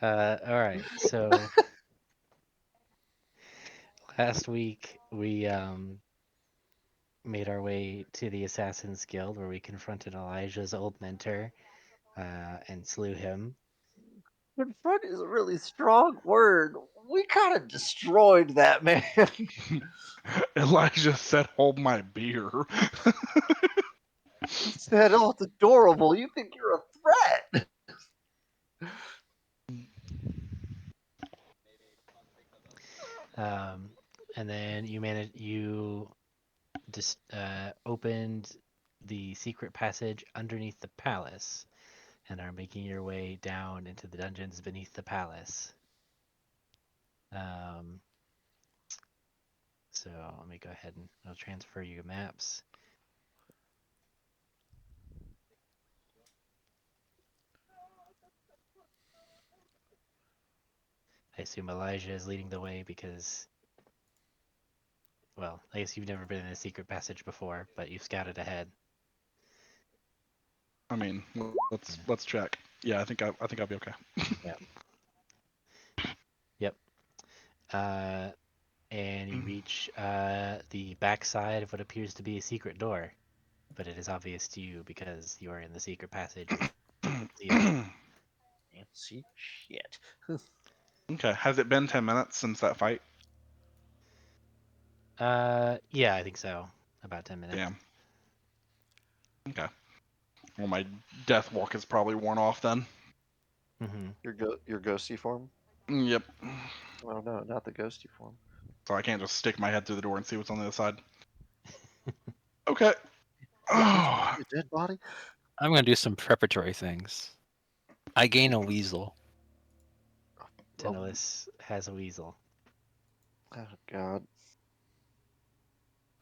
All right. So last week we made our way to the Assassin's Guild where we confronted Elijah's old mentor and slew him. Confront is a really strong word. We kind of destroyed that man. Elijah said, "Hold my beer." He said, "Oh, it's adorable. You think you're a threat." Um, and then you just opened the secret passage underneath the palace and are making your way down into the dungeons beneath the palace. Um, so let me go ahead and I'll transfer you maps. I assume Elijah is leading the way because, well, I guess you've never been in a secret passage before, but you've scouted ahead. I mean, Yeah. let's check. Yeah, I think I'll be okay. Yep. Yep. And you reach the backside of what appears to be a secret door, but it is obvious to you because you are in the secret passage and can't see it. Fancy shit. Okay, has it been 10 minutes since that fight? Yeah, I think so. About 10 minutes. Damn. Okay. Well, my death walk is probably worn off then. Mm-hmm. Your ghosty form? Yep. Oh no, not the ghosty form. So I can't just stick my head through the door and see what's on the other side. Okay. What? There's Oh. a dead body? I'm gonna do some preparatory things. I gain a weasel. Tenolis has a weasel. Oh god.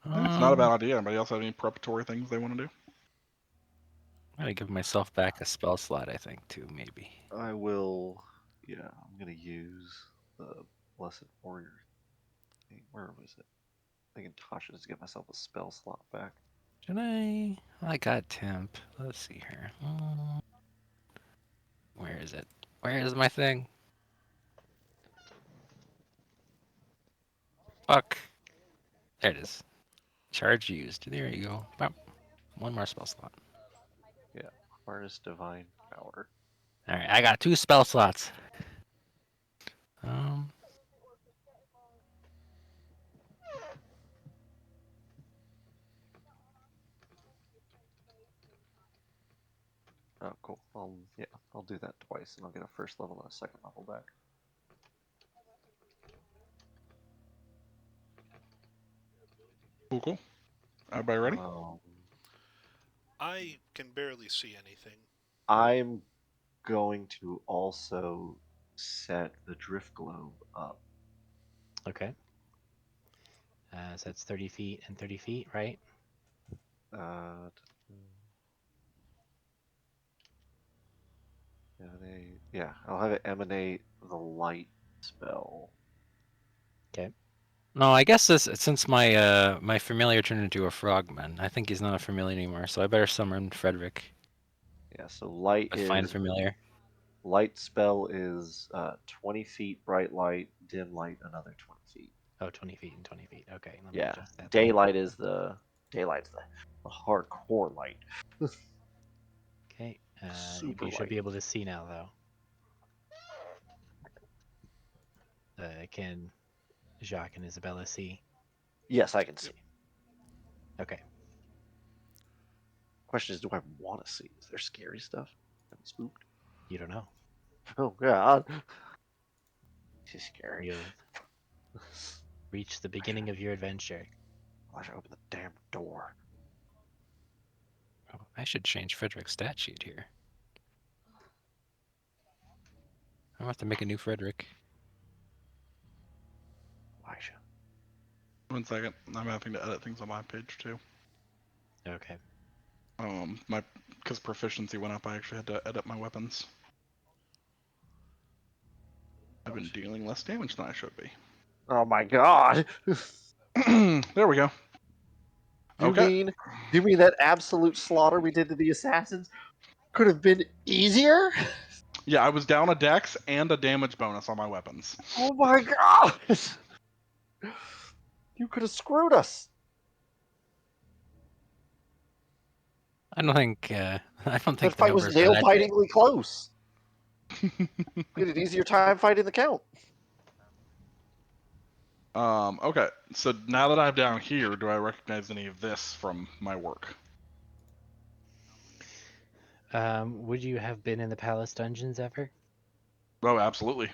It's not a bad Um, idea. Anybody else have any preparatory things they want to do? I'm gonna give myself back a spell slot, I think, too, maybe. I will. Yeah, I'm gonna use the Blessed Warrior thing. Where was it? I think in Tasha's to get myself a spell slot back. Should I? I got temp. Let's see here. Where is it? Where is my thing? Fuck. There it is. Charge used. There you go. Bop. One more spell slot. Yeah, Harness Divine Power. All right, I got 2 spell slots. Um, Oh, cool. I'll do that twice, and I'll get a first level and a second level back. Cool. Everybody ready? I can barely see anything. I'm going to also set the drift globe up. Okay. So that's 30 feet and 30 feet, right? Uh, yeah, I'll have it emanate the light spell. Okay. no, I guess since my my familiar turned into a frogman, I think he's not a familiar anymore. So I better summon Frederick Yeah, so light with fine is familiar. light spell is 20 feet bright light, dim light another 20 feet. Oh, 20 feet and 20 feet. Okay, let me Yeah, adjust that then. daylight's the hardcore light. Okay. Super You should light. be able to see now, though. Can Jacques and Isabella see? Yes, I can see. Okay. Question is, do I want to see? Is there scary stuff? Am I spooked? You don't know. Oh god, she's scary. You've reached the beginning of your adventure. I should open the damn door. Oh, I should change Frederick's stat sheet here. I'm gonna have to make a new Frederick. Elijah. 1 second. I'm having to edit things on my page too. Okay. Because proficiency went up, I actually had to edit my weapons. I've been dealing less damage than I should be. Oh my god. There we go. You Okay. mean that absolute slaughter we did to the assassins? could have been easier. Yeah, I was down a dex and a damage bonus on my weapons. Oh my god! You could have screwed us. I don't think. I don't think That the fight was numbers are that great. nail-bitingly close. We had an easier time fighting the count. Okay, so now that I'm down here, do I recognize any of this from my work? Would you have been in the palace dungeons ever? Oh, absolutely.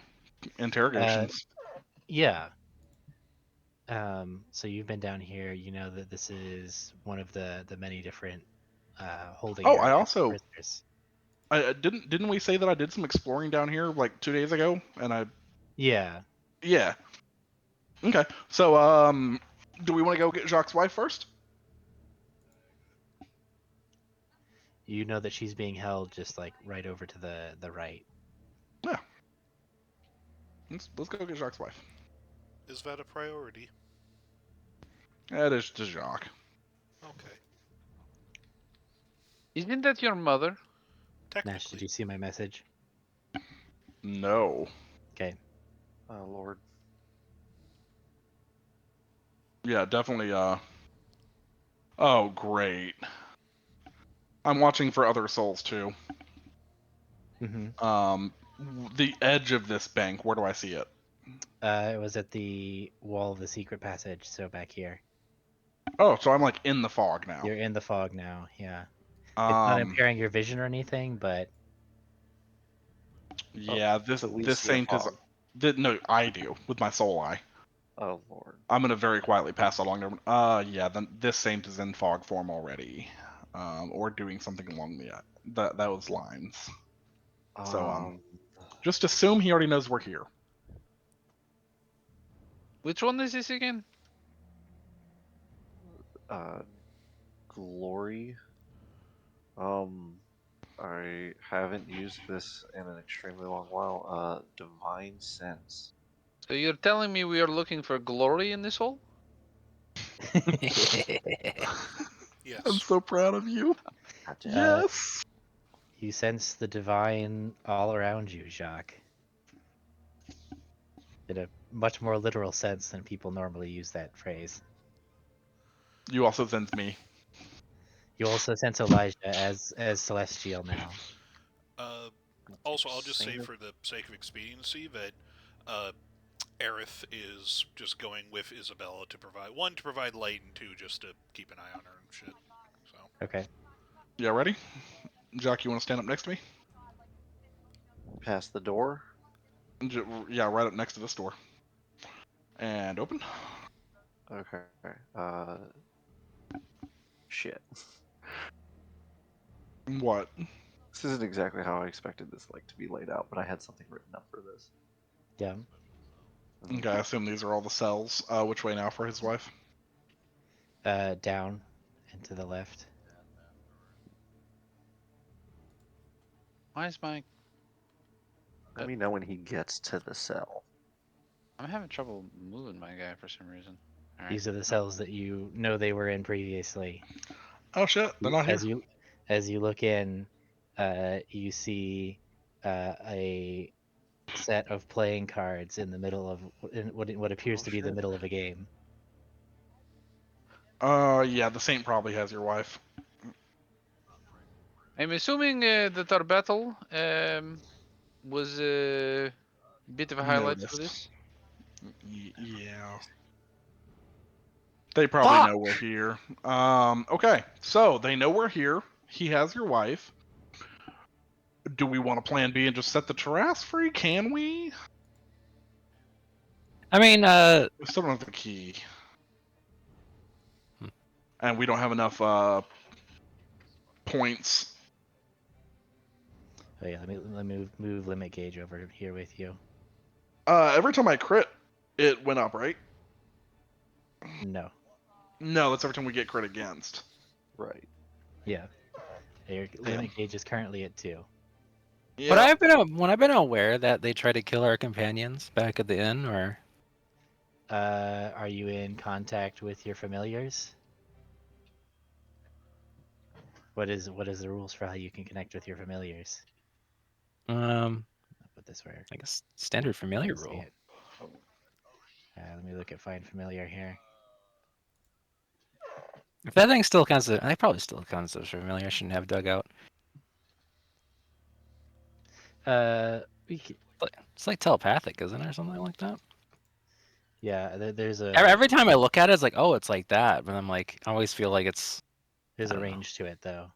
Interrogations. Yeah. So you've been down here. You know that this is one of the many different holding Oh, I areas for also prisoners. didn't we say that I did some exploring down here like 2 days ago? And Yeah. yeah. Okay, so do we want to go get Jacques' wife first? You know that she's being held just like right over to the right. Yeah. Let's go get Jacques' wife. Is that a priority? That is just Jacques. Okay. Isn't that your mother? Nash, did Technically. you see my message? No. Okay. Oh lord. Yeah, definitely. Oh, great. I'm watching for other souls too. Mm-hmm. The edge of this bank. Where do I see it? It was at the wall of the secret passage, so back here. Oh, so I'm like in the fog now. You're in the fog now. Yeah. It's not impairing your vision or anything, but Yeah, this So we see a saint is. fog. No, I do with my soul eye. Oh lord. I'm gonna very quietly pass that along to. Yeah, then this saint is in fog form already, or doing something along those lines. So just assume he already knows we're here. Which one is this again? Glory. I haven't used this in an extremely long while. Divine Sense. So you're telling me we are looking for glory in this hole? Yes. I'm so proud of you. Yes. you sense the divine all around you, Jacques. In a much more literal sense than people normally use that phrase. You also sense me. You also sense Elijah as celestial now. Also, I'll just say for the sake of expediency that Aerith is just going with Isabella to provide light, and two, just to keep an eye on her and shit. So. Okay. Yeah, ready? Jack, you want to stand up next to me? Past the door. Yeah, right up next to this door. And open. Okay. Shit. What? This isn't exactly how I expected this to be laid out, but I had something written up for this. Yeah. Okay, I assume these are all the cells. Which way now for his wife? Down and to the left. Why is my... Let me know when he gets to the cell. I'm having trouble moving my guy for some reason. Alright. These are the cells that you know they were in previously. Oh shit, they're not here. As you look in, you see a set of playing cards in the middle of what appears to be the middle of a game. Yeah, the saint probably has your wife. I'm assuming that our battle was a bit of a highlight for Noticed. this. Yeah. They probably know we're here. Okay, so they know we're here. He has your wife. Do we want to plan B and just set the terrace free? Can we? I mean, We still don't have the key. And we don't have enough points. Oh yeah, let me move limit gauge over here with you. Every time I crit, it went up, right? No. No, that's every time we get crit against. Right. Yeah. Your limit gauge is currently at 2. Yeah. when I've been aware that they try to kill our companions back at the inn, or Are you in contact with your familiars? What is the rules for how you can connect with your familiars? Um, I'll put this where I guess standard familiar you see rule. it. Let me look at find familiar here. If that thing still counts, I probably still counts as familiar. I shouldn't have dug out. We c It's like telepathic, isn't it, or something like that? yeah, there's Every time I look at it, it's like, oh, it's like that. But I'm like, I always feel like it's. there's I a don't know. range to it though.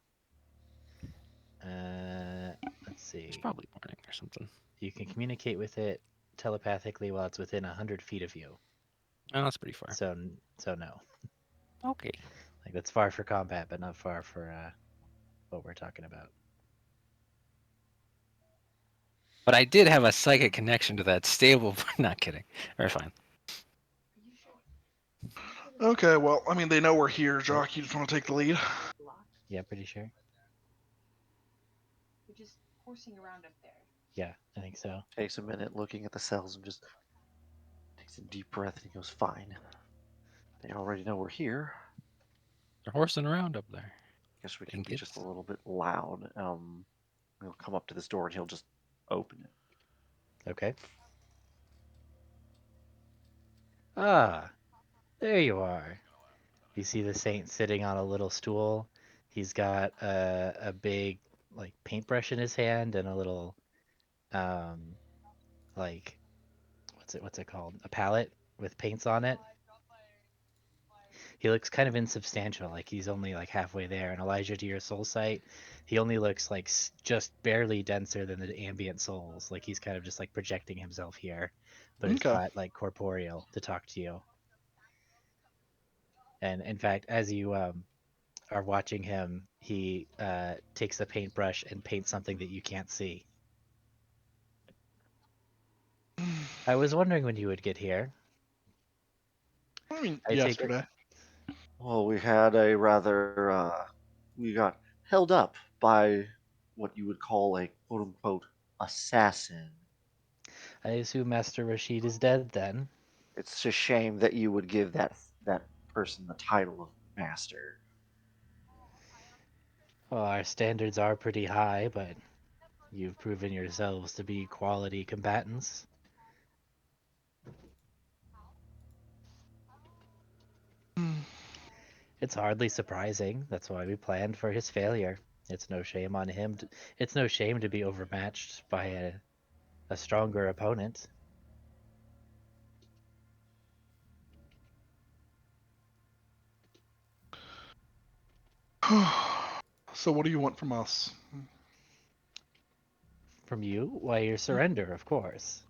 Let's It's see. probably warning or something. You can communicate with it telepathically while it's within 100 feet of you. Oh, that's pretty far. So no. Okay. Like that's far for combat, but not far for what we're talking about. But I did have a psychic connection to that stable. Not kidding. Or fine. Okay, well, I mean, they know we're here. Jock, you just want to take the lead? Yeah, pretty sure. You're just horsing around up there. Yeah, I think so. Takes a minute looking at the cells and just takes a deep breath and he goes, fine. They already know we're here. They're horsing around up there. Guess we can Think be just a it's- little bit loud. He'll come up to this door and he'll just open it. Okay. Ah, there you are. You see the saint sitting on a little stool. He's got a big like paintbrush in his hand and a little like what's it called? A palette with paints on it. He looks kind of insubstantial, like he's only like halfway there. And Elijah, to your soul sight, he only looks like just barely denser than the ambient souls. Like he's kind of just like projecting himself here, but it's Okay. not like corporeal to talk to you. And in fact, as you are watching him, he takes a paintbrush and paints something that you can't see. I was wondering when you would get here. I mean, I take it- yesterday. Well, we had a rather, we got held up by what you would call a quote unquote assassin. I assume Master Rashid is dead then. It's a shame that you would give that person the title of master. Well, our standards are pretty high, but you've proven yourselves to be quality combatants. It's hardly surprising. That's why we planned for his failure. It's no shame on him. It's no shame to be overmatched by a stronger opponent. So what do you want from us? From you? Why, your surrender, of course.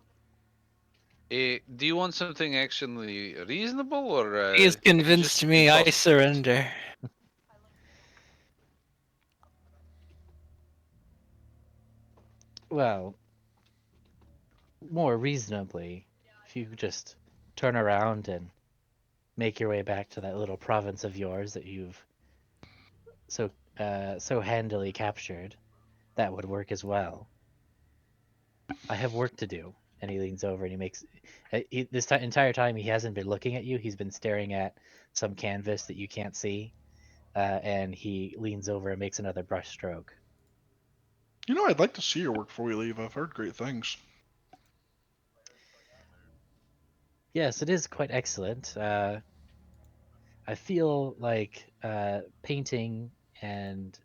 Do you want something actually reasonable, or He's just convinced me. I because- surrender. Well, more reasonably, if you just turn around and make your way back to that little province of yours that you've so handily captured, that would work as well. I have work to do. And he leans over and he makes this entire time he hasn't been looking at you. He's been staring at some canvas that you can't see, and he leans over and makes another brush stroke. You know, I'd like to see your work before we leave. I've heard great things. Yes, it is quite excellent. I feel like painting and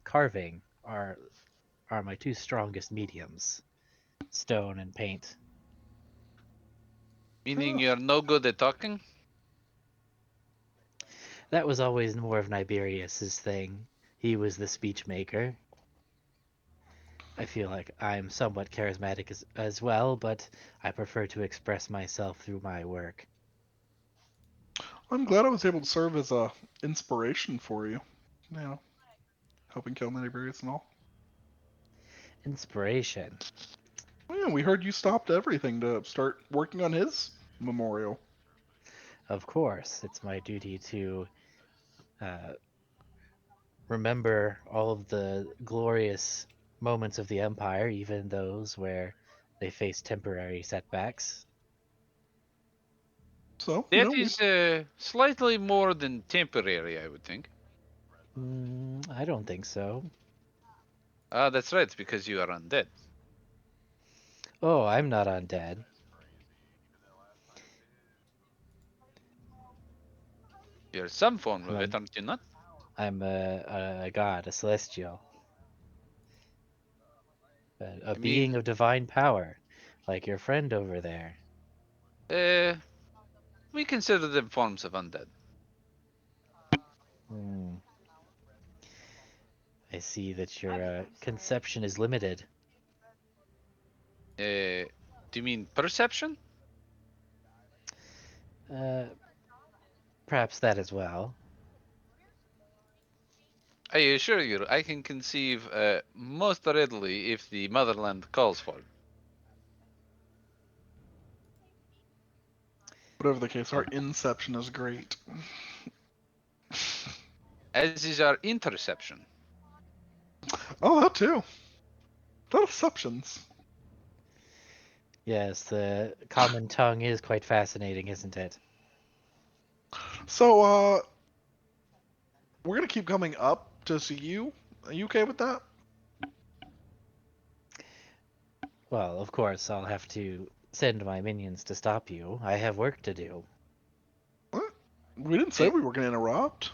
carving are my two strongest mediums, stone and paint. Meaning you're no good at talking? That was always more of Niberius's thing. He was the speech maker. I feel like I'm somewhat charismatic as well, but I prefer to express myself through my work. I'm glad I was able to serve as a inspiration for you. You know, helping kill many various and all. Inspiration. Well, yeah, we heard you stopped everything to start working on his memorial. Of course, it's my duty to remember all of the glorious moments of the Empire, even those where they faced temporary setbacks. So That is slightly more than temporary, I would think. I don't think so. Ah, that's right, because you are undead. Oh, I'm not undead. You're some form of Um, it, aren't you not? I'm a god, a celestial, a I being mean, of divine power, like your friend over there. We consider them forms of undead. Hmm. I see that your conception is limited. Do you mean perception? Uh, perhaps that as well. I assure you, I can conceive most readily if the motherland calls for it. whatever the case, our inception is great. As is our interception. Oh, that too. Deceptions. Yes, the common tongue is quite fascinating, isn't it? So, we're gonna keep coming up to see you. Are you okay with that? Well, of course, I'll have to send my minions to stop you. I have work to do. What? We didn't say we were gonna interrupt.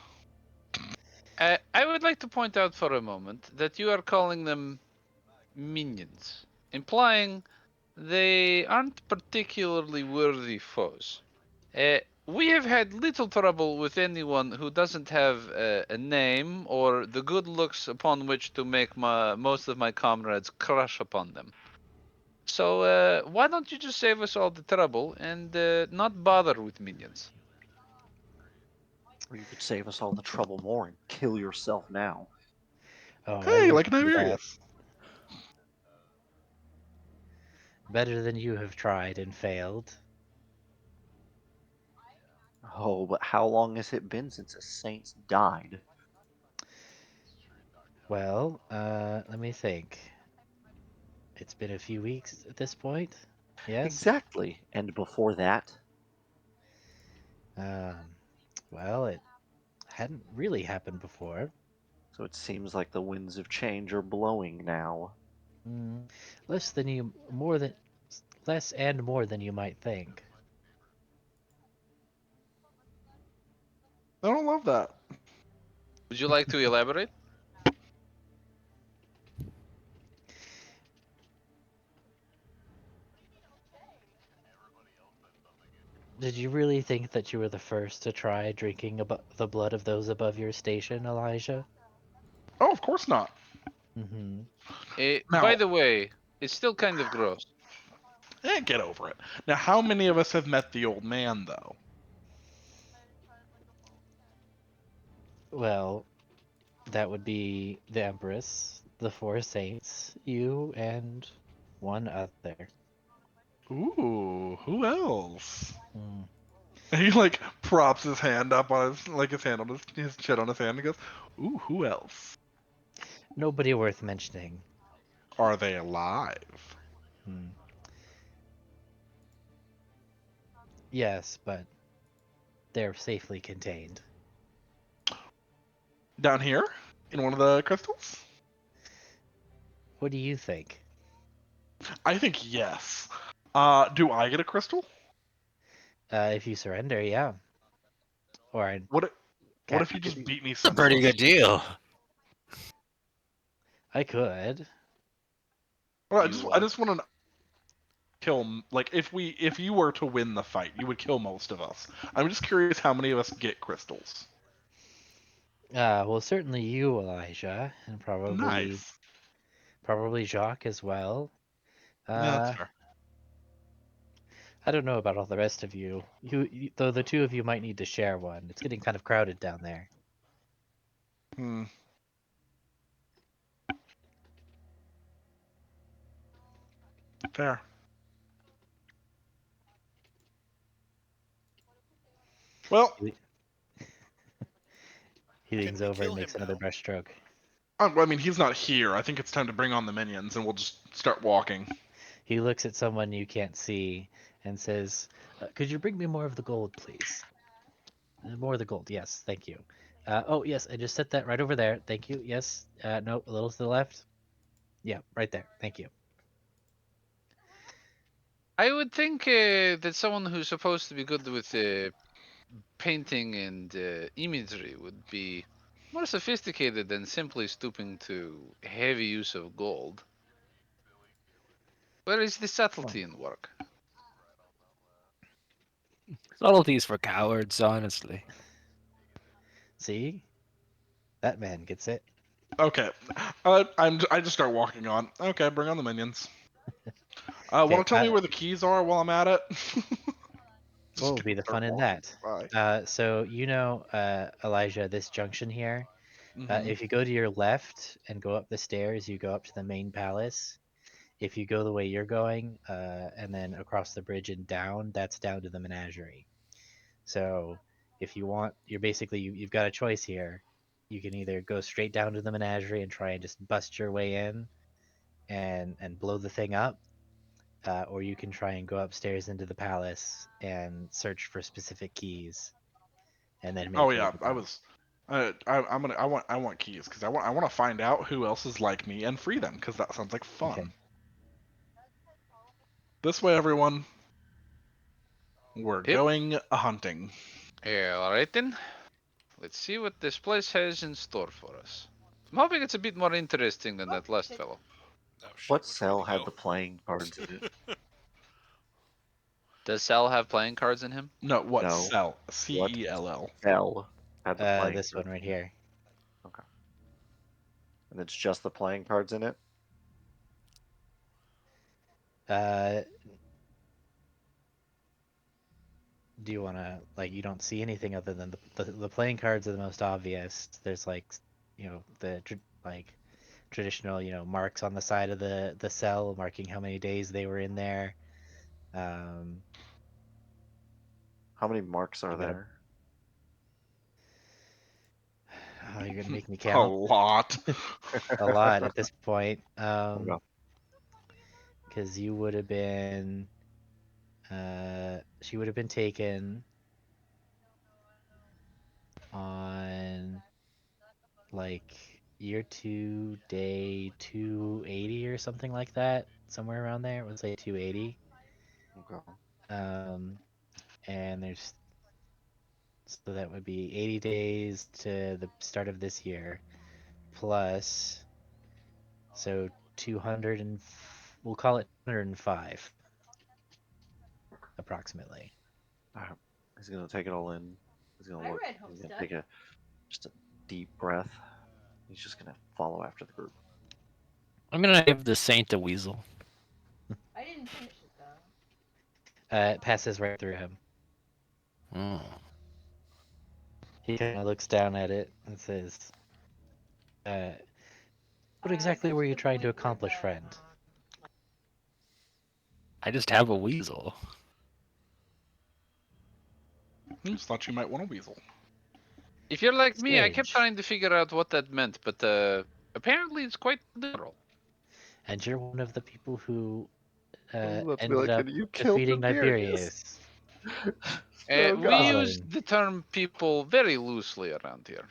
I would like to point out for a moment that you are calling them minions, implying they aren't particularly worthy foes. We have had little trouble with anyone who doesn't have a name or the good looks upon which to make most of my comrades crush upon them. So why don't you just save us all the trouble and not bother with minions? Or you could save us all the trouble more and kill yourself now. Oh, I Hey, wouldn't like do that. Niberius. Better than you have tried and failed. Oh, but how long has it been since a saint's died? Well, let me think. It's been a few weeks at this point. Yes. Exactly. And before that? Um, well, it hadn't really happened before. So it seems like the winds of change are blowing now. Less and more than you might think. I don't love that. Would you like to elaborate? Did you really think that you were the first to try drinking the blood of those above your station, Elijah? Oh, of course not. Mm-hmm. Now, By the way, it's still kind of gross. get over it. Now, how many of us have met the old man, though? Well, that would be the Empress, the four saints, you, and one other. Ooh, who else? Hmm. He like props his hand up on his hand on his chin on his hand and goes, "Ooh, who else? Nobody worth mentioning. Are they alive?" Hmm. Yes, but they're safely contained. Down here in one of the crystals? What do you think? I think yes. Do I get a crystal? If you surrender, yeah. Or I'd What if you capture just you. beat me It's a pretty senseless? good deal. I could. Well, I You, just want to kill like if you were to win the fight, you would kill most of us. I'm just curious how many of us get crystals. Well, certainly you, Elijah, and Nice. probably Jacques as well. That's Uh, fair. I don't know about all the rest of you. Though the two of you might need to share one. It's getting kind of crowded down there. Hmm. Fair. Well, He leans we over kill and makes him another now? brushstroke. I mean, he's not here. I think it's time to bring on the minions, and we'll just start walking. he looks at someone you can't see and says, "Could you bring me more of the gold, please? More of the gold, yes, thank you. Oh yes, I just set that right over there. Thank you. Yes. No, a little to the left. Yeah, right there. Thank you." I would think that someone who's supposed to be good with painting and imagery would be more sophisticated than simply stooping to heavy use of gold. Where is the subtlety in work? Subtleties for cowards, honestly. See, that man gets it. Okay. I just start walking on. Okay, bring on the minions. Want Okay, to tell me where the keys are while I'm at it? what would be the fun in that? So Elijah, this junction here. Mm-hmm. If you go to your left and go up the stairs, you go up to the main palace. If you go the way you're going, and then across the bridge and down, that's down to the menagerie. So if you want, you've got a choice here. You can either go straight down to the menagerie and try and just bust your way in and blow the thing up, or you can try and go upstairs into the palace and search for specific keys, and then make Oh your yeah, way I down. was. I want keys because I want to find out who else is like me and free them because that sounds like fun. Okay. This way, everyone. We're Yep. going hunting. Alright then. Let's see what this place has in store for us. I'm hoping it's a bit more interesting than that last fellow. Oh, shit, What which way cell to had go? the playing cards in it? Does Sal have playing cards in him? No, what No. cell? CELL. Cell had the playing This one cards right in it. here. Okay. And it's just the playing cards in it? Do you want to you don't see anything other than the playing cards are the most obvious. There's the traditional marks on the side of the cell marking how many days they were in there. How many marks are You gotta- there? Oh, you're gonna make me A count lot. a lot at this point. Okay. Because you would have been, she would have been taken on year 2, day 280 or something like that, somewhere around there. Let's say 280. Okay. And so that would be 80 days to the start of this year, plus, so 200 and we'll call it 205, approximately. He's gonna take it all in. He's gonna I look. read He's gonna Homestuck. take just a deep breath. He's just gonna follow after the group. I'm gonna give the saint a weasel. I didn't finish it though. It passes right through him. Oh. He kind of looks down at it and says, what exactly were you trying to accomplish, friend? I just have a weasel. Just thought you might want a weasel. If you're like me, I kept Strange. trying to figure out what that meant, but apparently it's quite literal. And you're one of the people who Let's be ended like, up you killed defeating Nibirius. Nibirius. Oh, We God. use the term people very loosely around here.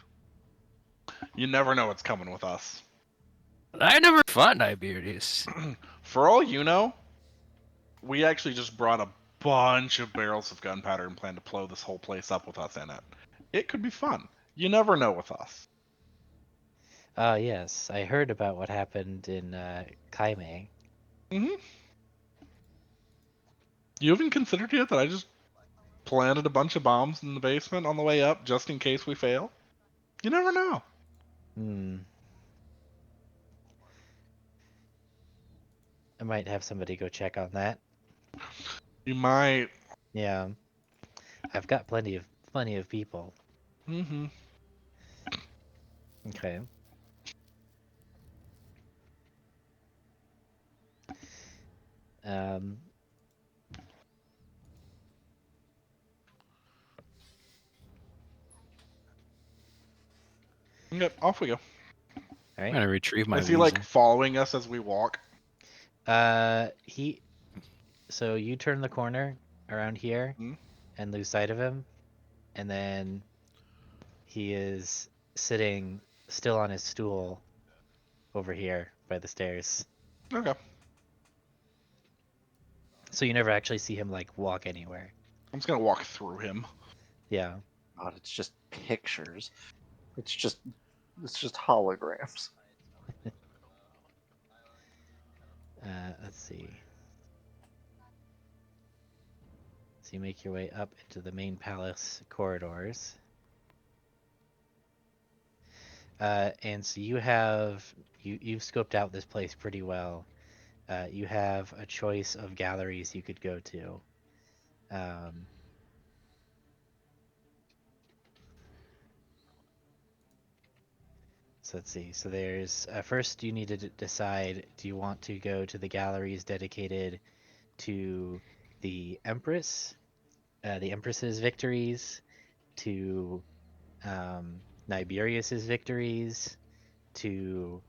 You never know what's coming with us. I never fought Nibirius. For all you know, we actually just brought a bunch of barrels of gunpowder and plan to blow this whole place up with us in it. It could be fun. You never know with us. Yes, I heard about what happened in Kaime. Mm-hmm. You haven't considered yet that I just planted a bunch of bombs in the basement on the way up just in case we fail? You never know. I might have somebody go check on that. You might. Yeah. I've got plenty of people. Mm-hmm. Okay. Yep, off we go. All I'm right. gonna retrieve my Is he weasel. like following us as we walk? He so you turn the corner around here Mhm. and lose sight of him, and then he is sitting still on his stool over here by the stairs. Okay. So you never actually see him like walk anywhere. I'm just gonna walk through him. Yeah. God, it's just pictures. It's just holograms. Let's see. So you make your way up into the main palace corridors. And so you've scoped out this place pretty well. You have a choice of galleries you could go to. So let's see. So there's first you need to decide: do you want to go to the galleries dedicated to the Empress, the Empress's victories, to Niberius's victories, to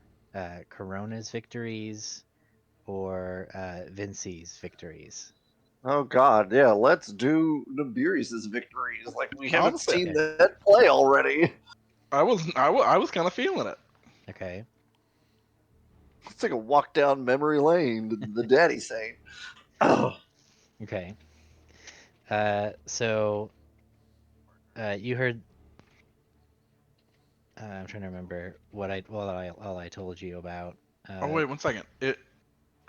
Corona's victories, or Vinci's victories? Oh God, yeah. Let's do Nibirius's victories. Like we haven't Honestly, seen that play already. I was kind of feeling it. Okay. It's like a walk down memory lane. The Daddy Saint. Oh, Okay. So you heard. I'm trying to remember what all I told you about. Oh wait, 1 second.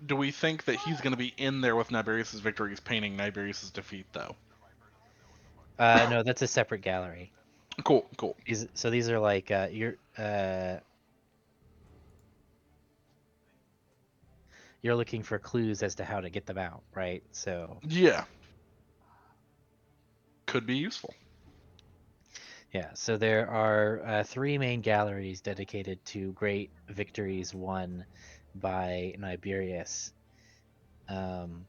Do we think that he's gonna be in there with Niberius's victories, painting Niberius's defeat, though? No, that's a separate gallery. Cool, cool. So these are like you're looking for clues as to how to get them out, right? So Yeah. Could be useful. yeah, so there are three main galleries dedicated to great victories won by Niberius. Um,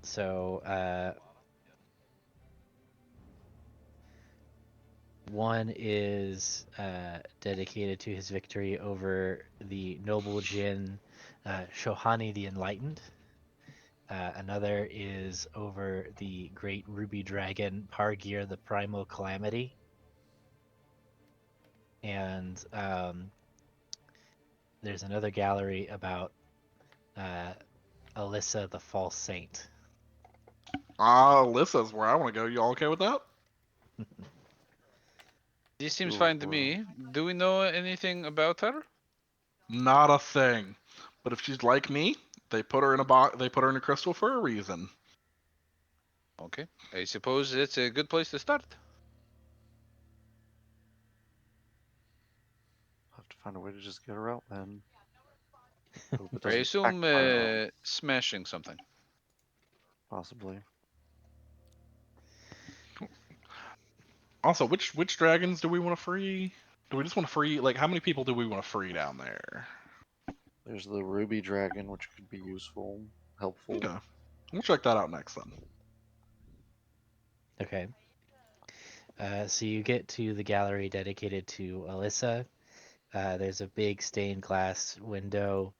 so one is dedicated to his victory over the noble Jin Shohani the Enlightened. Another is over the great ruby dragon Pargir the Primal Calamity. And there's another gallery about Alyssa the False Saint. Alyssa's where I want to go. You all okay with that? This seems Ooh, fine to wow. me. Do we know anything about her? Not a thing. But if she's like me, they put her in a box. They put her in a crystal for a reason. Okay. I suppose it's a good place to start. I'll have to find a way to just get her out then. Hope it I doesn't assume backfire on- smashing something. possibly. Also, which dragons do we want to free? Do we just want to free? Like, how many people do we want to free down there? There's the ruby dragon, which could be useful, helpful. Okay, we'll check that out next then. Okay. So you get to the gallery dedicated to Alyssa. There's a big stained glass window,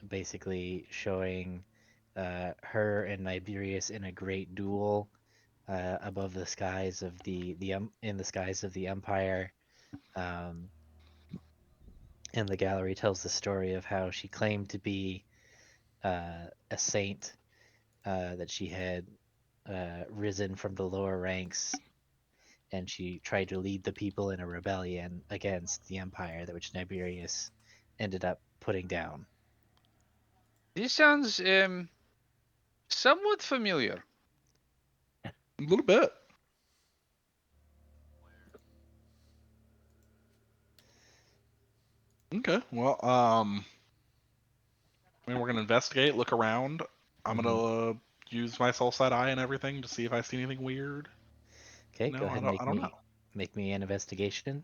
basically showing her and Niberius in a great duel above the skies of in the skies of the Empire. And the gallery tells the story of how she claimed to be a saint, that she had risen from the lower ranks, and she tried to lead the people in a rebellion against the Empire, that which Niberius ended up putting down. This sounds somewhat familiar. A little bit. Okay. Well, I mean, we're gonna investigate, look around. I'm gonna use my soul side eye and everything to see if I see anything weird. Okay, No, go ahead and I don't know. make me an investigation.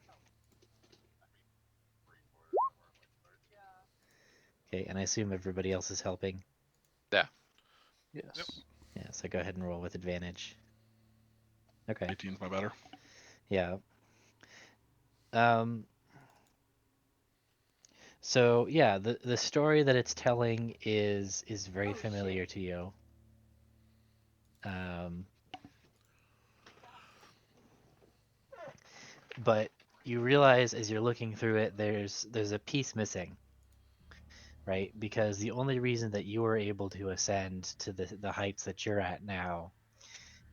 Okay, and I assume everybody else is helping. Yeah. Yes. Yep. Yeah, so go ahead and roll with advantage. Okay. 18's my better. Yeah. Um So yeah, the story that it's telling is very Oh, familiar shit. to you. Um, but you realize as you're looking through it, there's a piece missing, right? Because the only reason that you were able to ascend to the heights that you're at now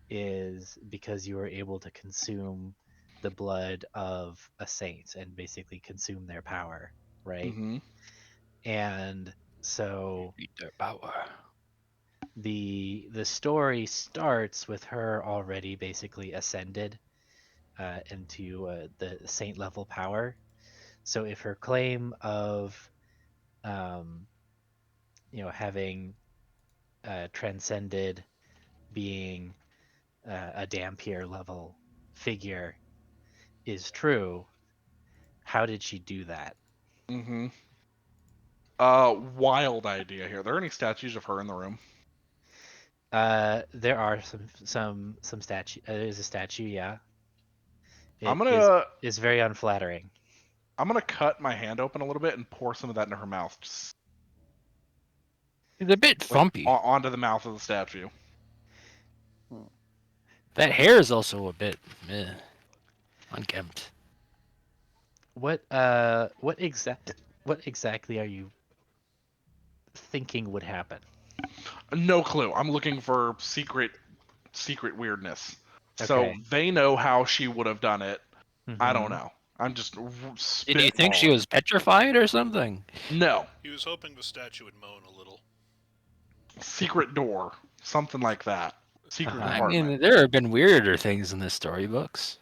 is because you were able to consume the blood of a saint and basically consume their power, right? Mm-hmm. And so Eat their power. the story starts with her already basically ascended into the saint level power. So if her claim of um, having transcended being a Dampier level figure is true, how did she do that? Mm-hmm. Wild idea here. Are there any statues of her in the room? There are some statue. There's a statue, yeah. I'm It gonna is very unflattering. cut my hand open a little bit and pour some of that into her mouth, just It's a bit like frumpy. onto the mouth of the statue. That hair is also a bit unkempt. What exactly are you thinking would happen? No clue. I'm looking for secret weirdness. So Okay. they know how she would have done it. I don't Mhm. know. I'm just Did you think she spitballing. was petrified or something? No. He was hoping the statue would moan a little. Secret door. Something like that. Secret Uh-huh. I compartment. mean, there have been weirder things in the storybooks.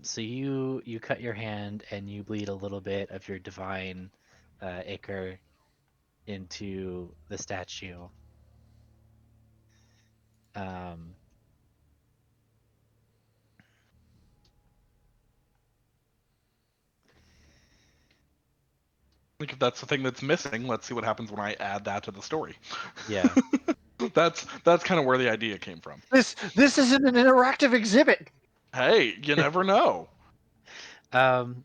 So you cut your hand and you bleed a little bit of your divine ichor into the statue. Um, Like if that's the thing that's missing, let's see what happens when I add that to the story. yeah. That's kind of where the idea came from. This isn't an interactive exhibit. Hey, you never know. Um,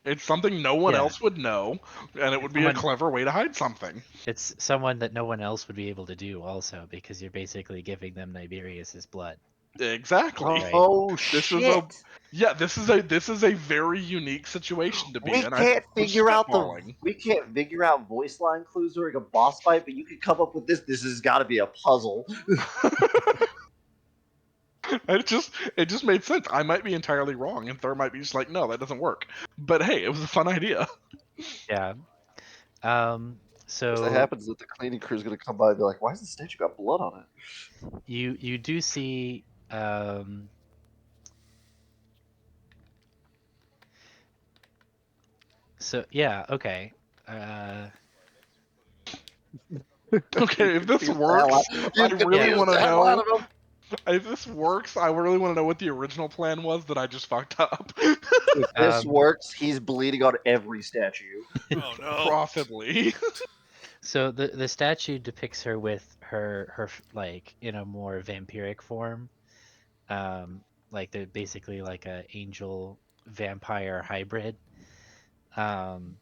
It's something no one Yeah. else would know, and it would be a Someone- clever way to hide something. it's someone that no one else would be able to do also because you're basically giving them Niberius's blood. Exactly. Right. Oh This is shit! this is a very unique situation to be We in. can't I'm figure out spitballing. voice line clues during a boss fight, but you can come up with this. This has got to be a puzzle. It just made sense. I might be entirely wrong, and Thur might be just like, no, that doesn't work. But hey, it was a fun idea. Yeah. If that So happens, that the cleaning crew is going to come by and be like, "Why has the statue got blood on it?" you do see so yeah, okay. Okay, if this Confuse the hell works, out- I You've really confused want to the hell out know. of him. If this works, I really want to know what the original plan was that I just fucked up. If this Um, works, he's bleeding on every statue. Oh no! Possibly. So the statue depicts her with her like in a more vampiric form. Like they're basically like a angel vampire hybrid. Um,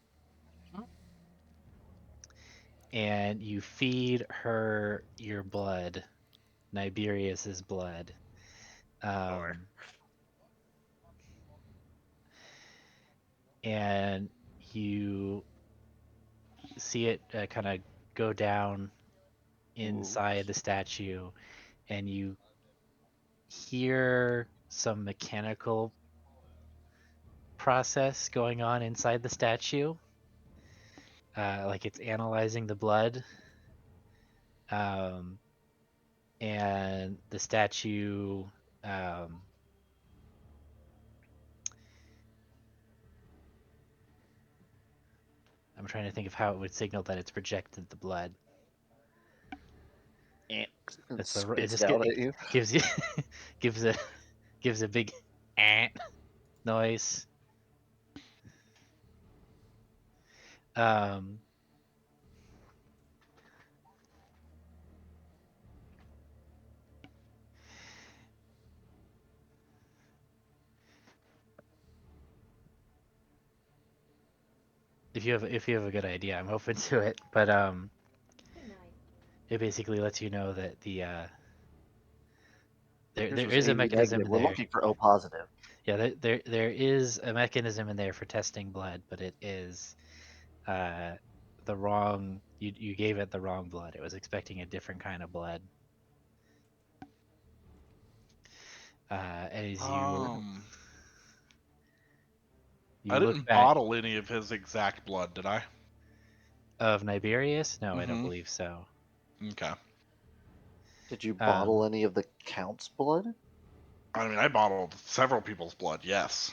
and you feed her your blood, Niberius's blood. And you see it kind of go down inside the statue, and you hear some mechanical process going on inside the statue. Like it's analyzing the blood. Um, and the statue um, I'm trying to think of how it would signal that it's projected the blood. That's the it Spits just down at you. gives you gives a big noise. Um, if you have a good idea, I'm open to it. But Good night. it basically lets you know that the there Yours there was is a AB mechanism negative. in We're there. looking for O positive. Yeah, there is a mechanism in there for testing blood, but it is the wrong. You gave it the wrong blood. It was expecting a different kind of blood. As you I look didn't back bottle any of his exact blood, did I? of Niberius, no, I don't Mhm. believe so. Okay. Did you bottle Um, any of the Count's blood? I mean, I bottled several people's blood. Yes.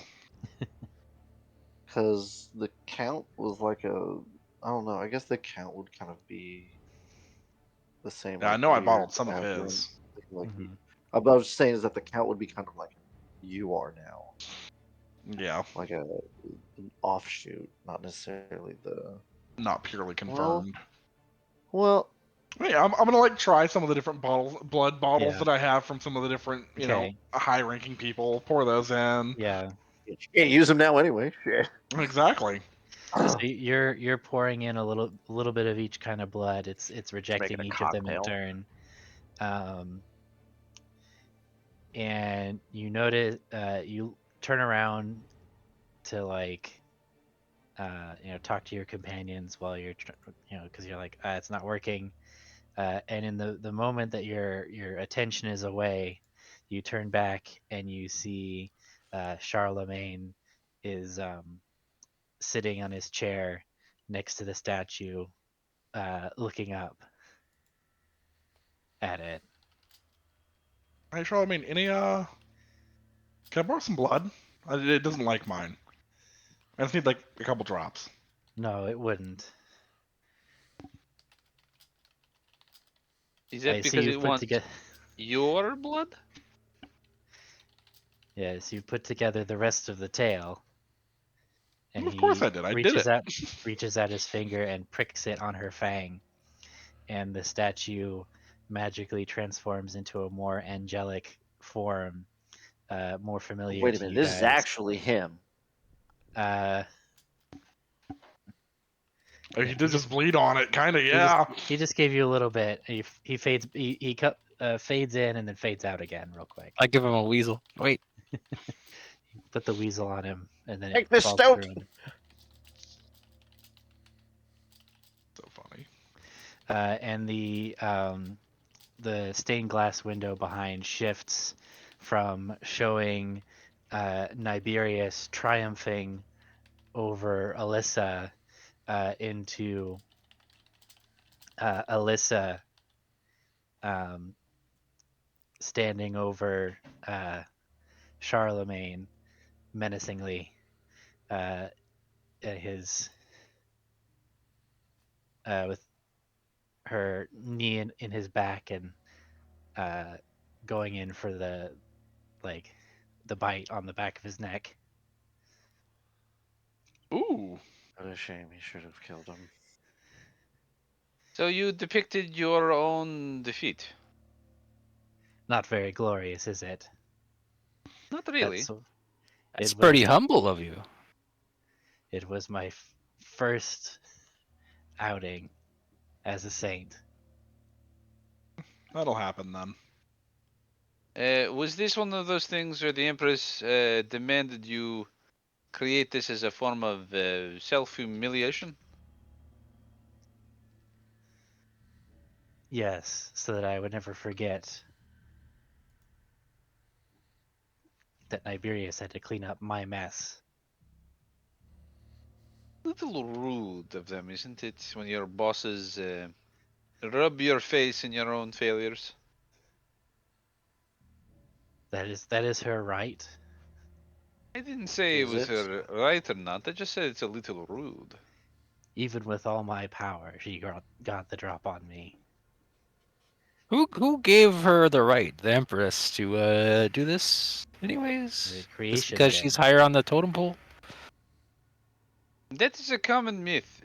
Because the Count was like a. I don't know. I guess the Count would kind of be the same. Yeah, I Like know I weird bottled some of aberrant his. thing, like mhm. I was just saying is that the Count would be kind of like you are now, Yeah, like an offshoot, not necessarily the. not purely Well, confirmed. well, Yeah, I'm gonna like try some of the different blood bottles Yeah. that I have from some of the different, Okay. high-ranking people. Pour those in. Yeah. you can't use them now anyway. Shit. Exactly. So you're pouring in a little bit of each kind of blood. It's Making rejecting a each of them in cocktail. turn. And you notice you turn around to like talk to your companions while you're because you're like it's not working. And in the moment that your attention is away, you turn back and you see Charlemagne is sitting on his chair next to the statue, looking up at it. Hey, Charlemagne, can I borrow some blood? It doesn't like mine. I just need like a couple drops. No, it wouldn't. Is I that see because you've it put wants together. your blood? Yes, you've put together the rest of the tail, and Of course he I did. I did it. reaches out his finger and pricks it on her fang, and the statue magically transforms into a more angelic form, more familiar Wait a to minute, you this is guys. actually him. Uh, Oh, yeah, he did just bleed on it, kind of. Yeah. he just gave you a little bit. He fades fades in and then fades out again real quick. I give him a weasel. Wait, Put the weasel on him, and then it Take this falls stout. through him. So funny. And the stained glass window behind shifts from showing Niberius triumphing over Alyssa into Alyssa standing over Charlemagne menacingly, his with her knee in his back and going in for the bite on the back of his neck. Ooh. What a shame. He should have killed him. So you depicted your own defeat. Not very glorious, is it? Not really. that's It pretty was humble of you. it was my first outing as a saint. That'll happen then. Was this one of those things where the Empress demanded you create this as a form of self-humiliation? Yes, so that I would never forget that Niberius had to clean up my mess. Little rude of them, isn't it? When your bosses rub your face in your own failures. That is her right. I didn't say it Is was it? her right or not. I just said it's a little rude. Even with all my power, she got the drop on me. Who gave her the right, the Empress, to do this? The Anyways, just creation because gem. she's higher on the totem pole. That is a common myth.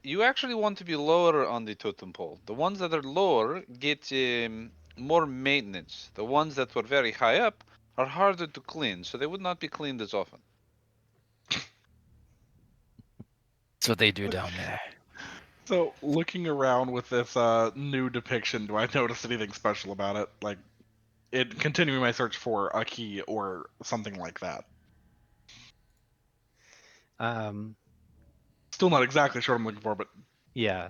You actually want to be lower on the totem pole. The ones that are lower get more maintenance. The ones that were very high up are harder to clean, so they would not be cleaned as often. That's what they do down there. So, looking around with this new depiction, do I notice anything special about it? Like, it continuing my search for a key or something like that. Still not exactly sure what I'm looking for, but Yeah.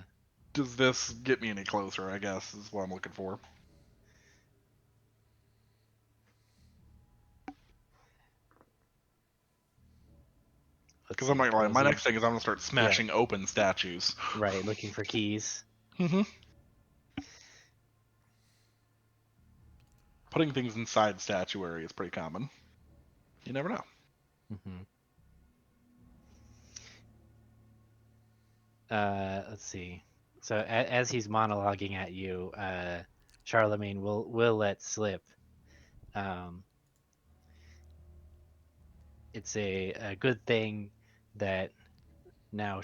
does this get me any closer, I guess, is what I'm looking for. Because I'm not gonna lie, my next thing is I'm gonna start smashing open statues. Right, looking for keys. Mm-hmm. Putting things inside statuary is pretty common. You never know. Mm-hmm. Let's see. So as he's monologuing at you, Charlemagne will let slip. It's a good thing that now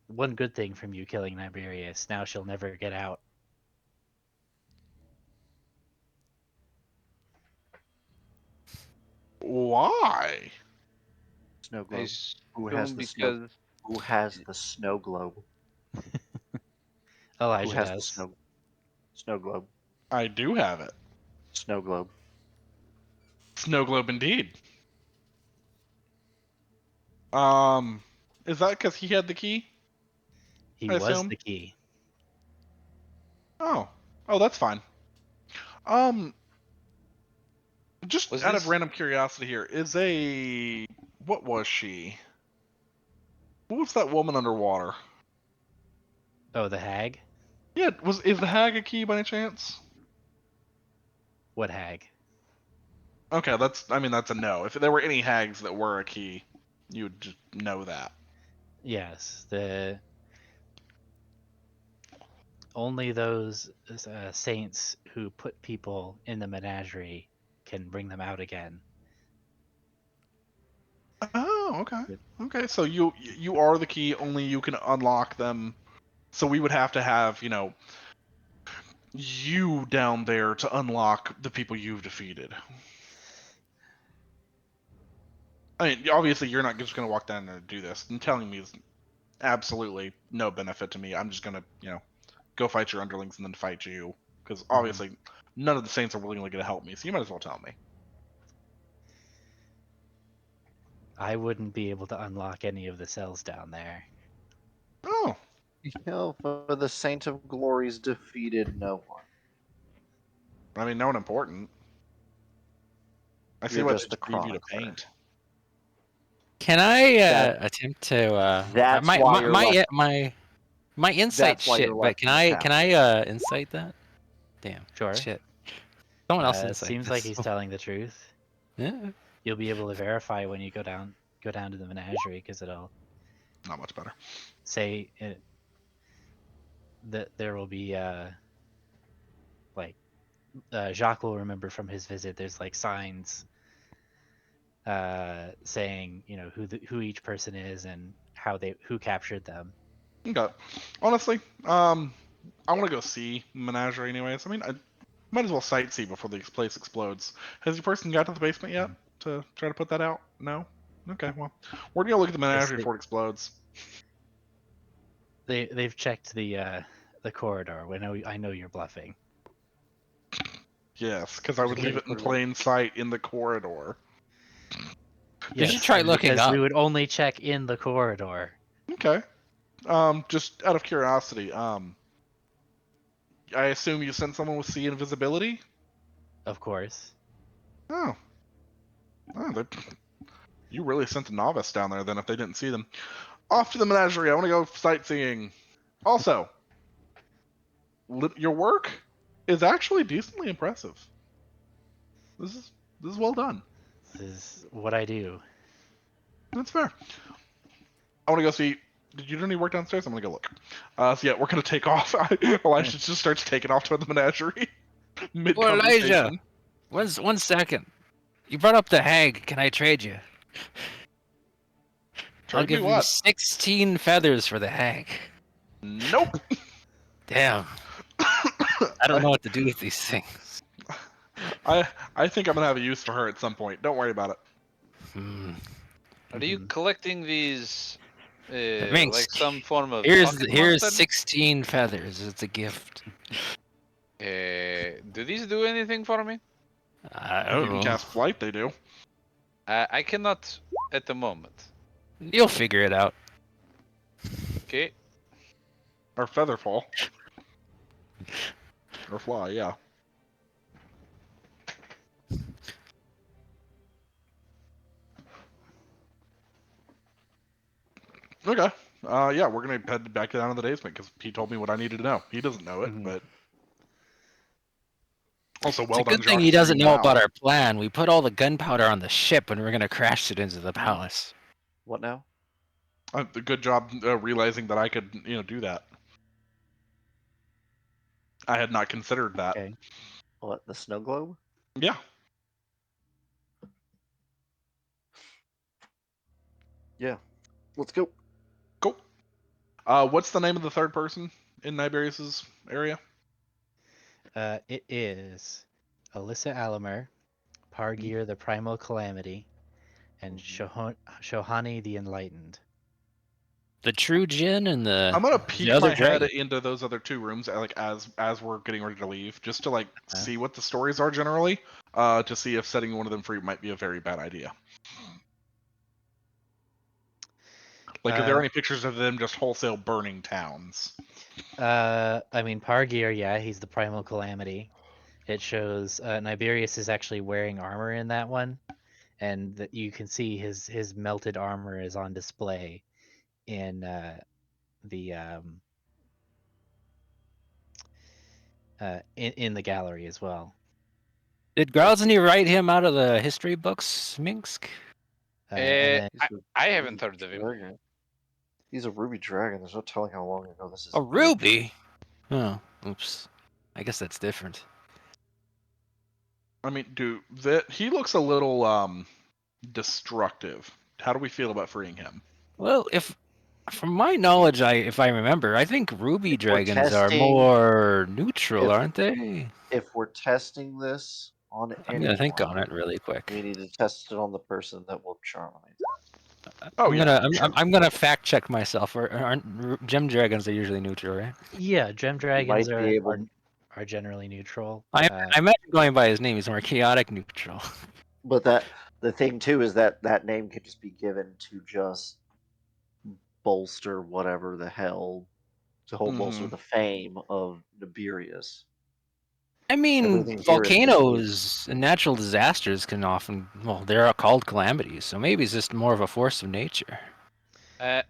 one good thing from you killing Niberius. Now she'll never get out. Why? Snow I globe. Who has assume the snow? because Who has the snow globe? Who Elijah has the does. snow globe? I do have it. Snow globe. Snow globe indeed. Is that because he had the key? He I was assume? the key. Oh, that's fine. Just Was out of this- random curiosity here, what was she? What was that woman underwater? Oh, the hag? Yeah, is the hag a key by any chance? What hag? Okay, that's a no. If there were any hags that were a key, you would just know that. Yes, only those saints who put people in the menagerie can bring them out again. Oh, okay. Yep. Okay, so you are the key, only you can unlock them. So we would have to have, you down there to unlock the people you've defeated. I mean, obviously you're not just going to walk down there and do this. And telling me is absolutely no benefit to me. I'm just going to, go fight your underlings and then fight you. Because obviously none of the saints are willingly going to help me, so you might as well tell me. I wouldn't be able to unlock any of the cells down there. Oh, For the Saint of Glory's defeated no one. I mean, no one important. I see You're what just it's a leave you to chronicler. paint. Can I That- attempt to? That's why you're lucky. My insight That's why shit. you're But lucky, can I Captain. insight that? Damn. Sure. Shit. Someone else insight. Seems this. like he's telling the truth. Yeah. You'll be able to verify when you go down to the menagerie because it'll Not much better. say that there will be Jacques will remember from his visit. There's like signs saying who each person is and who captured them. Okay. Honestly, I want to go see Menagerie anyways. I mean, I might as well sightsee before the place explodes. Has your person got to the basement yet to try to put that out? No? Okay, well, we're going to look at the Menagerie before it explodes. They've checked the corridor. I know you're bluffing. Yes, because I would leave it in plain sight in the corridor. Did you try looking because up? we would only check in the corridor. Okay. Just out of curiosity, I assume you sent someone with sea invisibility? Of course. Oh. You really sent a novice down there then if they didn't see them. Off to the Menagerie. I want to go sightseeing. Also, your work is actually decently impressive. This is well done. This is what I do. That's fair. I want to go see. Did you do any work downstairs? I'm gonna go look. So yeah, we're gonna take off. Elijah just starts taking off to the Menagerie. Mid Oh, Elijah! One second. You brought up the hag. Can I trade you? I'll give you 16 feathers for the hag. Nope. Damn. I don't know what to do with these things. I think I'm gonna have a use for her at some point. Don't worry about it. Are you collecting these Minsk. Like some form of Here's pocket here's monster? 16 feathers. It's a gift. Do these do anything for me? I If you don't can know. cast flight, they do. I cannot at the moment. You'll figure it out. Okay. Or feather fall. Or fly, yeah. Okay. Yeah, we're gonna head back down to the basement because he told me what I needed to know. He doesn't know it, Mhm. but also It's well a done, good thing Josh, he for doesn't figuring know that about out. our plan. We put all the gunpowder on the ship and we're gonna crash it into the palace. What now? Good job realizing that I could, do that. I had not considered that. Okay. What, the snow globe? Yeah. Yeah. Let's go. Cool. What's the name of the third person in Niberius's area? It is Alyssa Alamer, Pargir the Primal Calamity, and Shohani the Enlightened. The true Jin and I'm gonna peek other my head dragon. into those other two rooms, like as we're getting ready to leave, just to Uh-huh. see what the stories are generally, to see if setting one of them free might be a very bad idea. Like, if there are any pictures of them just wholesale burning towns. I mean, Pargir, yeah, he's the Primal Calamity. It shows Niberius is actually wearing armor in that one, and that you can see his melted armor is on display in in the gallery as well. Did Grozny write him out of the history books, Minsk? And then I haven't heard of him. Dragon. He's a ruby dragon. There's no telling how long ago this is. A ruby? Oh, oops. I guess that's different. I mean, he looks a little destructive. How do we feel about freeing him? Well, from my knowledge, if I remember, I think ruby If we're dragons are testing- more neutral, if- aren't they? If we're testing this on I'm gonna think on anyone, it really quick. we need to test it on the person that will charminate. Oh, I'm yeah. gonna I'm gonna fact check myself. Aren't gem dragons are usually neutral, right? yeah, gem dragons might be able- are generally neutral. I imagine going by his name, he's more chaotic neutral. But the thing too is that name could just be given to just bolster whatever the hell, to hold bolster Mhm. the fame of Niberius. I mean, Everything here is volcanoes and natural disasters can often, they're called calamities, so maybe it's just more of a force of nature.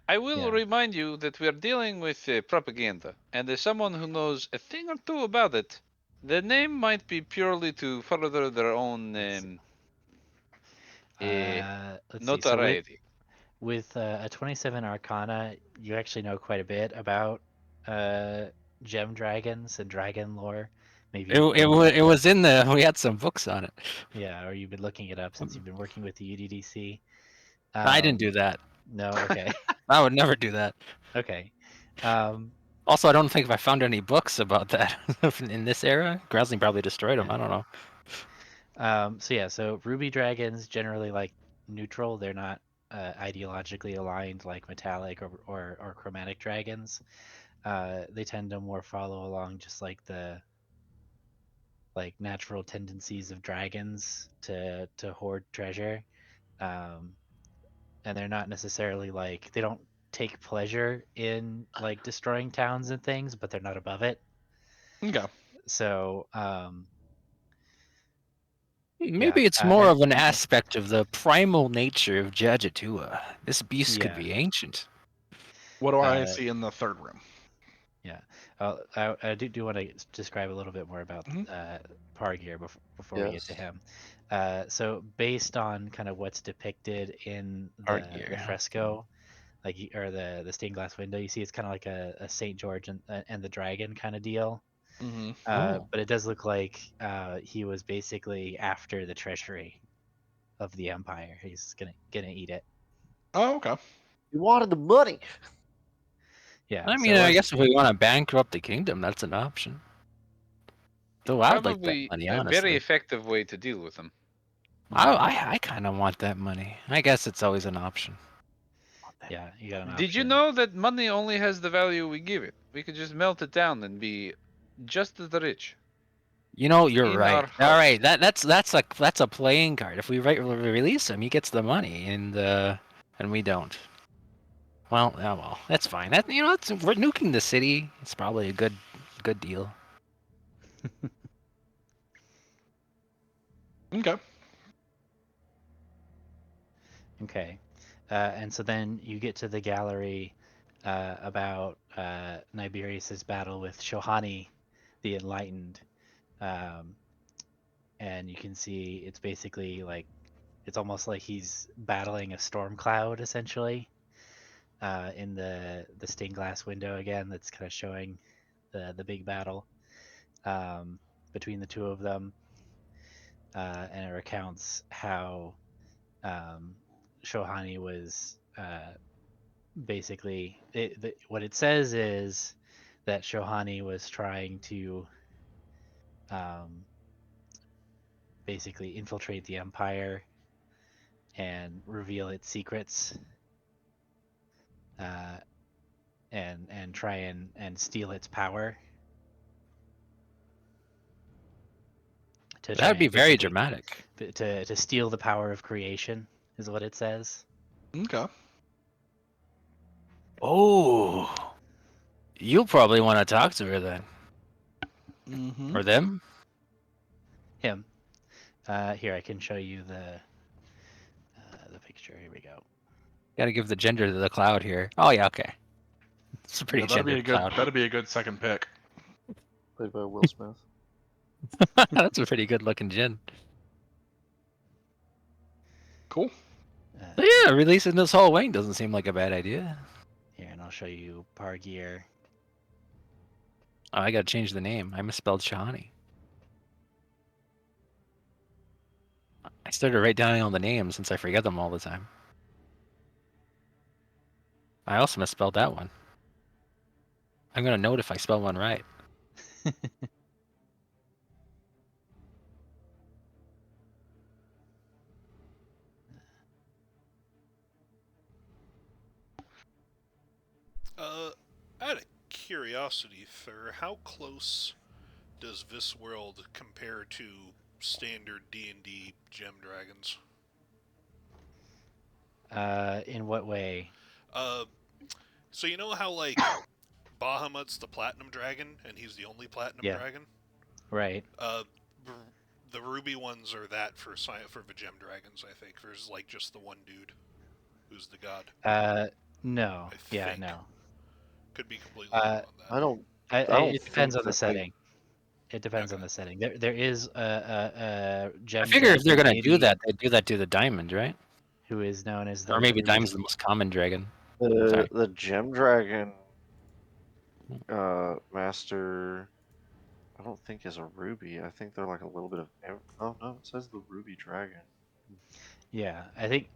I will Yeah. remind you that we are dealing with propaganda, and as someone who knows a thing or two about it, the name might be purely to further their own let's see. So notoriety. with a 27 Arcana, you actually know quite a bit about gem dragons and dragon lore. Maybe It was in the, we had some books on it. yeah, or you've been looking it up since you've been working with the UDDC. I didn't do that. No, okay. I would never do that. Okay. Also, I don't think if I found any books about that in this era. Growling probably destroyed them. I don't know. So ruby dragons generally like neutral. They're not ideologically aligned like metallic or chromatic dragons. They tend to more follow along just like the natural tendencies of dragons to hoard treasure. And they're not necessarily they don't take pleasure in destroying towns and things, but they're not above it. Okay. So Maybe it's more of an aspect of the primal nature of Jajatua. This beast could be ancient. What do I see in the third room? Yeah, I do want to describe a little bit more about Pargir before we get to him. So based on kind of what's depicted in the fresco, or the stained glass window, you see it's kind of like a Saint George and the dragon kind of deal. Mm-hmm. But it does look like he was basically after the treasury of the empire. He's gonna eat it. Oh, okay. He wanted the money. Yeah. I mean, I guess if we want to bankrupt the kingdom, that's an option. Though I'd like that Probably money, a honestly. very effective way to deal with them. I kind of want that money. I guess it's always an option. Yeah, you got an option. Did you know that money only has the value we give it? We could just melt it down and be just as rich. You know, you're In right. our All right, house. that's a playing card. If we release him, he gets the money, and we don't. Well, oh well, that's fine. That we're nuking the city. It's probably a good deal. Okay. Okay. And so then you get to the gallery about Niberius's battle with Shohani the Enlightened. And you can see it's basically like, it's almost like he's battling a storm cloud, essentially, in the stained glass window again that's kind of showing the big battle between the two of them. And it recounts how Shohani was basically what it says is that Shohani was trying to basically infiltrate the empire and reveal its secrets, and try and steal its power. To That would be very basically dramatic. to steal the power of creation is what it says. Okay. Oh, you'll probably want to talk to her then, Mm-hmm. or them. Him. Here, I can show you the picture. Here we go. Got to give the gender to the cloud here. Oh yeah, okay. It's a pretty that'd be a gendered good. cloud. That'd be a good second pick. Played by Will Smith. That's a pretty good looking gin. Cool. So yeah, releasing this whole wing doesn't seem like a bad idea. Here, and I'll show you Pargear. Oh, I gotta change the name. I misspelled Shahani. I started writing down all the names since I forget them all the time. I also misspelled that one. I'm gonna note if I spell one right. Out of curiosity, Thur, how close does this world compare to standard D&D gem dragons? In what way? So you know how, like, Bahamut's the platinum dragon, and he's the only platinum Yeah. dragon? Right. The ruby ones are that for the gem dragons, I think. There's, like, just the one dude who's the god. No. I Yeah, think. no. Could be completely wrong on that. I don't. It depends think on the that setting. It depends on Okay. the setting. There is a gem I figure if they're dragon gonna do lady that, they'd do that to the diamond, right? who is known as the Or maybe Ruby. diamond's the most common dragon. The Sorry. the Gem Dragon master, I don't think is a ruby. I think they're like a little bit of. Oh no, it says the Ruby Dragon. Yeah, I think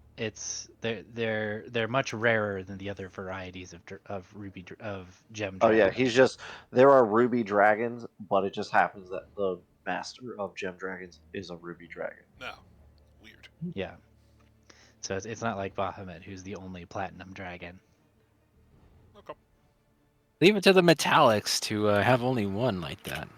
they're much rarer than the other varieties of gem Oh dragons. yeah, there are Ruby Dragons, but it just happens that the master of Gem Dragons is a Ruby Dragon. No. Weird. Yeah. So it's not like Bahamut, who's the only platinum dragon. Okay. Leave it to the metallics to have only one like that.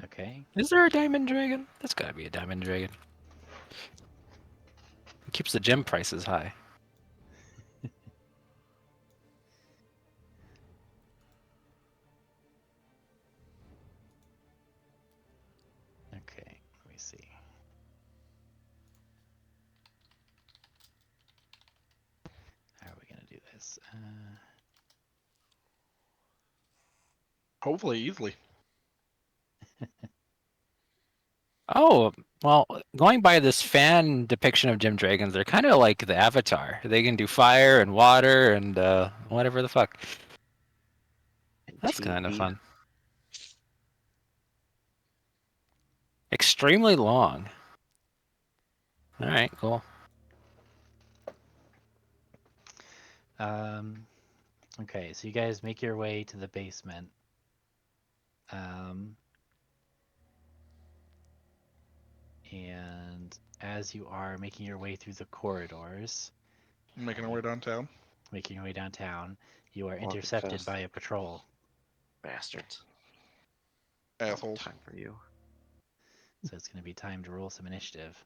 Okay. Is there a diamond dragon? That's gotta be a diamond dragon. It keeps the gem prices high. Okay. Let me see. How are we gonna do this? Hopefully easily. Oh, well, going by this fan depiction of gem dragons, they're kind of like the Avatar. They can do fire and water and whatever the fuck. That's kind of TV. fun. Extremely long. All right, cool. Okay, so you guys make your way to the basement. And as you are making your way through the corridors, Making our way downtown. making your way downtown, you are Walking intercepted fast. by a patrol. Bastards. Assholes. Time for you. So it's going to be time to roll some initiative.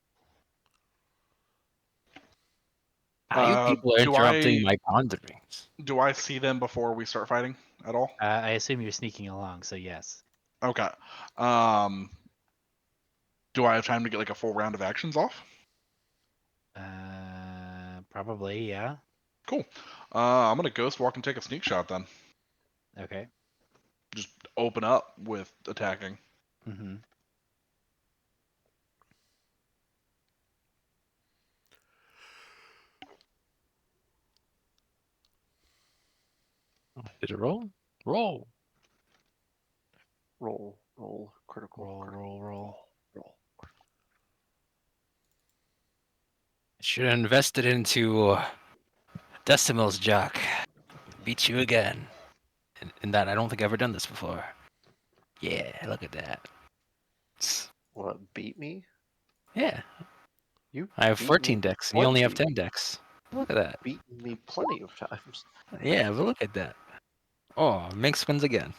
You people are do interrupting I- my ponderings. Do I see them before we start fighting at all? I assume you're sneaking along, so yes. Okay. Do I have time to get like a full round of actions off? Probably, yeah. Cool. I'm gonna ghost walk and take a sneak shot then. Okay. Just open up with attacking. Mm-hmm. Did it roll? Roll. Roll. Critical. Roll. Should have invested into decimals, Jock. Beat you again. In that, I don't think I've ever done this before. Yeah, look at that. What, beat me? Yeah, You I have beat 14 me decks, and you only have plenty. 10 decks. Look at that. Beaten me plenty of times. Yeah, but look at that. Oh, Minx wins again.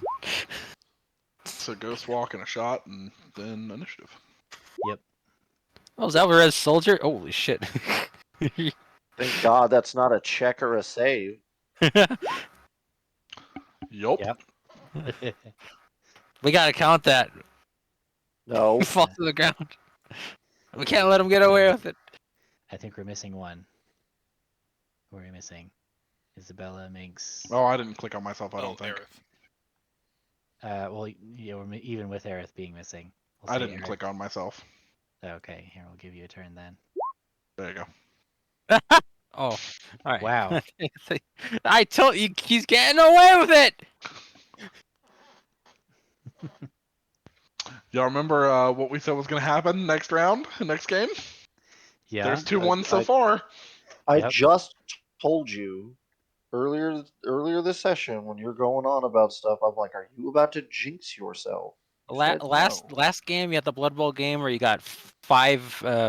So ghost walk and a shot, and then initiative. Yep. Oh, is Alvarez soldier? Holy shit. Thank God that's not a check or a save. Yup. Yep. We gotta count that. No. He falls to the ground. We can't let him get away with it. I think we're missing one. Who are we missing? Isabella, Minx. Oh, I didn't click on myself. I Oh, don't think. Aerith. Well, yeah, even with Aerith being missing. We'll I say didn't Aerith. click on myself. Okay, here, we'll give you a turn then. There you go. Oh, all right. Wow. I told you, he's getting away with it. Y'all remember what we said was gonna happen next round, next game? Yeah. There's 2-1 so I- far. I Yep. just told you earlier this session when you're going on about stuff. I'm like, are you about to jinx yourself? You said no. Last game, you had the Blood Bowl game where you got 5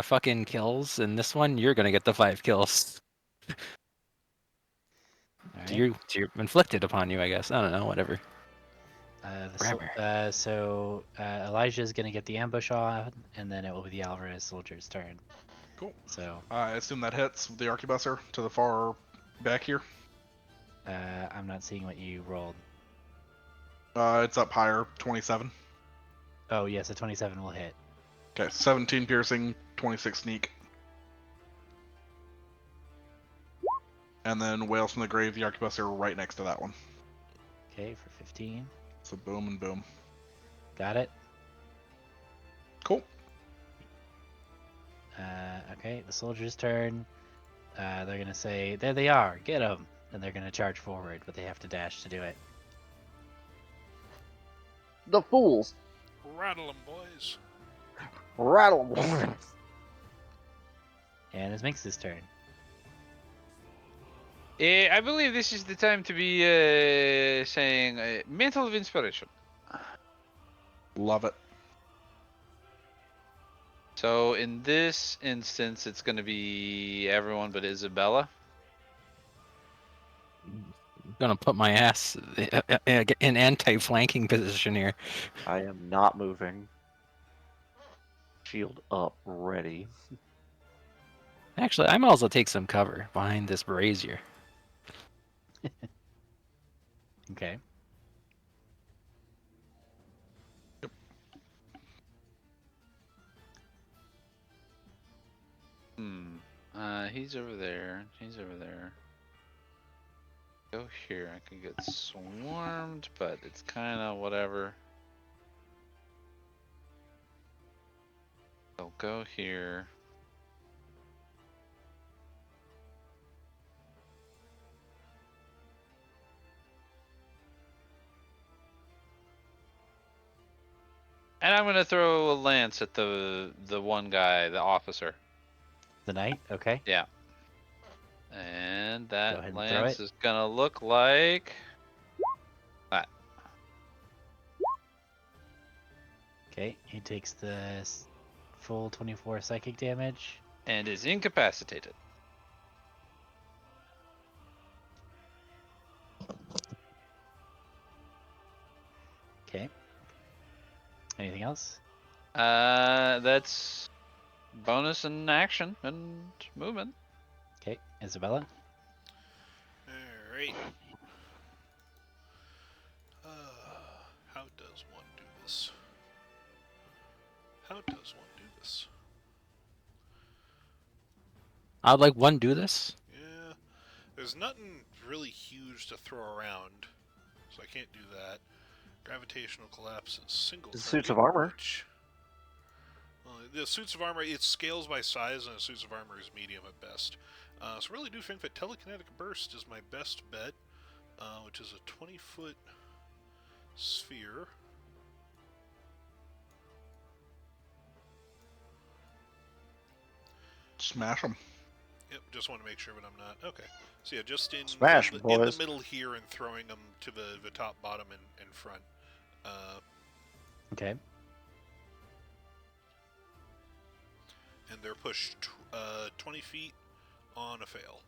fucking kills, and this one, you're gonna get the 5 kills. All right. You're inflicted upon you, I guess. I don't know, whatever. So Elijah's gonna get the ambush on, and then it will be the Alvarez soldier's turn. Cool. So I assume that hits the arquebuser to the far back here. I'm not seeing what you rolled. It's up higher, 27. Oh yes, a 27 will hit. Okay, 17 piercing, 26 sneak. And then Whales from the Grave, the arquebuser, right next to that one. Okay, for 15. So boom and boom. Got it. Cool. Okay, the soldier's turn. They're gonna say, "There they are, get them!" And they're gonna charge forward, but they have to dash to do it. The fools. Rattle 'em, boys. Rattle them. And it's Minx's turn. I believe this is the time to be saying Mantle of Inspiration. Love it. So in this instance, it's going to be everyone but Isabella. I'm gonna put my ass in anti-flanking position here. I am not moving. Shield up, ready. Actually, I might as well take some cover behind this brazier. Okay. He's over there. He's over there. Go here. I could get swarmed, but it's kind of whatever. So go here. And I'm gonna throw a lance at the one guy, the officer. The knight. Okay. Yeah. And Go that ahead and throw lance it. is gonna look like that. Okay, he takes the full 24 psychic damage. And is incapacitated. Okay. Anything else? That's bonus and action and movement. Okay, Isabella. Alright. How does one do this? How does one do this? I'd like one do this. Yeah, there's nothing really huge to throw around, so I can't do that. Gravitational collapse is single. The suits target, of armor. which- the suits of armor, it scales by size, and the suits of armor is medium at best. So I really do think that telekinetic burst is my best bet, which is a 20-foot sphere. Smash them. Yep, just want to make sure that I'm not. Okay. So yeah, just in, Smash, in, the, boys. in the middle here and throwing them to the top, bottom, and front. Okay. And they're pushed 20 feet on a fail.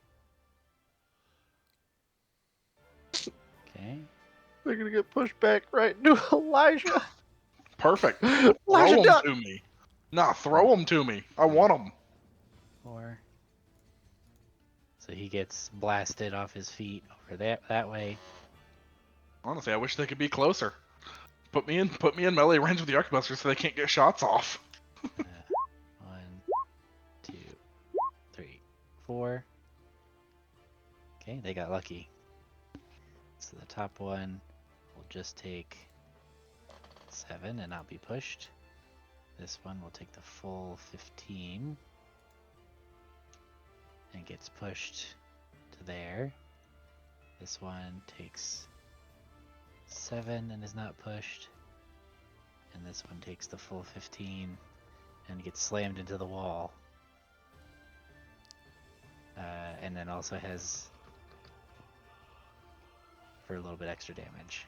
Okay. They're gonna get pushed back right into Elijah. Perfect. Elijah, Throw them duck. to me. Nah, throw them to me. I want them. 4. So he gets blasted off his feet over that way. Honestly, I wish they could be closer. Put me in melee range with the arquebuster so they can't get shots off. 1, 2, 3, 4. Okay, they got lucky. So the top one will just take 7 and not be pushed. This one will take the full 15 and gets pushed to there. This one takes 7 and is not pushed. And this one takes the full 15 and gets slammed into the wall. And then also has for a little bit extra damage.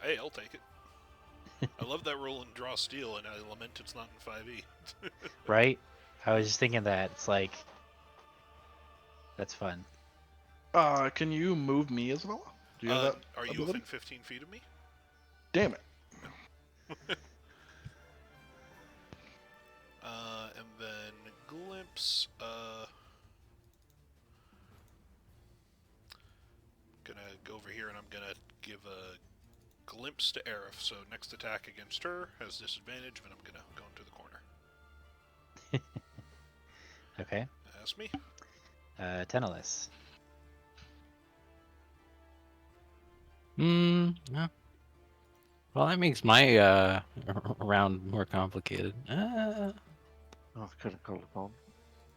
Hey, I'll take it. I love that roll in Draw Steel, and I lament it's not in 5e. Right? I was just thinking that. It's like, that's fun. Can you move me, Isabella? Do you have that Are you ability? within 15 feet of me? Damn it. And then glimpse. Gonna go over here and I'm gonna give a glimpse to Aerith. So next attack against her has disadvantage, but I'm gonna go into the corner. Okay. That's me. Teneless. Yeah. Well, that makes my round more complicated. Oh, could have called it on.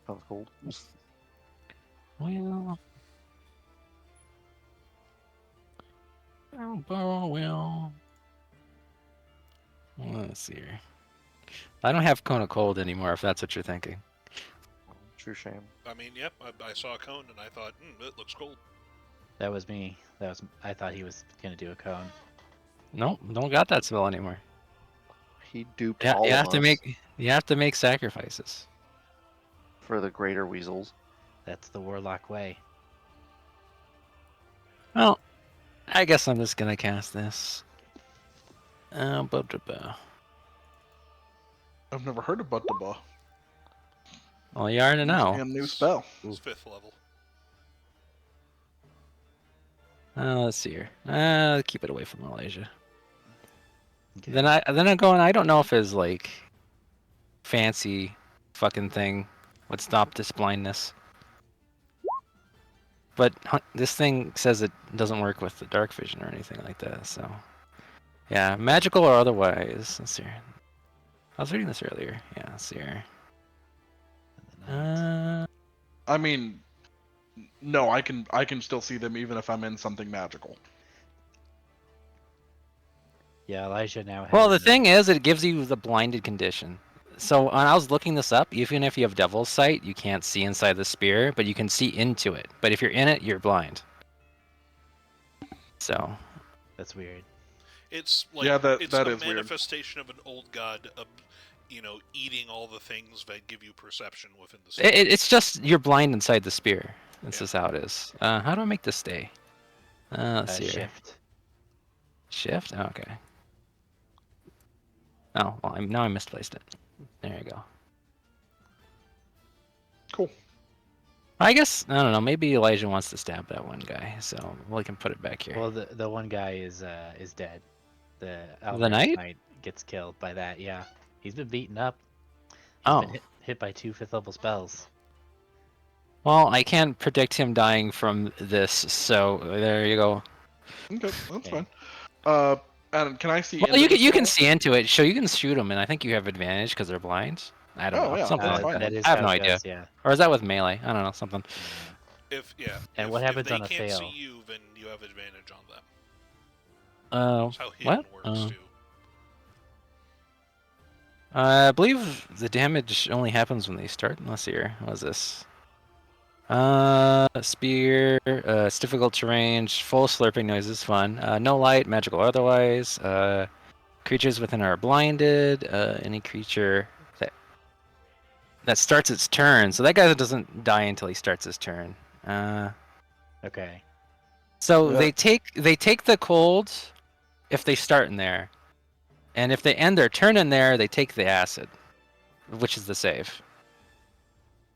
That was cold. Well. Well. Let's see here. I don't have Cone of Cold anymore, if that's what you're thinking. True shame. I mean, yep. I saw a cone and I thought, it looks cold. That was me. I thought he was gonna do a cone. Nope, don't got that spell anymore. He duped Yeah, all you of have to us make sacrifices. for the greater weasels. That's the warlock way. Well, I guess I'm just gonna cast this. I've never heard of Buttaba. Well, you already know. Damn new spell. It's 5th level. Let's see here. Keep it away from Malaysia. Okay. Then I'm going. I don't know if his like fancy fucking thing would stop this blindness. But this thing says it doesn't work with the dark vision or anything like that. So yeah, magical or otherwise. Let's see here. I was reading this earlier. Yeah, let's see here. I mean, no, I can still see them even if I'm in something magical. Yeah, Elijah now has. Well, the thing is, it gives you the blinded condition. So when I was looking this up, even if you have Devil's Sight, you can't see inside the spear, but you can see into it. But if you're in it, you're blind. So, That's weird. It's like Yeah, that- it's that a is weird. manifestation of an old god, eating all the things that give you perception within the It, spear. it's just you're blind inside the spear. This Yeah. is how it is. How do I make this stay? Let's see here. Shift. Shift? Oh, okay. Oh, well, now I misplaced it. There you go. Cool. I guess, I don't know, maybe Elijah wants to stab that one guy, so we can put it back here. Well, the one guy is dead. The knight? Knight gets killed by that. Yeah, he's been beaten up. He's Oh. been hit by 2 5th level spells. Well, I can't predict him dying from this, so there you go. Okay, that's Okay. fine. Adam, can I see? Well, into you can this you can wall? see into it, so you can shoot him, and I think you have advantage because they're blind. I don't Oh, know, yeah, something that's like fine. that. That is I have how no it idea. goes, yeah. Or is that with melee? I don't know, something. And If, what happens if on they a can't fail? see you, then you have advantage on them. Uh, That's how hidden what? works too. I believe the damage only happens when they start. Let's see here. What is this? Spear. It's difficult to range. Full slurping noise is fun. No light, magical or otherwise. Creatures within are blinded. Any creature that starts its turn. So that guy doesn't die until he starts his turn. Okay. So Yeah. they take the cold if they start in there, and if they end their turn in there, they take the acid, which is the save.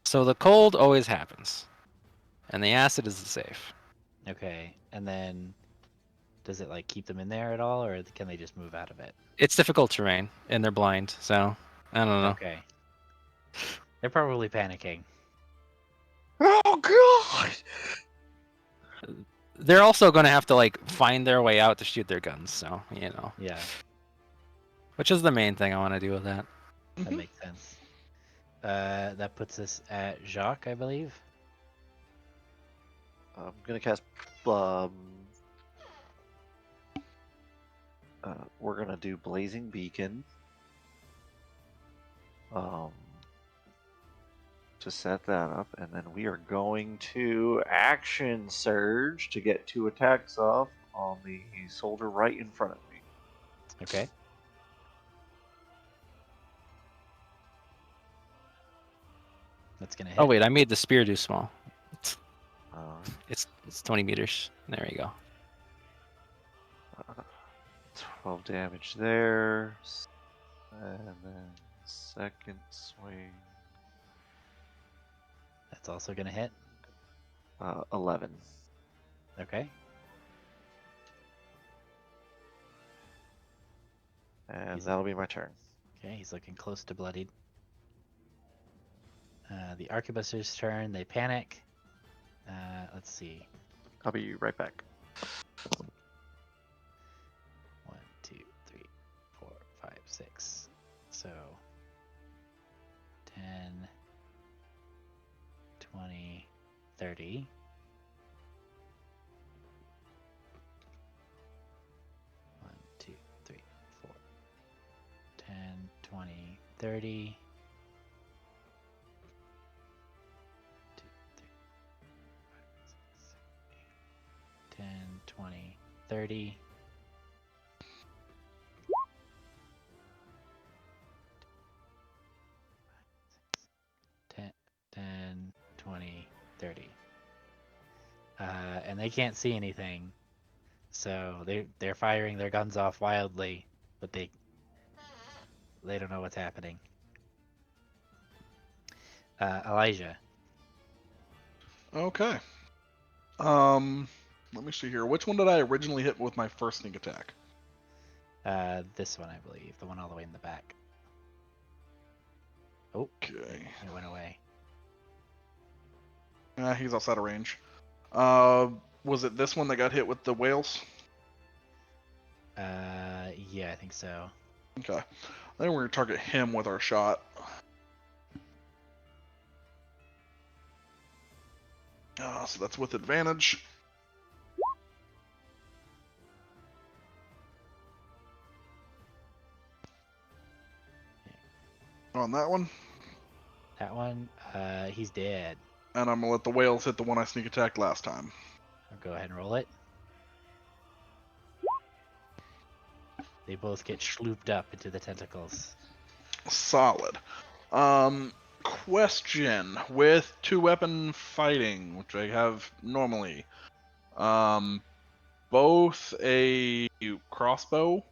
So the cold always happens, and the acid is the save. Okay. And then, does it like keep them in there at all, or can they just move out of it? It's difficult terrain, and they're blind, so I don't know. Okay. They're probably panicking. Oh god! They're also going to have to like find their way out to shoot their guns, so you know, Yeah, which is the main thing I want to do with that. that Mhm. makes sense. That puts us at Jacques, I believe. I'm gonna cast. We're gonna do Blazing Beacon. To set that up, and then we are going to Action Surge to get 2 attacks off on the soldier right in front of me. Okay. That's gonna hit. Oh wait, I made the spear too small. Uh, It's 20 meters. There you go. 12 damage there, and then second swing, That's also gonna hit. 11. Okay. And He's- that'll be my turn. Okay, he's looking close to bloodied. The arquebusers' turn. They panic. Let's see. I'll be right back. 1, 2, 3, 4, 5, 6. So 10, 20, 30. One, 2, 3, 4, 10, 20, 30. 2, 3, 5, 6, 7, 8, 10, 20, 30. 10, 20, 30. And they can't see anything, so they're firing their guns off wildly, but they don't know what's happening. Elijah. Okay. Let me see here. Which one did I originally hit with my first sneak attack? This one, I believe, the one all the way in the back. Oh, Okay. it went away. He's outside of range. Was it this one that got hit with the whales? Yeah, I think so. Okay. I think we're gonna target him with our shot. So that's with advantage. On that one. That one, he's dead. And I'm gonna let the whales hit the one I sneak attacked last time. I'll go ahead and roll it. They both get slooped up into the tentacles. Solid. Question with 2-weapon fighting, which I have normally. Both a crossbow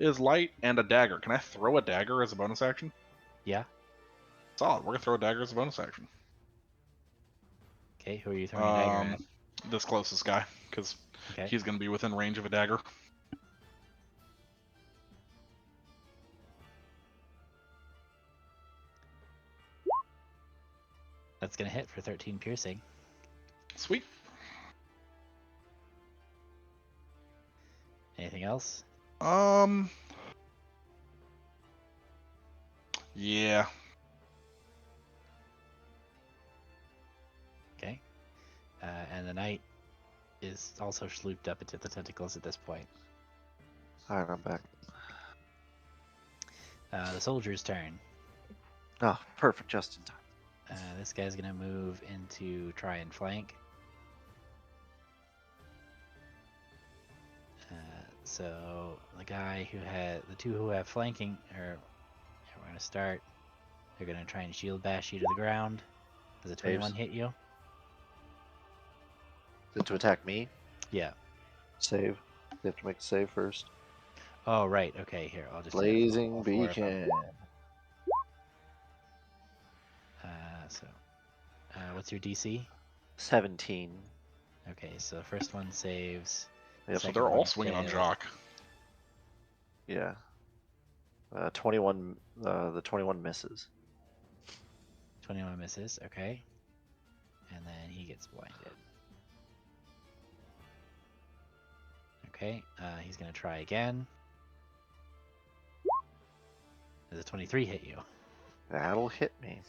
is light and a dagger. Can I throw a dagger as a bonus action? Yeah. Solid. We're gonna throw a dagger as a bonus action. Okay, who are you throwing a dagger at? This closest guy, because Okay. he's gonna be within range of a dagger. That's gonna hit for 13 piercing. Sweet. Anything else? Yeah. Okay. And the knight is also slooped up into the tentacles at this point. Alright, I'm back. The soldier's turn. Oh, perfect, just in time. This guy's gonna move into try and flank. So the guy who had the two who have flanking, or we're gonna start. They're gonna try and shield bash you to the ground. Does a 21 hit you? Is it to attack me? Yeah. Save. They have to make a save first. Oh right. Okay. Here, I'll just. Blazing all four of them. Beacon. What's your DC? 17. Okay, so the first one saves. Yep. So Second they're all one swinging on fails. Jock. Yeah. 21. The 21 misses. 21 misses. Okay. And then he gets blinded. Okay. He's gonna try again. Does a 23 hit you? That'll hit me.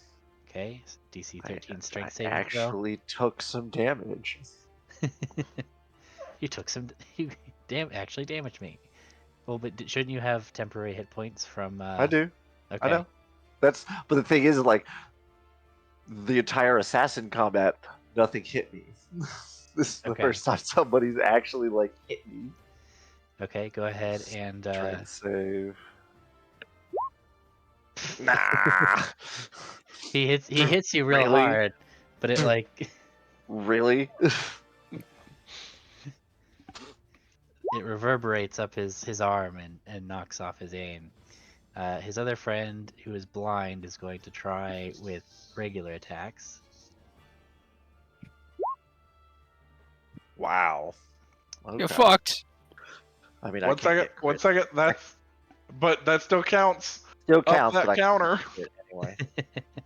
Okay. DC 13 I strength saving throw. actually took some damage. You took some. You actually damaged me. Well, but shouldn't you have temporary hit points from? I do. Okay. I know. But the thing is, like, the entire assassin combat, nothing hit me. This is the Okay. first time somebody's actually like hit me. Okay. Go ahead and. Try and save. Nah. He hits you real Really? hard, but it like Really? it reverberates up his arm and knocks off his aim. His other friend, who is blind, is going to try with regular attacks. Wow. You're Okay. fucked. I mean, I One can't second. get One crit. second. But that still counts. Still Up counts, that but counter. I can't get crit anyway.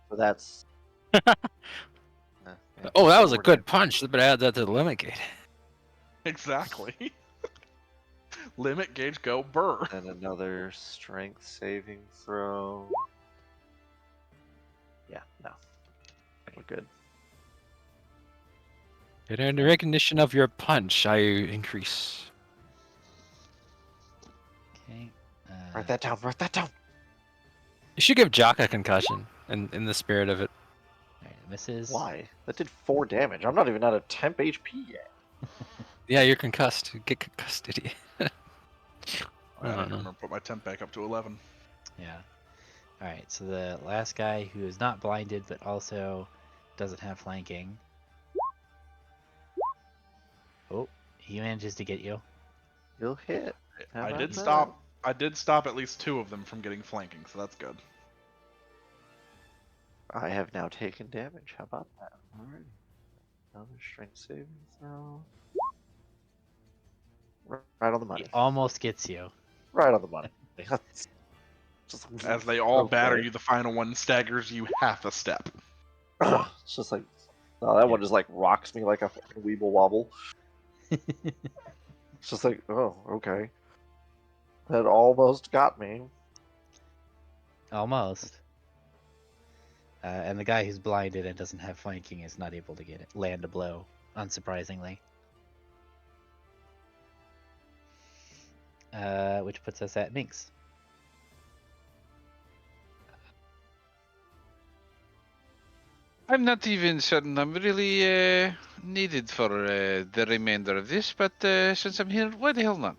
So that's. Oh, that so was a we're good punch. But add that to the limit gate. Exactly. Limit gauge go burr. And another strength saving throw. Yeah, no. We're good. And in recognition of your punch, I increase. Okay. Write that down. Write that down. You should give Jock a concussion in the spirit of it. Alright, misses. Why? That did 4 damage. I'm not even at a temp HP yet. Yeah, you're concussed. Get concussed, idiot. I don't remember. Put my temp back up to 11. Yeah. Alright, so the last guy who is not blinded but also doesn't have flanking. Oh, he manages to get you. You'll hit. How I about did that? stop. I did stop at least 2 of them from getting flanking, so that's good. I have now taken damage. How about that? Alright. Another strength saving throw. Right on the money. He almost gets you. Right on the money. Just, As they all batter okay. you, the final one staggers you half a step. It's just like, oh, that one just like rocks me like a fucking weeble wobble. It's just like, oh, okay. That almost got me. Almost. And the guy who's blinded and doesn't have flanking is not able to land a blow, unsurprisingly. Which puts us at Minx. I'm not even certain I'm really needed for the remainder of this, but since I'm here, why the hell not?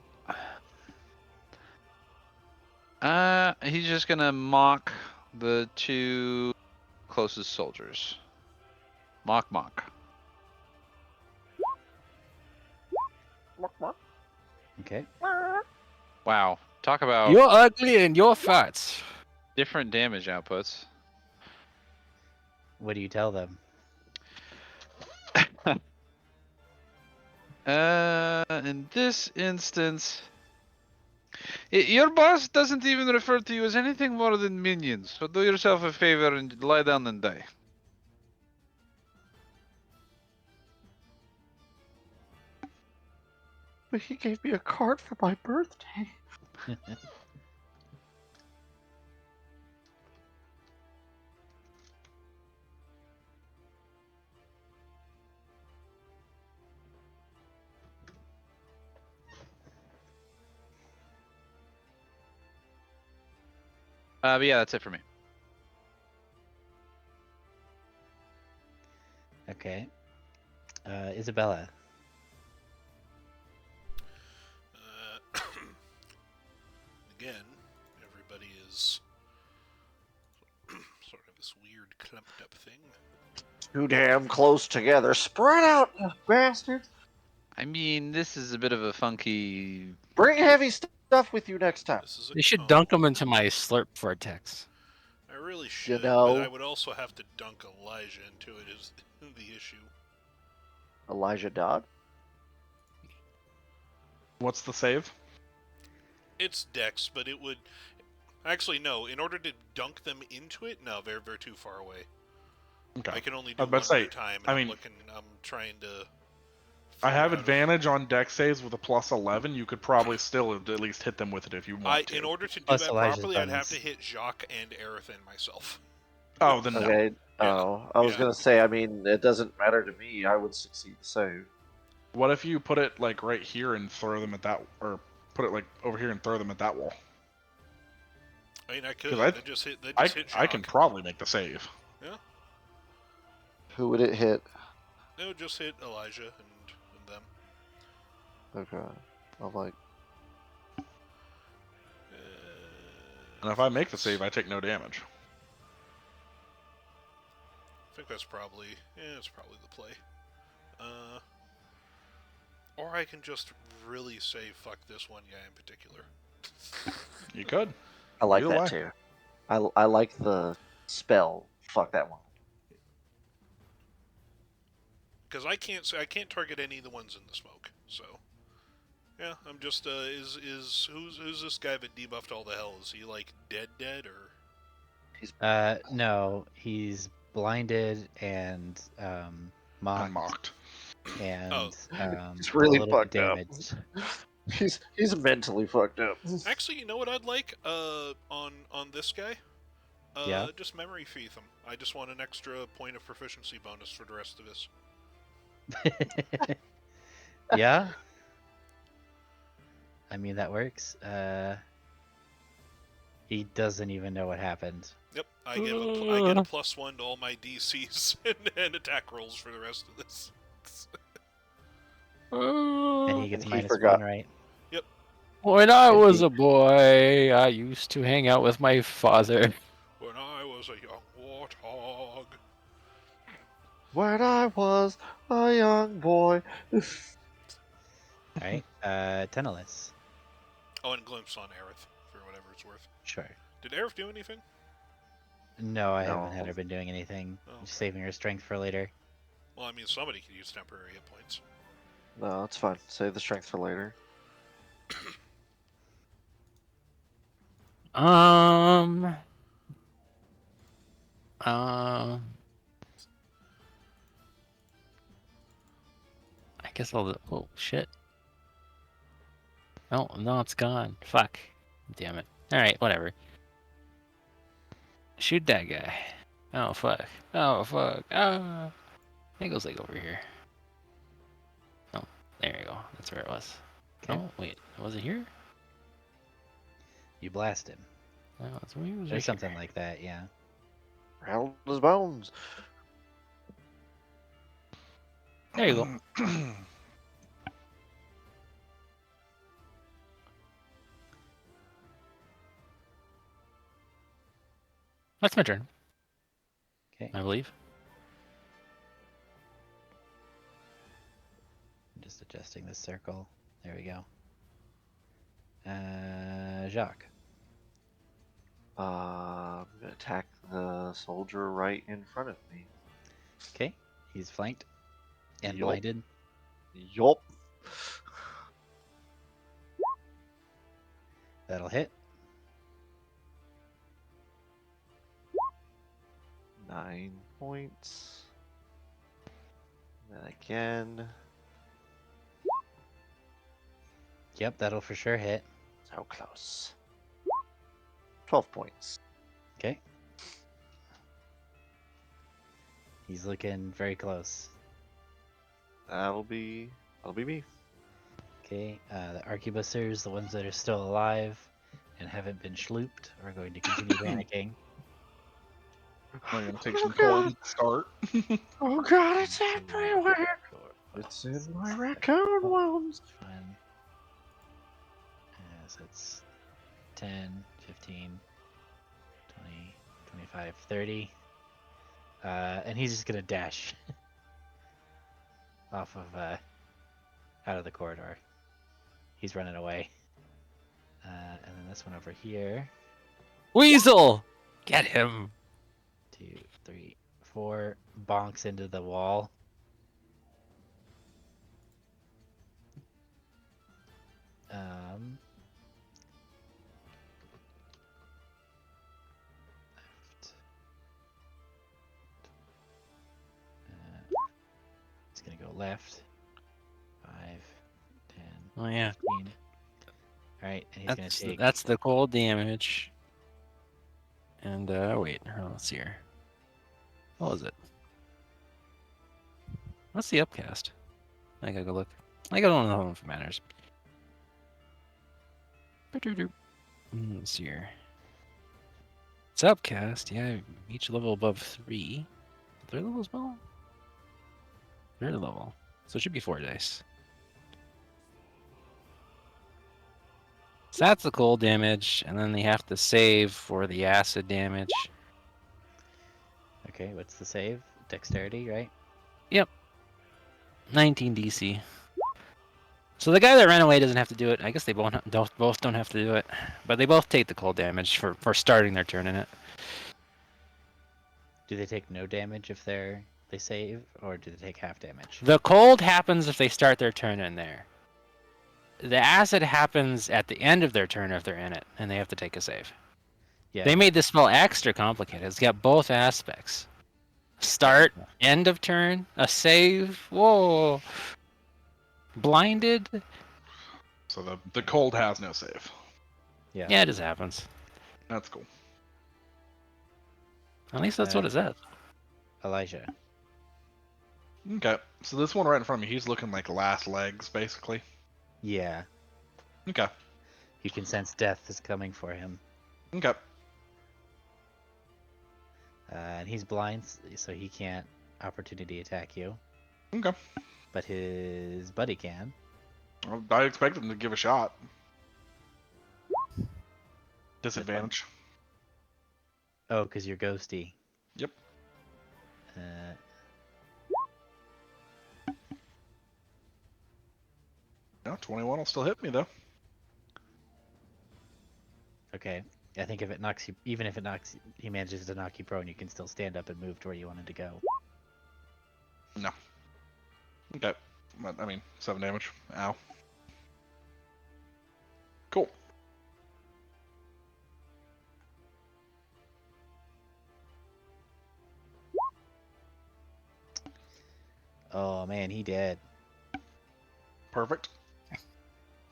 He's just gonna mock the two closest soldiers. Mock. Okay. Wow. Talk about You're ugly and you're fat. different damage outputs. What do you tell them? In this instance, your boss doesn't even refer to you as anything more than minions. So do yourself a favor and lie down and die. But he gave me a card for my birthday. But yeah, that's it for me. Okay. Isabella. Again, everybody is sort of this weird clumped up thing. Too damn close together. Spread out, you bastards. I mean, this is a bit of a funky. Bring heavy stuff with you next time. This is a You should cone. dunk them into my slurp vortex. I really should, know- but I would also have to dunk Elijah into it. Is the issue? Elijah Dodd? What's the save? It's Dex, but it would actually no. In order to dunk them into it, no, they're too far away. Okay. I can only I do was one about to say, at a time. I And mean- I'm trying to. I figure have out if- advantage on dex saves with a plus 11. You could probably still at least hit them with it if you want to. In order to do Plus that Elijah's properly, I'd have bonus. to hit Jacques and Aerith and myself. Oh, then no. Okay. Yeah. Oh, I was Yeah. gonna say. I mean, it doesn't matter to me. I would succeed the save. What if you put it like right here and throw them at that, or put it like over here and throw them at that wall? I mean, I could. 'Cause I- They just hit. They I just hit I can Jacques. probably make the save. Who would it hit? It would just hit Elijah and them. Okay. I'm like, And if I make the save, I take no damage. I think that's probably. Yeah, it's probably the play. Or I can just really say fuck this one guy in particular. You could. I like Either that way. too. I like the spell. Fuck that one. Because I can't target any of the ones in the smoke. So, yeah, I'm just who's this guy that debuffed all the hell? Is he like dead or? No, he's blinded and mocked Unmocked. and Oh. He's really a little bit fucked up. damaged. He's mentally fucked up. Actually, you know what I'd like on this guy? Yeah? Just memory thief him. I just want an extra point of proficiency bonus for the rest of this. Yeah. I mean that works. He doesn't even know what happened. Yep, I get a +1 to all my DCs and attack rolls for the rest of this. And he And gets he minus forgot. 1, right? When I And was he- a boy, I used to hang out with my father. When I was a young warthog. When I was a young boy. Alright. Tenelis. Oh, and glimpse on Aerith for whatever it's worth. Sure. Did Aerith do anything? No, I haven't had No. her been doing anything. Oh. Just saving her strength for later. Well, I mean, somebody could use temporary hit points. No, it's fine. Save the strength for later. I guess I'll. Oh shit. Oh no, it's gone. Fuck. Damn it. All right, whatever. Shoot that guy. Oh fuck. Oh fuck. Ah. I think it was like over here. Oh, there you go. That's where it was. Okay. Oh wait, was it here? You blast him. No, it's where it was Or right something here. like that, yeah. Rattled his bones. There you go. That's my turn, Okay. I believe. I'm just adjusting this circle. There we go. Jacques. I'm gonna attack the soldier right in front of me. Okay. He's flanked and Yup. blinded. Yup. That'll hit. 9 points. And then again. Yep, that'll for sure hit. So close. 12 points. Okay. He's looking very close. That'll be me. Okay. The arquebusiers, the ones that are still alive and haven't been schlooped, are going to continue panicking. I'm gonna take some cold start. Oh god, it's 2, everywhere. 4, It's 5, in 6, my 7, raccoon wounds. 1. So it's 10, 15, 20, 25, 30. And he's just gonna dash off of out of the corridor. He's running away. And then this one over here. Weasel! Get him! 2, 3, 4 bonks into the wall. Left. It's gonna go left. 5, 10, Oh yeah, 15. All right, and he's gonna take. that's the cold damage. And wait, let's see here. What was it? What's the upcast? I gotta go look. I don't know if it matters. Let's see here. It's upcast, yeah, each level above 3. 3rd level as well? 3rd level. So it should be 4 dice. So that's the cold damage, and then they have to save for the acid damage. Okay, what's the save? Dexterity, right? 19 DC. So the guy that ran away doesn't have to do it. I guess they both don't have to do it, but they both take the cold damage for starting their turn in it. Do they take no damage if they save, or do they take half damage? The cold happens if they start their turn in there. The acid happens at the end of their turn if they're in it, and they have to take a save. Yeah. They made this spell extra complicated. It's got both aspects. Start, end of turn, a save. Whoa. Blinded. So the cold has no save. Yeah. Yeah, it just happens. That's cool. At least that's what it says. Elijah. Okay, so this one right in front of me, he's looking like last legs, basically. Yeah. Okay. You can sense death is coming for him. Okay. And he's blind, so he can't opportunity attack you. Okay. But his buddy can. Well, I expect him to give a shot. Disadvantage. Oh, because you're ghosty. Yep. No, 21 will still hit me though. Okay. I think if it knocks you, even if he manages to knock you prone, you can still stand up and move to where you wanted to go. No. Okay. But, I mean, 7 damage. Ow. Cool. Oh man, he dead. Perfect.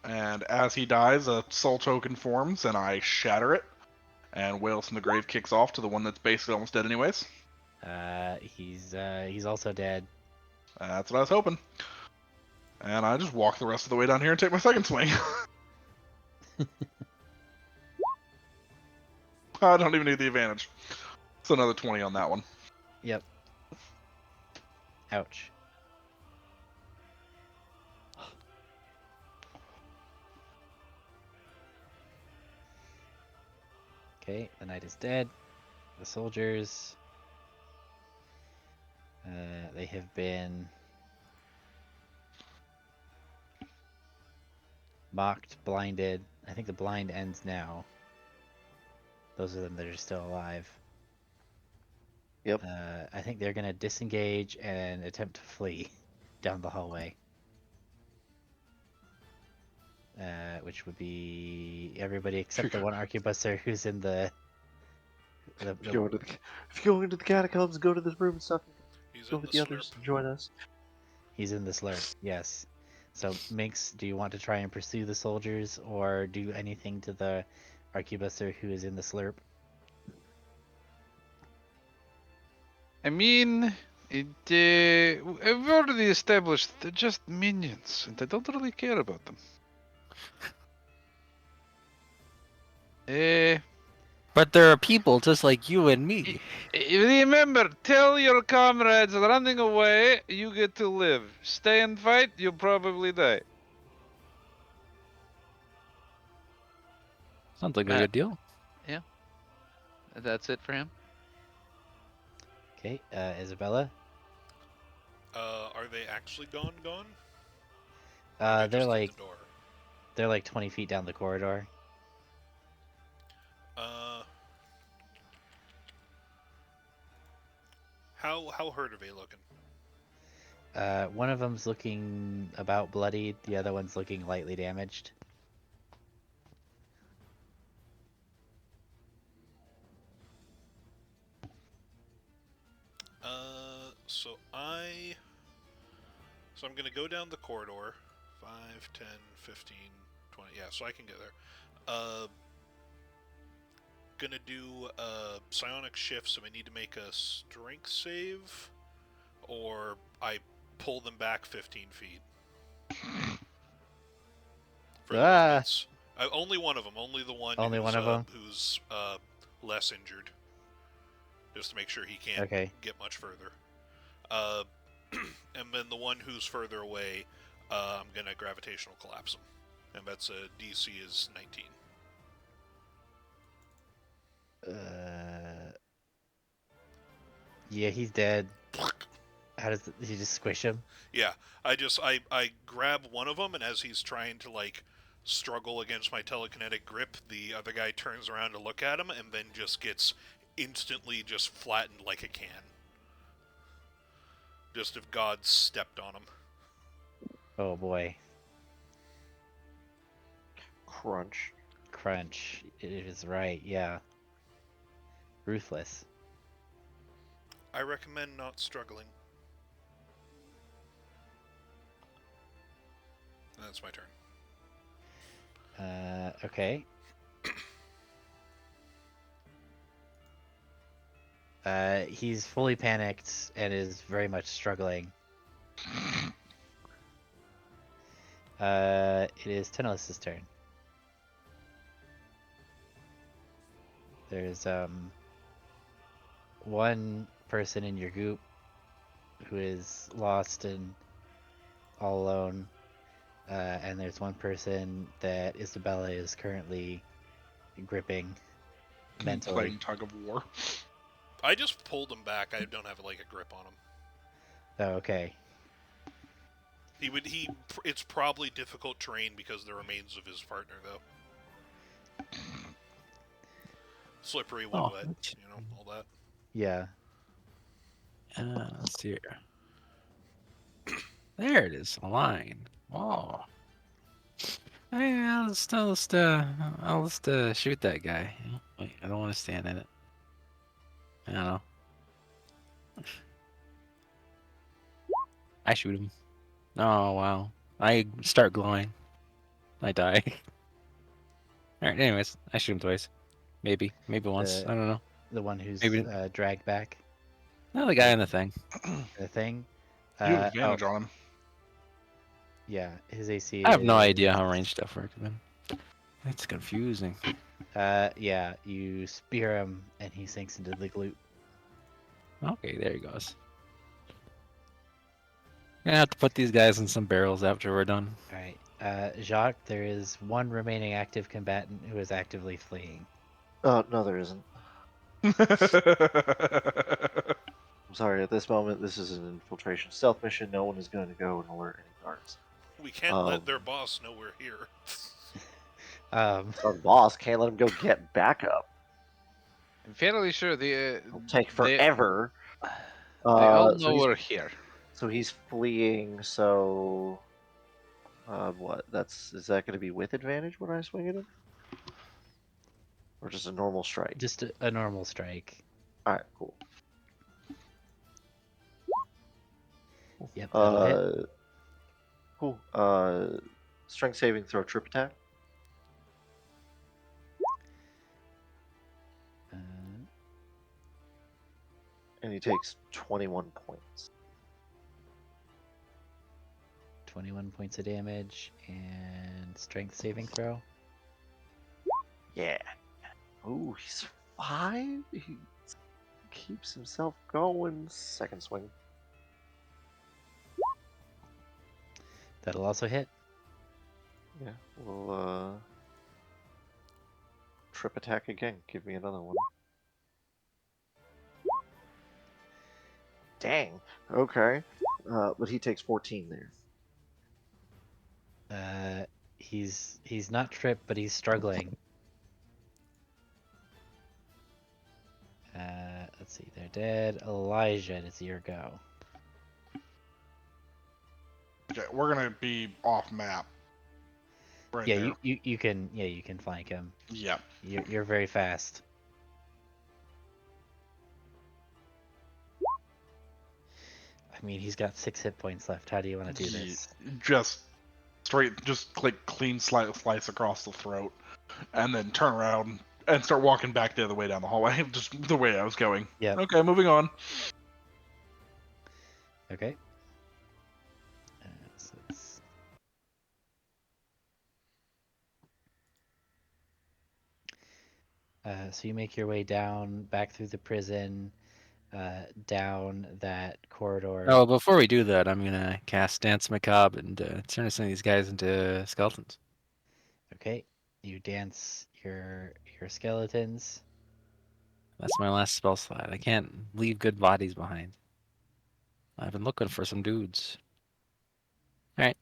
And as he dies, a soul token forms, and I shatter it. And Whales from the Grave kicks off to the one that's basically almost dead anyways. He's also dead. That's what I was hoping. And I just walk the rest of the way down here and take my second swing. I don't even need the advantage. It's another 20 on that one. Yep. Ouch. Okay, the knight is dead. the soldiers. They have been mocked, blinded. I think the blind ends now. Those are them that are still alive. Yep. I think they're gonna disengage and attempt to flee down the hallway. Which would be everybody except the one arquebuster who's in the If you go into the catacombs, go to this room and stuff. He's Go in with the the others slurp. and join us. He's in the slurp, yes. So, Minx, do you want to try and pursue the soldiers or do anything to the arquebuster who is in the slurp? I mean, we've already established they're just minions, and I don't really care about them. But there are people just like you and me. Remember, tell your comrades running away, you get to live. Stay and fight, you'll probably die. Sounds like a Matt. good deal. That's it for him. Okay, Isabella? Are they actually gone? Or are they They're just in like the door? they're like 20 feet down the corridor. How hurt are they looking? One of them's looking about bloodied, the other one's looking lightly damaged. So I'm gonna go down the corridor. 5, 10, 15, 20. Yeah, so I can get there. Gonna do psionic shift, so I need to make a strength save, or I pull them back 15 feet. For the Ah! movements. Only one of them. Only the one. Only one of them? Who's less injured. Just to make sure he can't Okay. get much further. And then the one who's further away, I'm gonna gravitational collapse him, and that's a DC is 19. Yeah, he's dead. How does he just squish him? Yeah, I grab one of them, and as he's trying to like struggle against my telekinetic grip, the other guy turns around to look at him, and then just gets instantly just flattened like a can. Just if God stepped on him. Oh boy. Crunch. Crunch. It is right, yeah. Ruthless. I recommend not struggling. That's my turn. Okay. He's fully panicked and is very much struggling. It is Tenelis's turn. There's one person in your group who is lost and all alone, and there's one person that Isabella is currently gripping mentally. Playing tug of war. I just pulled him back. I don't have like a grip on him. Oh, okay. It's probably difficult terrain because of the remains of his partner, though. Slippery when wet, all that. Yeah. Let's see here. There it is, a line. Oh. Hey, I'll just shoot that guy. Wait, I don't want to stand in it. I don't know. I shoot him. Oh, wow. I start glowing. I die. Alright, anyways, I shoot him twice. Maybe once. I don't know. The one who's Maybe- dragged back. No, the guy in the thing. The thing. You have advantage on him. Yeah, his AC. I have no is- idea how range stuff works, man. It's confusing. Yeah, you spear him and he sinks into the glute. Okay, there he goes. Gonna have to put these guys in some barrels after we're done. Alright. Jacques, there is one remaining active combatant who is actively fleeing. No, there isn't. I'm sorry, at this moment, this is an infiltration stealth mission. No one is going to go and alert any guards. We can't let their boss know we're here. Our boss can't let him go get backup. I'm fairly sure It'll take they forever. all So know he's, we're here. so he's fleeing, so... what? Is that going to be with advantage when I swing at him? Or just a normal strike? Just a normal strike. Alright, cool. Yep, that'll hit. Cool. Strength saving throw, trip attack. And he takes 21 points. 21 points of damage and strength saving throw. Yeah. Ooh, he's 5? He keeps himself going. Second swing. That'll also hit. Yeah, we'll trip attack again. Give me another one. Dang. Okay. But he takes 14 there. He's not tripped, but he's struggling. Let's see, they're dead. Elijah, it's your go. Okay, we're gonna be off map. Right Yeah, there. you can flank him. Yep. You're very fast. I mean, he's got 6 hit points left. How do you want to do this? Just click clean slice across the throat, and then turn around and start walking back the other way down the hallway, just the way I was going. Yeah. Okay, moving on. Okay. So you make your way down, back through the prison, down that corridor. Oh, before we do that, I'm gonna cast Dance Macabre and turn some of these guys into skeletons. Okay. You dance your skeletons. That's my last spell slot. I can't leave good bodies behind. I've been looking for some dudes. All right.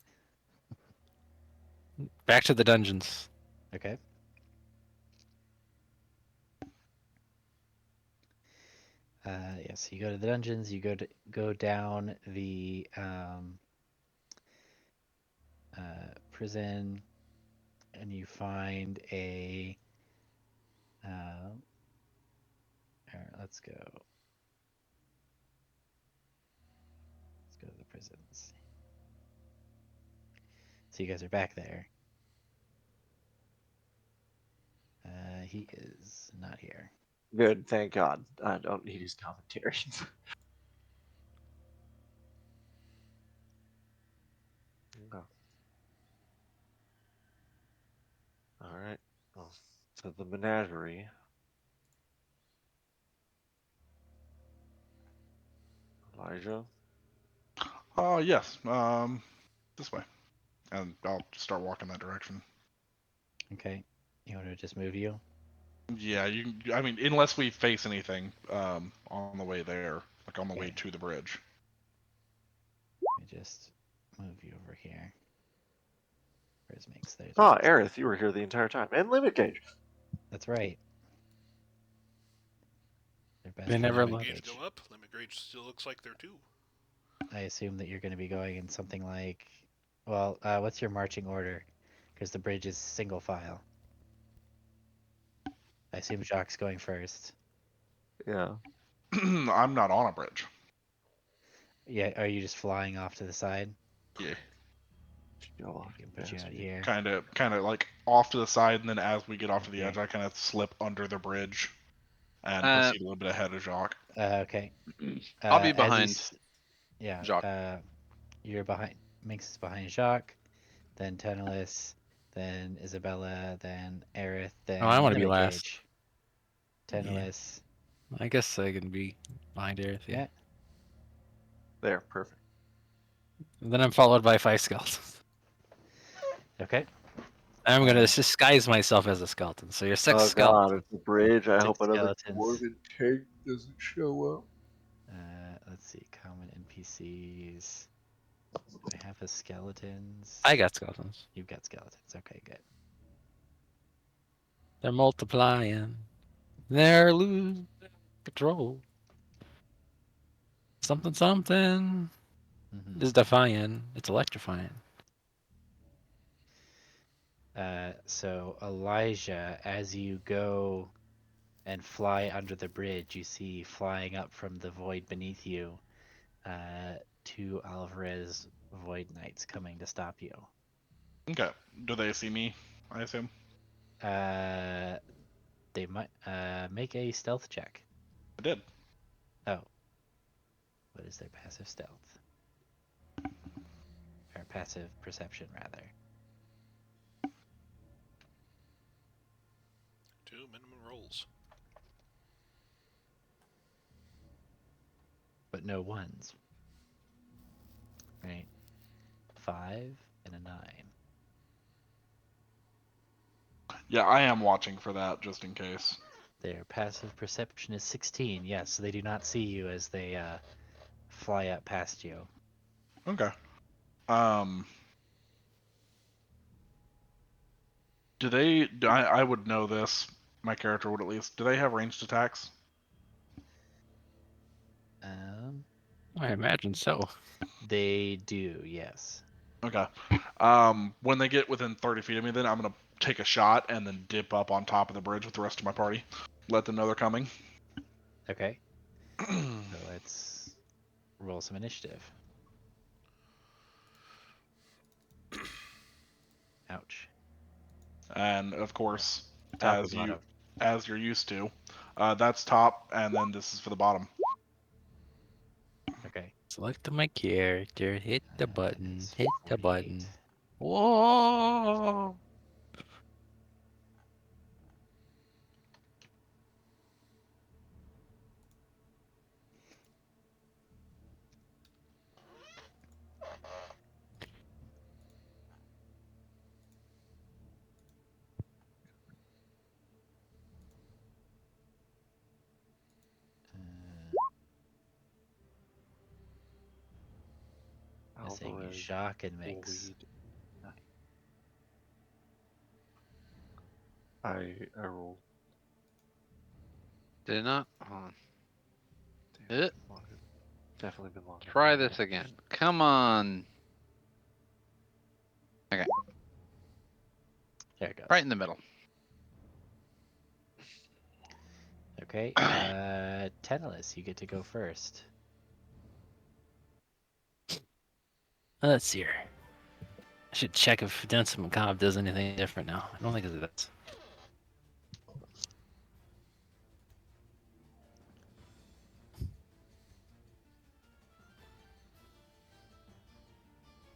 Back to the dungeons. Okay. So you go to the dungeons. You go down the prison, and you find a. All right, let's go. Let's go to the prisons. So you guys are back there. He is not here. Good, thank God. I don't need his commentary. Okay. Alright. Well, to the menagerie. Elijah? Yes. This way, and I'll start walking that direction. Okay. You want to just move you? Yeah, I mean, unless we face anything on the way there, like on the way Okay. to the bridge. Let me just move you over here. Prismakes there. Ah, Aerith, you were here the entire time. And Limit Gauge. That's right. They're best They never friends. Limit left. gauge go up. Limit gauge still looks like they're 2. I assume that you're going to be going in something like, well, what's your marching order? Because the bridge is single file. I assume Jacques going first. Yeah. I'm not on a bridge. Yeah, are you just flying off to the side? Yeah, Go off, I can you put you out bastard. here. kind of like off to the side, and then as we get off to the Okay. edge, I kind of slip under the bridge and Uh, proceed a little bit ahead of Jacques. Okay. I'll be as behind he's- Yeah. Jacques. You're behind. Minx is behind Jacques, then Tenelis, then Isabella, then Aerith, then I wanna be Limit last. Gauge. Yeah. Tenelis. I guess I can be behind Aerith. Yeah. Yeah. There, perfect. And then I'm followed by 5 skeletons. Okay. I'm gonna disguise myself as a skeleton. So you're six Oh skeletons. god, it's a bridge. I Six hope another skeletons. dwarven tank doesn't show up. Let's see, common NPCs. Do I have a skeletons? I got skeletons. You've got skeletons. Okay, good. They're multiplying. They're losing control. Something, something Mhm. is defying. It's electrifying. So Elijah, as you go and fly under the bridge, you see flying up from the void beneath you, two Alvarez Void Knights coming to stop you. Okay. Do they see me? I assume. They might make a stealth check. I did. Oh, what is their passive stealth? Or passive perception, rather. 2 minimum rolls. But no ones. Right. 5 and a 9. Yeah, I am watching for that just in case. Their passive perception is 16. Yes, so they do not see you as they fly up past you. Okay. Do they? I would know this. My character would at least. Do they have ranged attacks? I imagine so. They do, yes. Okay. When they get within 30 feet of me, then I'm gonna take a shot and then dip up on top of the bridge with the rest of my party. Let them know they're coming. Okay. So let's roll some initiative. Ouch. And of course, Top or as bottom? you're used to, that's top, and then this is for the bottom. Okay. Select my character. Hit the button. It's Hit the 48. button. Whoa! Missing Alvarez, Jacques and Mix. Void Knight. I rolled. Did it not? Hold on. Damn, Eh. definitely been longer. Try this again. Come on. There it goes. Right in the middle. Okay. Tennis, you get to go first. Let's see here. I should check if Dense Macabre does anything different now. I don't think it does.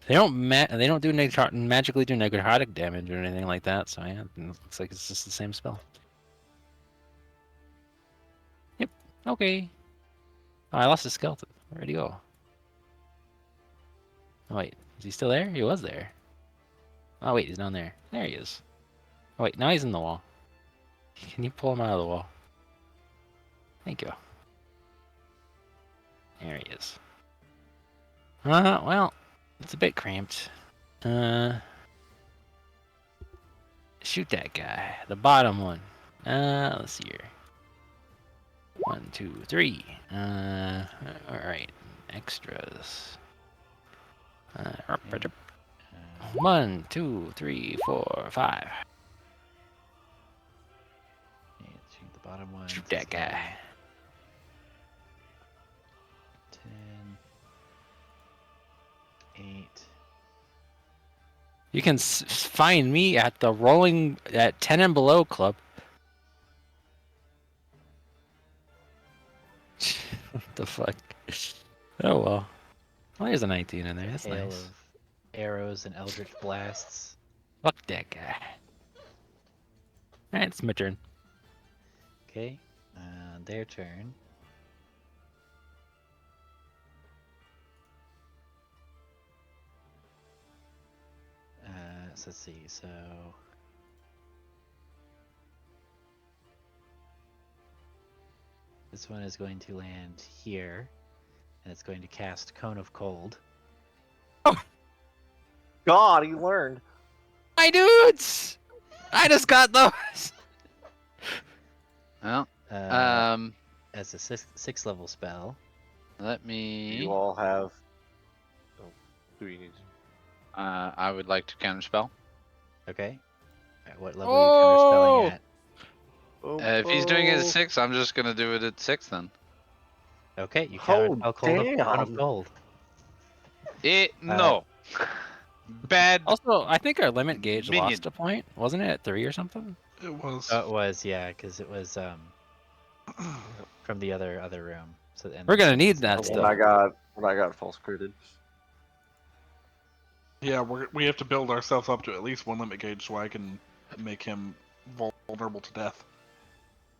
They don't do magically do necrotic damage or anything like that. So yeah, it looks like it's just the same spell. Yep. Okay. Oh, I lost his skeleton. Where'd he go? Oh wait, is he still there? He was there. Oh wait, he's down there. There he is. Oh wait, now he's in the wall. Can you pull him out of the wall? Thank you. There he is. Well, it's a bit cramped. Shoot that guy. The bottom one. Let's see here. 1, 2, 3. Alright. Extras. 1, 2, 3, 4, 5. Okay, let's shoot the bottom one. Shoot that guy. 10. 8. You can find me at the Rolling at 10 and Below Club. What the fuck? Oh well. Well, there's a 19 in there. That's Hail nice. of arrows and eldritch blasts. Fuck that guy. Alright, it's my turn. Okay. Their turn. So let's see. So This one is going to land here, and it's going to cast Cone of Cold. God, he learned. My dudes! I just got those! Well, As a sixth level spell. let me. You all have. Oh, do you need? I would like to counterspell. Okay. At what level are you counterspelling at? Oh, If he's doing it at 6, I'm just gonna do it at 6 then. Okay, you Oh, counterspell Cone of damn. Cold. No. Bad. Also, I think our limit gauge Minion. lost a point. Wasn't it at 3 or something? It was. Oh, it was, yeah, because it was from the other room. So and We're gonna the need spell that came When stuff. out. I got false critted. Yeah, we have to build ourselves up to at least 1 limit gauge so I can make him vulnerable to death.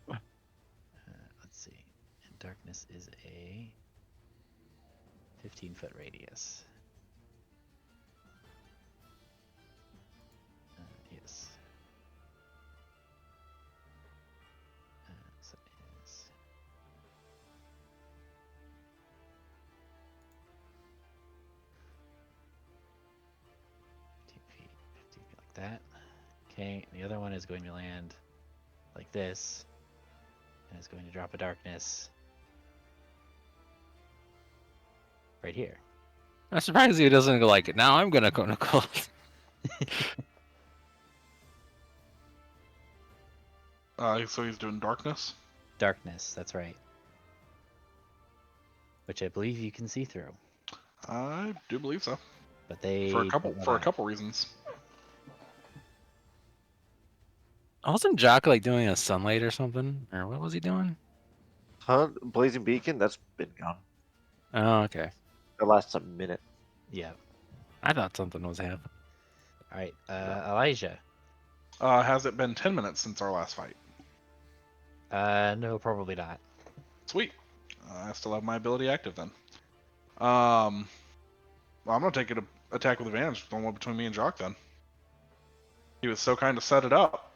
Let's see. And darkness is a 15-foot radius. Yes. So it is. Feet like that. Okay, the other one is going to land like this, and it's going to drop a darkness right here. I'm surprised he doesn't go like, now I'm gonna go to cold. So he's doing darkness. Darkness, that's right. Which I believe you can see through, I do believe so. but they For a don't couple allow it. reasons. Wasn't Jock like doing a sunlight or something? Or what was he doing? Huh? Blazing Beacon? That's been gone. Oh, okay. It lasts a minute. Yeah. I thought something was happening. All right, Elijah. Has it been 10 minutes since our last fight? No, probably not. Sweet. I still have my ability active then. Well, I'm gonna take an attack with advantage. The one between me and Jock then. He was so kind to set it up.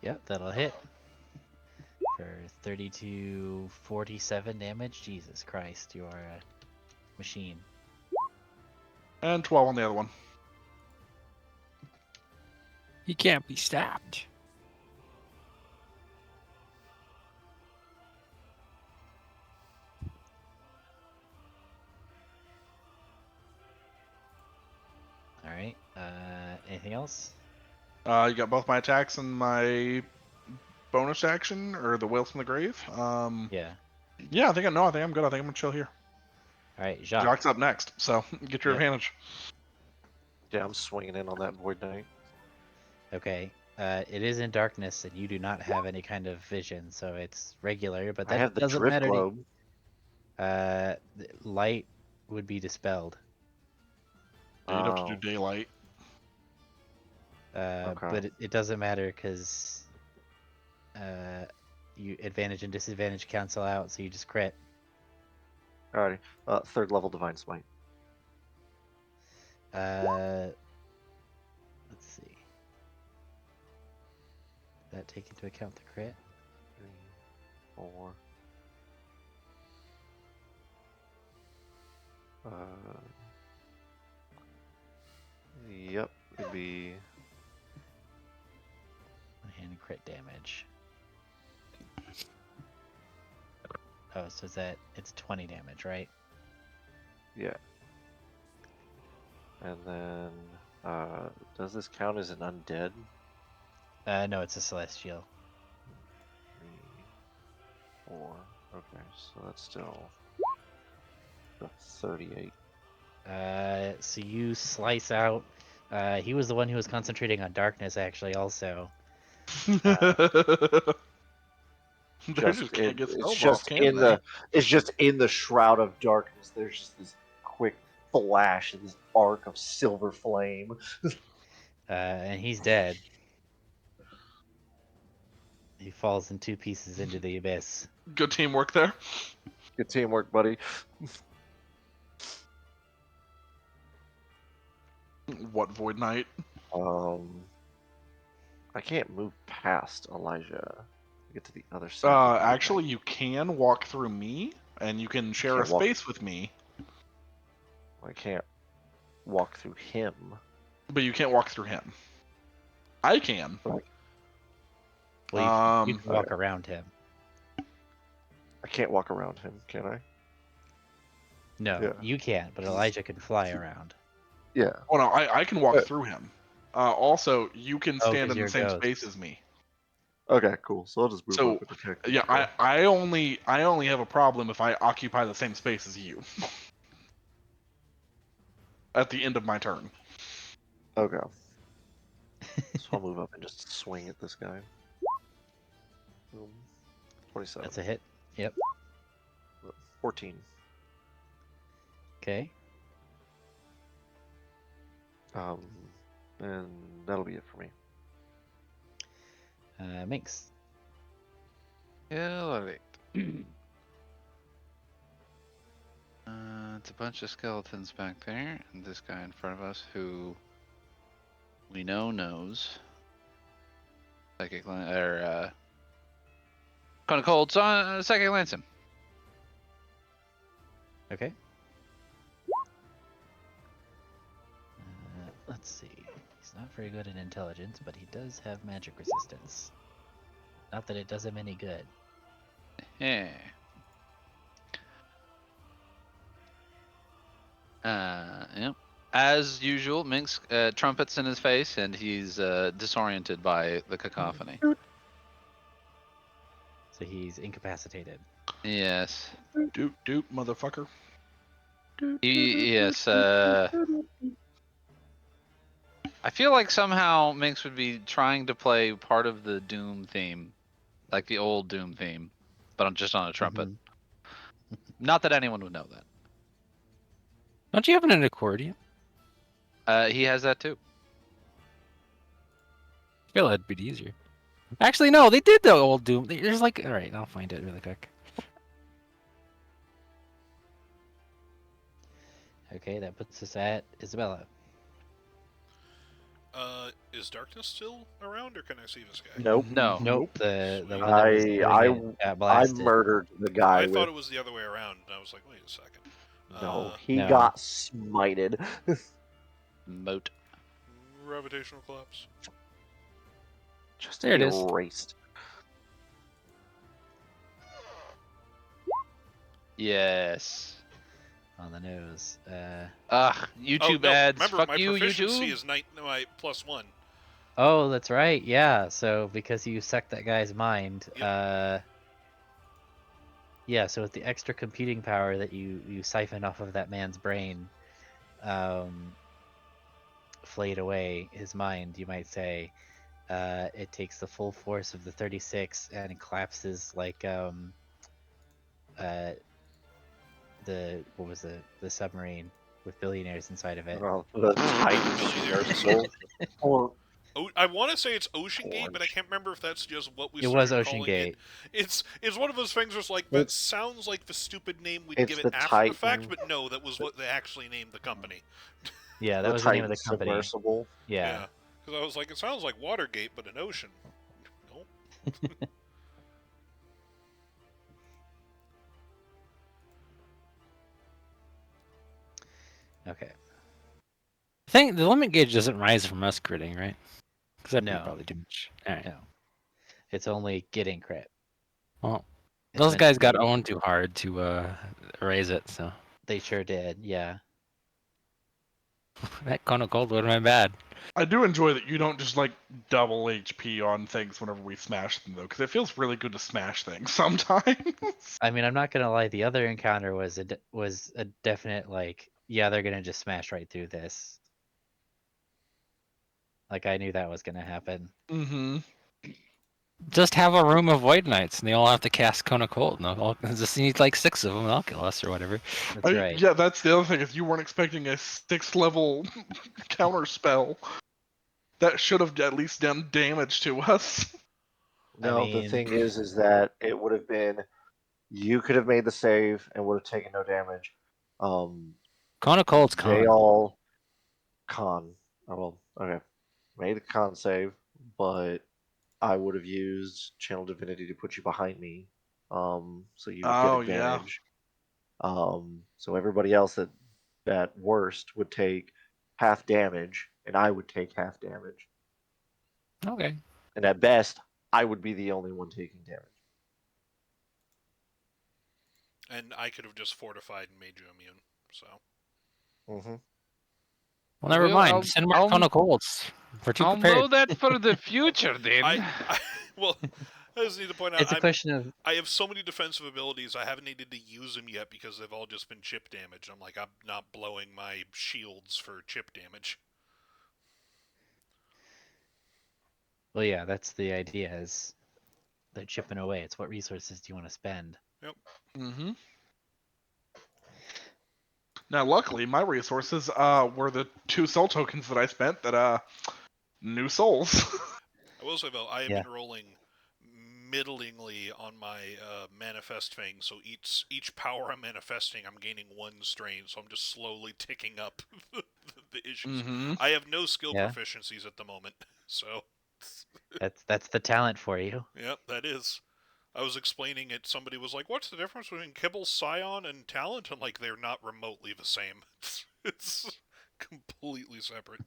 Yep, that'll hit. For 32, 47 damage. Jesus Christ, you are a machine. And 12 on the other one. He can't be stopped. All right. Anything else? You got both my attacks and my bonus action, or the Wails from the Grave. Yeah. Yeah, I think I'm good. I think I'm gonna chill here. All right, Jacques. Jock's up next, so get your Yep. advantage. Yeah, I'm swinging in on that Void Knight. Okay. It is in darkness, and you do not have any kind of vision, so it's regular. But I that have the doesn't drift matter. globe. The light would be dispelled. You'd have to do Oh, daylight. Okay. But it doesn't matter because you advantage and disadvantage cancel out, so you just crit. Alrighty. 3rd level Divine Smite. Let's see. Did that take into account the crit? 3, 4. Yep, it'd be. And crit damage. Oh, so is that it's 20 damage, right? Yeah. And then, does this count as an undead? No, it's a celestial. 3, 4. Okay, so that's still 38. So you slice out. He was the one who was concentrating on darkness, actually, also. They Just can't get it's spells just off, can in they? it's just in the shroud of darkness. There's just this quick flash and this arc of silver flame. And he's dead. He falls in 2 pieces into the abyss. Good teamwork there. Good teamwork, buddy. What Void Knight? I can't move past Elijah to get to the other side. Actually, you can walk through me, and you can share a can't walk- space with me, I can't walk through him. but you can't walk through him. I can. Well, you can walk okay. around him. I can't walk around him, can I? No, Yeah. you can't, but Elijah can fly around. Yeah. Oh no, I can walk Uh, through him. Also, you can Oh, stand 'cause in you're the same ghosts. space as me. Okay, cool. So I'll just move So, up and attack. Yeah, I only have a problem if I occupy the same space as you. At the end of my turn. Okay. So I'll move up and just swing at this guy. Boom. 27. That's a hit. Yep. 14. Okay. And that'll be it for me. Minx. Elevate. It's a bunch of skeletons back there, and this guy in front of us who we know knows. Psychic or kind of cold. So psychic lance him. Okay. Let's see. He's not very good in intelligence, but he does have magic resistance. Not that it does him any good. Yeah. Yep. As usual, Minx trumpets in his face, and he's disoriented by the cacophony. So he's incapacitated. Yes. Doot doot, motherfucker. Yes. I feel like somehow Minx would be trying to play part of the Doom theme, like the old Doom theme, but just on a trumpet. Not that anyone would know that. Don't you have an accordion? He has that too. I feel that'd be easier. Actually, no, they did the old Doom. There's like, all right, I'll find it really quick. Okay, that puts us at Isabella. Is Darkness still around, or can I see this guy? Nope. No. Nope. The Sweet. one that was doing I it blasted. murdered the guy I with. thought it was the other way around, and I was like, wait a second. No, he No. got smited. Moat. Gravitational collapse. Just There it is. erased. Yes. On the nose. Ugh, YouTube no, ads. Remember, Fuck my you, proficiency YouTube. is my +1. Oh, that's right. Yeah. So because you sucked that guy's mind, Yep. yeah. So with the extra computing power that you siphoned off of that man's brain, flayed away his mind, you might say. It takes the full force of the 36 and it collapses like what was the submarine with billionaires inside of it. Well, the Titan or Oh, I want to say it's Ocean Gate, but I can't remember if that's just what we It started was Ocean calling Gate. it. It's one of those things where it's like, that sounds like the stupid name we'd It's give it the after the fact, Titan. but no, that was what they actually named the company. Yeah, that was the name of the Titan company. submersible. Yeah. Because I was like, it sounds like Watergate, but an ocean. Nope. Okay. I think the limit gauge doesn't rise from us critting, right? Because that'd No. be probably too much. All right. No. It's only getting crit. Well, It's those meant guys to got be- owned too hard to raise it, so They sure did. Yeah. that Kona Cold would have been bad. I do enjoy that you don't just like double HP on things whenever we smash them though, because it feels really good to smash things sometimes. I mean, I'm not gonna lie. The other encounter was a definite like, yeah, they're gonna just smash right through this. Like I knew that was gonna happen. Mm-hmm. Just have a room of Void Knights, and they all have to cast Kona Cold. No, just need like 6 of them. They'll kill us or whatever. That's right. Yeah, that's the other thing. Is you weren't expecting a 6th level counter spell that should have at least done damage to us. No, the thing is that it would have been. You could have made the save and would have taken no damage. Kona Cold's They con. all con. Oh well, okay. made a con save, but I would have used Channel Divinity to put you behind me, so you would get Oh yeah. advantage. So everybody else at worst would take half damage, and I would take half damage. Okay. And at best, I would be the only one taking damage. And I could have just fortified and made you immune. So Mm-hmm. Well, never Well, mind. Send Marcona Colts. We're too I'll prepared. know that for the future, then. Well, I just need to point out It's a question of I have so many defensive abilities. I haven't needed to use them yet because they've all just been chip damage. I'm like, I'm not blowing my shields for chip damage. well, yeah, that's the idea. Is they're chipping away. It's what resources do you want to spend? Mm-hmm. Now, luckily, my resources were the 2 soul tokens that I spent that new souls. I will say though, I have Yeah. been rolling middlingly on my manifest thing. So each power I'm manifesting, I'm gaining 1 strain. So I'm just slowly ticking up the issues. Mm-hmm. I have no skill Yeah. proficiencies at the moment, so That's the talent for you. yep, that is. I was explaining it. Somebody was like, "What's the difference between Kibble, Scion, and Talent?" I'm like, "They're not remotely the same. It's completely separate."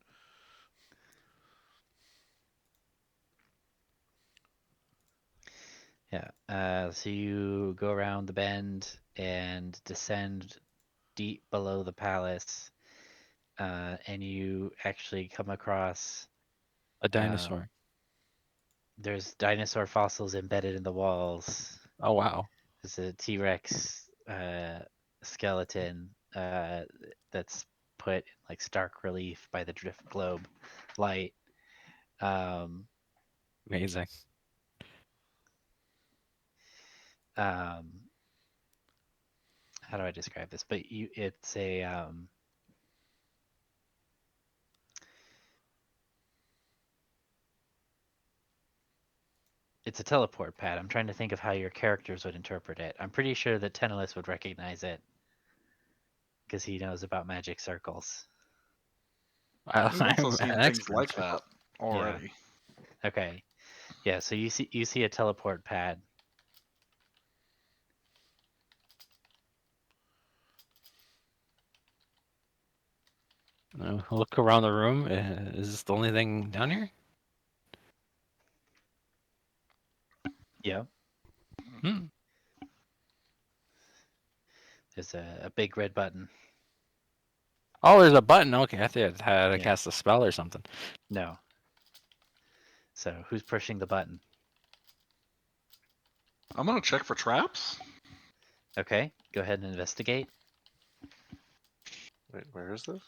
Yeah. So you go around the bend and descend deep below the palace, and you actually come across A dinosaur. there's dinosaur fossils embedded in the walls. Oh wow. There's a T-Rex skeleton that's put in like stark relief by the drift globe light. Um, Amazing. how do I describe this? But it's a it's a teleport pad. I'm trying to think of how your characters would interpret it. I'm pretty sure that Tentalis would recognize it because he knows about magic circles. We've also I'm seen an things expert. like that already. Okay. Yeah, so you see a teleport pad. Look around the room. Is this the only thing down here? Yeah. Hmm. There's a big red button. Oh, there's a button. Okay, I thought I had to Yeah. cast a spell or something. No. So who's pushing the button? I'm gonna check for traps. Okay, go ahead and investigate. Wait, where is this?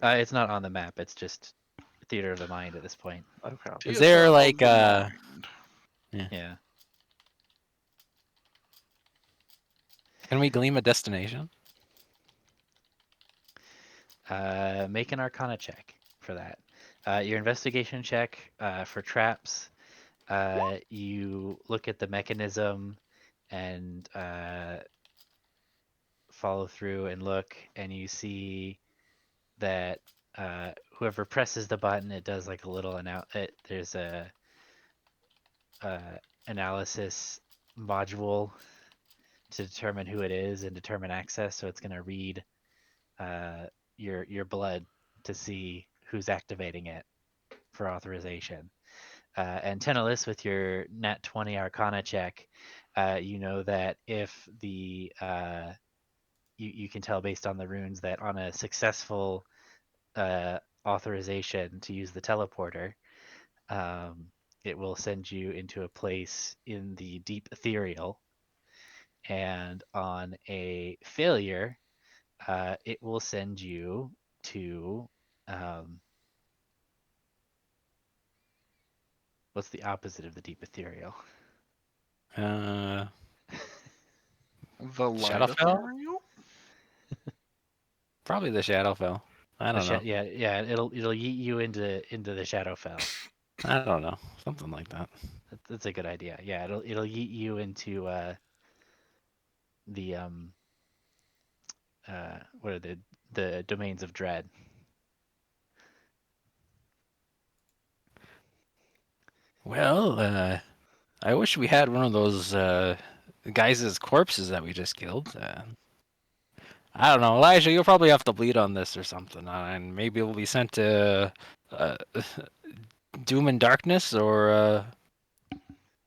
It's not on the map. It's just theater of the mind at this point. Okay. Is there, TSR of like, the mind. Yeah. Can we gleam a destination? Make an Arcana check for that. Your investigation check for traps. You look at the mechanism and follow through and look, and you see that whoever presses the button, it does like a little there's a analysis module to determine who it is and determine access. So it's going to read your blood to see who's activating it for authorization. And Tentalis, with your nat 20 Arcana check, you know that if the you can tell based on the runes that on a successful authorization to use the teleporter, it will send you into a place in the deep ethereal, and on a failure, it will send you to what's the opposite of the deep ethereal? Uh, The light Shadowfell? ethereal? Probably the Shadowfell. I don't know. Yeah. It'll yeet you into the Shadowfell. I don't know. Something like that. That's a good idea. Yeah, it'll yeet you into the what are the domains of dread. Well, I wish we had one of those guys' corpses that we just killed. I don't know, Elijah. You'll probably have to bleed on this or something, and maybe we'll be sent to Doom and Darkness or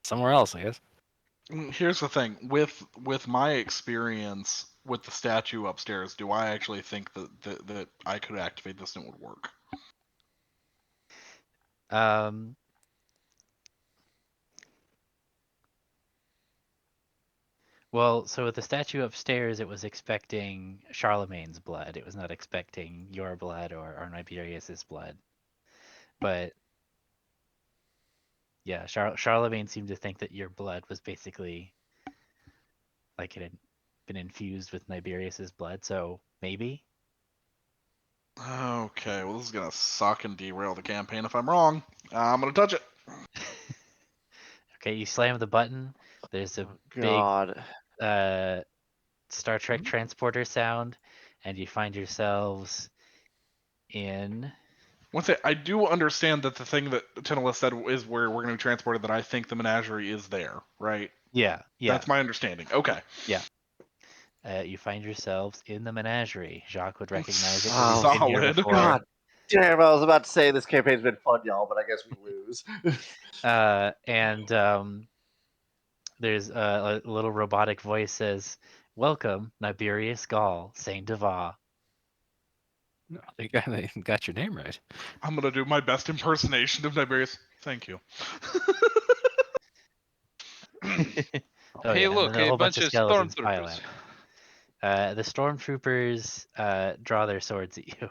somewhere else, I guess. Here's the thing with my experience with the statue upstairs, do I actually think that I could activate this and it would work? Well, so with the statue upstairs, it was expecting Charlemagne's blood. It was not expecting your blood or Niberius's blood. But yeah, Charlemagne seemed to think that your blood was basically like it had been infused with Niberius's blood. So maybe. Okay, well this is gonna suck and derail the campaign if I'm wrong. I'm gonna touch it. Okay, you slam the button. There's a God. big Star Trek transporter sound, and you find yourselves in. One thing, I do understand that the thing that Tennilith said is where we're going to be transported, that I think the menagerie is there, right? Yeah. That's my understanding. Okay. You find yourselves in the menagerie. Jacques would recognize it. Oh, 'cause he's been here solid. before. God damn, I was about to say this campaign's been fun, y'all, but I guess we lose. And there's a little robotic voice says, "Welcome, Niberius Gaul, Saint Deva." No, they got your name right. I'm going to do my best impersonation of Niberius. Thank you. Oh, Hey, yeah, and look, then a a whole bunch bunch of of skeletons pile stormtroopers. out. The stormtroopers draw their swords at you.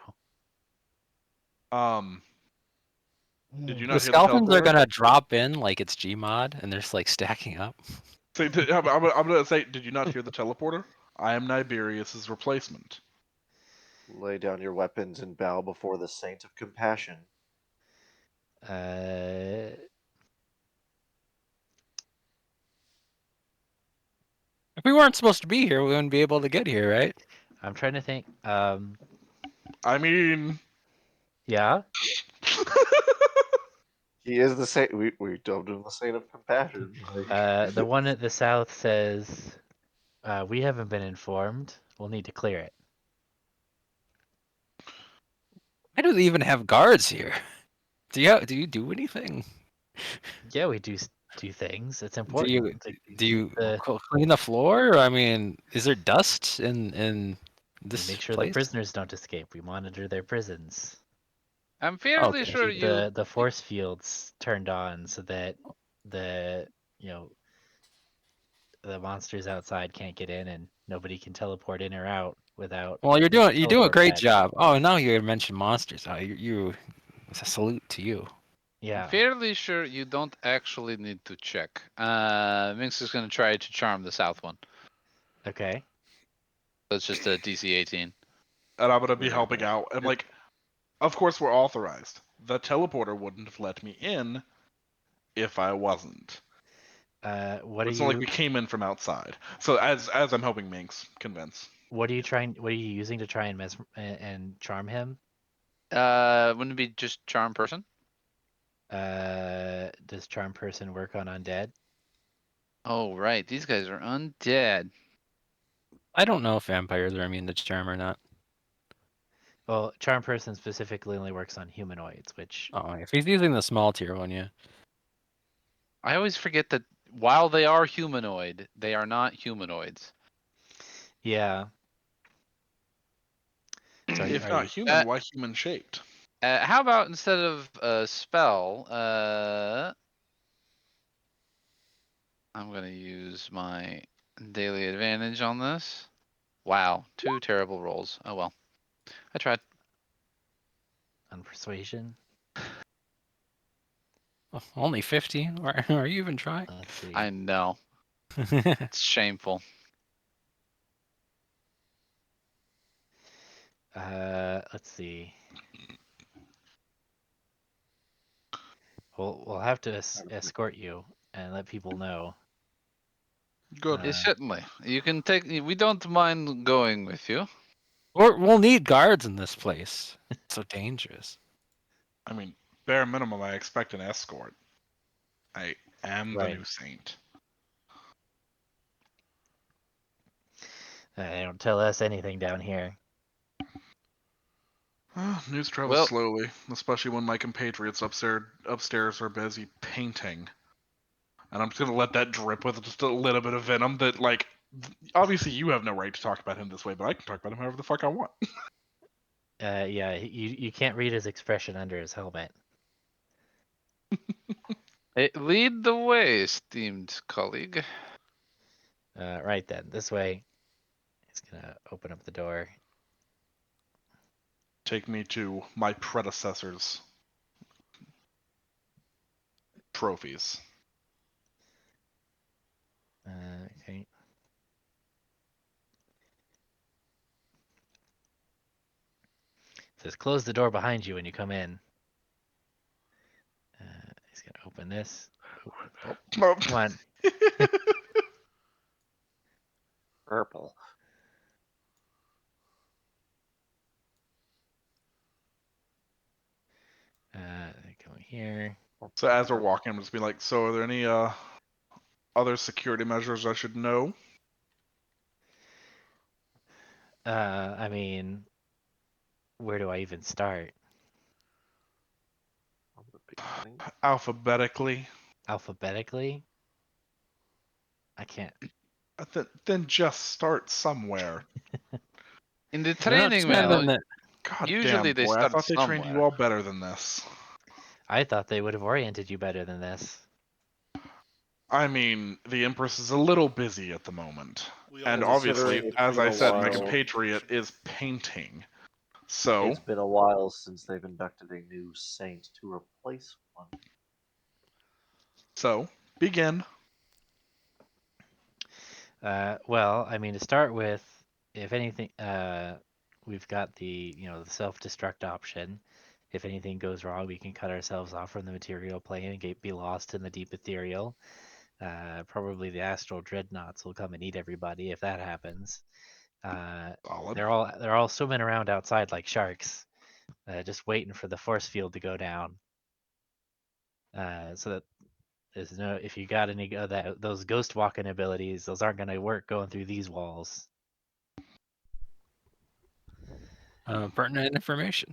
Did you The not hear the skeletons are teleporter? gonna drop in like it's Gmod, and they're just like stacking up. Say, I'm going to say, did you not hear the teleporter? I am Niberius's replacement. Lay down your weapons and bow before the saint of compassion. If we weren't supposed to be here, we wouldn't be able to get here, right? I'm trying to think. I mean... Yeah. He is the saint. We dubbed him the saint of compassion. The one at the south says, "We haven't been informed. We'll need to clear it." Why do they even have guards here? Do you do anything? Yeah, we do things. It's Do important. you to do you keep the- clean the floor? I mean, is there dust in we this make sure place? the prisoners don't escape. We monitor their prisons. I'm fairly Okay. sure Keep you. the force fields turned on so that the the monsters outside can't get in and nobody can teleport in or out without. Well, you're doing a teleport great pad. job. Oh, now you mentioned monsters. Oh, it's a salute to you. Yeah. Fairly sure you don't actually need to check. Minx is going to try to charm the south one. Okay. That's just a DC 18. And I'm going to be helping out. And, like, of course we're authorized. The teleporter wouldn't have let me in if I wasn't. What It's are not you? like we came in from outside. So as I'm helping Minx convince. What are you trying? What are you using to try and charm him? Wouldn't it be just charm person? Does charm person work on undead? Oh, right. These guys are undead. I don't know if vampires are immune to charm or not. Well, charm person specifically only works on humanoids, which Oh, if he's using the small tier one, yeah. I always forget that while they are humanoid, they are not humanoids. yeah. So If are not you- human, why human shaped? How about instead of a spell, I'm gonna use my daily advantage on this. Wow, 2 terrible rolls. Oh well. I tried. on persuasion? Oh, only 50? Are you even trying? Let's see. I know. It's shameful. Let's see. We'll have to escort you and let people know. Good. Uh, Certainly. You can take. We don't mind going with you. We'll need guards in this place. It's so dangerous. I mean, bare minimum, I expect an escort. I am Right. the new saint. They don't tell us anything down here. News travels Well- slowly, especially when my compatriots upstairs are busy painting. And I'm just gonna let that drip with just a little bit of venom. That, like, obviously you have no right to talk about him this way, but I can talk about him however the fuck I want. Yeah, you can't read his expression under his helmet. Lead the way, esteemed colleague. Right then, this way. He's gonna open up the door. Take me to my predecessor's trophies. Okay. Says close the door behind you when you come in. He's gonna open this. Oh, come on. Purple. Go here. So as we're walking, I'm just be like, so are there any other security measures I should know? I mean, where do I even start? From the beginning. Alphabetically. Alphabetically? I can't. Then just start somewhere. In the They're not training spending manual, the- God Usually damn, they boy, I start thought they trained you somewhere. all better than this. I thought they would have oriented you better than this. I mean, the Empress is a little busy at the moment. We And all obviously, Considering it's as been I a said, my while. compatriot is painting. So, It's been a while since they've inducted a new saint to replace one. begin. Well, I mean, to start with, if anything, we've got the the self-destruct option. If anything goes wrong, we can cut ourselves off from the material plane and be lost in the deep ethereal. Probably the astral dreadnoughts will come and eat everybody if that happens. Solid. They're all swimming around outside like sharks, just waiting for the force field to go down. So that there's no, if you got any of those ghost walking abilities, those aren't going to work going through these walls. pertinent information.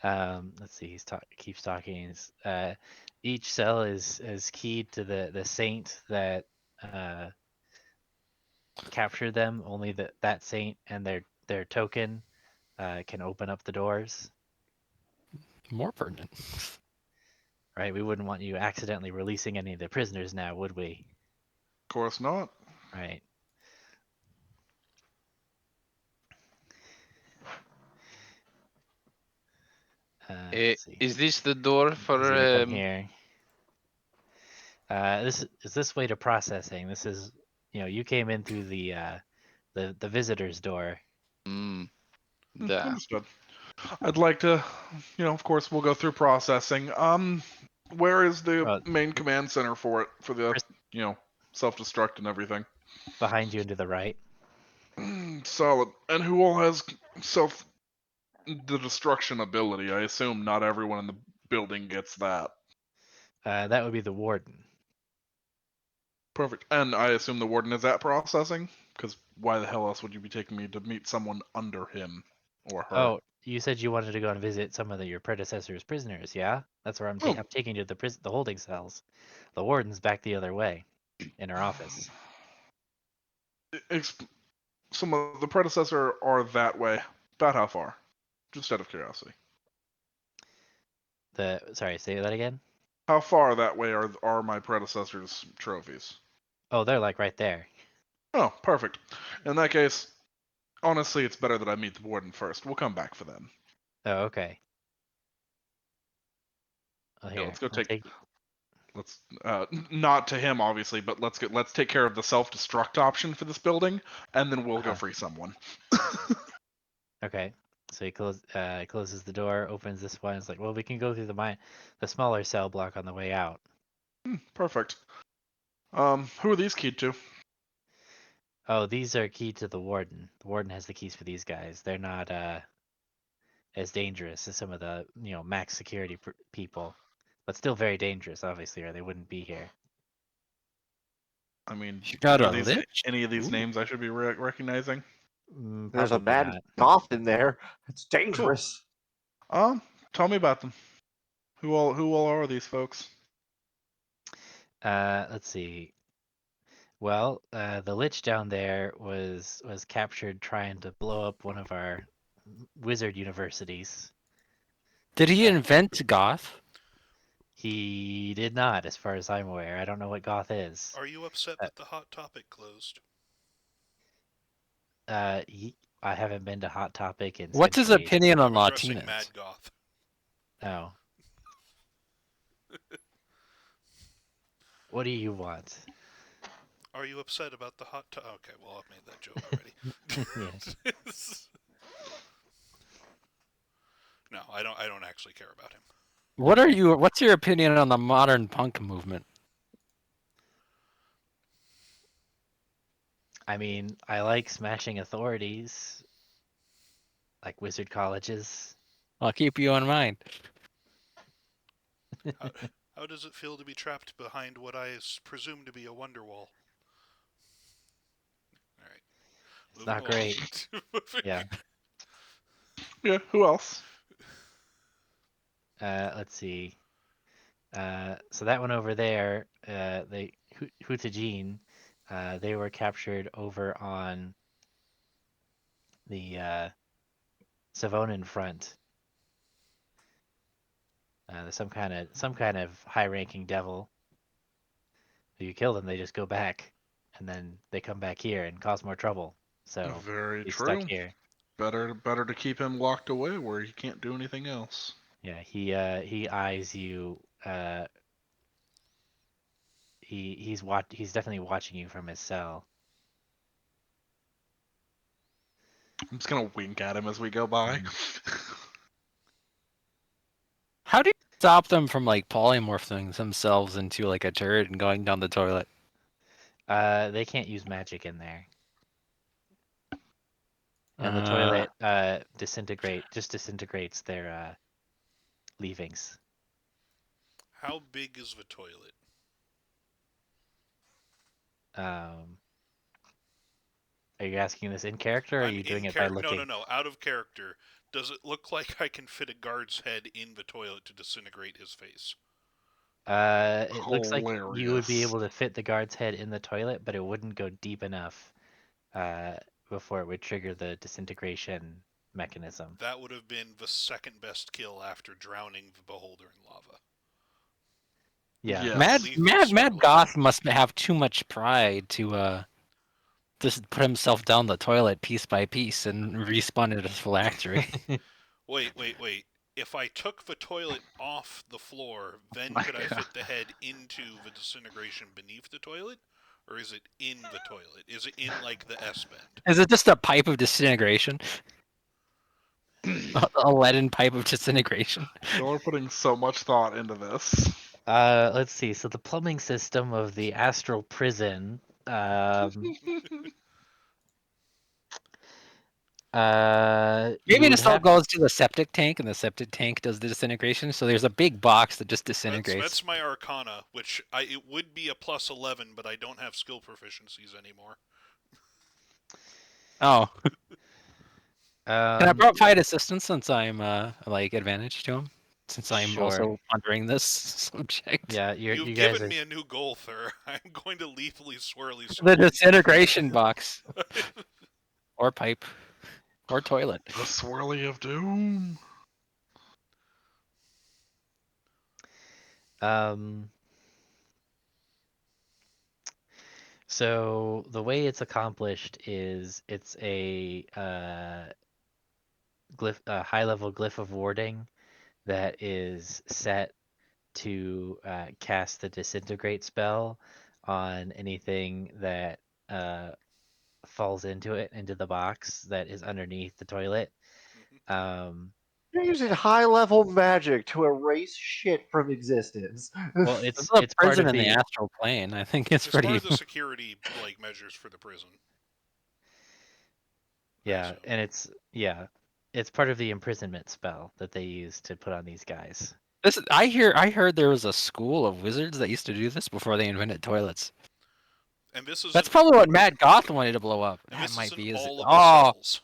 Let's see. Keeps talking. Each cell is keyed to the saint that captured them. Only that saint and their token can open up the doors. More pertinent. Right? We wouldn't want you accidentally releasing any of the prisoners now, would we? Of course not. Right. Let's see. is this the door He's for? gonna come here. This is this way to processing. This is, you came in through the visitor's door. The Understood. I'd like to, of course, we'll go through processing. Where is the main command center for it? For the, self-destruct and everything? Behind you and to the right. Solid. And who all has the destruction ability? I assume not everyone in the building gets that. That would be the warden. Perfect. And I assume the warden is at processing? Because why the hell else would you be taking me to meet someone under him or her? Oh, you said you wanted to go and visit some of your predecessor's prisoners, yeah? That's where I'm taking you to the holding cells. The warden's back the other way, in her office. Some of the predecessor are that way. About how far? Just out of curiosity. Sorry, say that again? How far that way are my predecessor's trophies? Oh, they're like right there. Oh, perfect. In that case, honestly, it's better that I meet the warden first. We'll come back for them. Oh, okay. Oh, Yeah, here, let's go I'll take. Let's not to him obviously, but let's take care of the self-destruct option for this building, and then we'll go free someone. Okay. So he closes the door, opens this one. It's like, well, we can go through the smaller cell block on the way out. Perfect. Who are these keyed to? Oh, these are keyed to the warden. The warden has the keys for these guys. They're not as dangerous as some of the max security people. but still very dangerous, obviously, or they wouldn't be here. I mean, You got any a of these, lich? any of these Ooh. names I should be recognizing? There's a Probably mad not. goth in there. It's dangerous. Tell me about them. Who all are these folks? Let's see. Well, the lich down there was captured trying to blow up one of our wizard universities. Did he invent goth? He did not, as far as I'm aware. I don't know what goth is. Are you upset that the Hot Topic closed? I haven't been to Hot Topic in What's his centuries. opinion on I'm addressing Latinas? Mad Goth. Oh. What do you want? Are you upset about the Hot Topic? Okay, well, I've made that joke already. Yeah. No, I don't actually care about him. What's your opinion on the modern punk movement? I mean, I like smashing authorities, like wizard colleges. I'll keep you in mind. How does it feel to be trapped behind what I presume to be a wonder wall? All right. It's not great. Yeah. Yeah, who else? Let's see. So that one over there, they Hutajin, they were captured over on the Savonin front. There's some kind of high-ranking devil. If you kill them, they just go back, and then they come back here and cause more trouble. So Very he's true. stuck here. Better to keep him locked away where he can't do anything else. Yeah, he eyes you. He's definitely watching you from his cell. I'm just gonna wink at him as we go by. How do you stop them from like polymorphing themselves into like a turd and going down the toilet? They can't use magic in there. And the toilet disintegrates their leavings. How big is the toilet? Are you asking this in character, or are I'm you doing in it by character. looking? No, out of character. Does it look like I can fit a guard's head in the toilet to disintegrate his face? It looks like you would be Hilarious. able to fit the guard's head in the toilet, but it wouldn't go deep enough before it would trigger the disintegration mechanism. That would have been the second best kill after drowning the beholder in lava. Yeah. Yeah. Mad Goth must have too much pride to just put himself down the toilet piece by piece and respawn it as phylactery. Wait. If I took the toilet off the floor, then my could I God. fit the head into the disintegration beneath the toilet? Or is it in the toilet? Is it in, like, the S-bend? Is it just a pipe of disintegration? A leaden pipe of disintegration? Y'all are putting so much thought into this. Let's see. So the plumbing system of the astral prison. Maybe You it would just all have goes to the septic tank, and the septic tank does the disintegration. So there's a big box that just disintegrates. That's my Arcana, which it would be a plus 11, but I don't have skill proficiencies anymore. Oh. Can I provide assistance since I'm like advantage to him? Since I'm Sure. also pondering this subject. Yeah, You've you guys given are. me a new goal, Thur. I'm going to lethally swirly The swirl. disintegration box. Or pipe. Or toilet. The swirly of doom. So the way it's accomplished is it's a high-level glyph of warding that is set to cast the disintegrate spell on anything that falls into the box that is underneath the toilet. You're using high-level magic to erase shit from existence. Well, It's it's a it's part prison of in the the astral plane. I think it's It's pretty. part of the security measures for the prison. yeah, So. and it's part of the imprisonment spell that they use to put on these guys. I heard there was a school of wizards that used to do this before they invented toilets. And this is That's probably what Mad Goth wanted to blow up. and That this might isn't be his. all of the Oh, cells.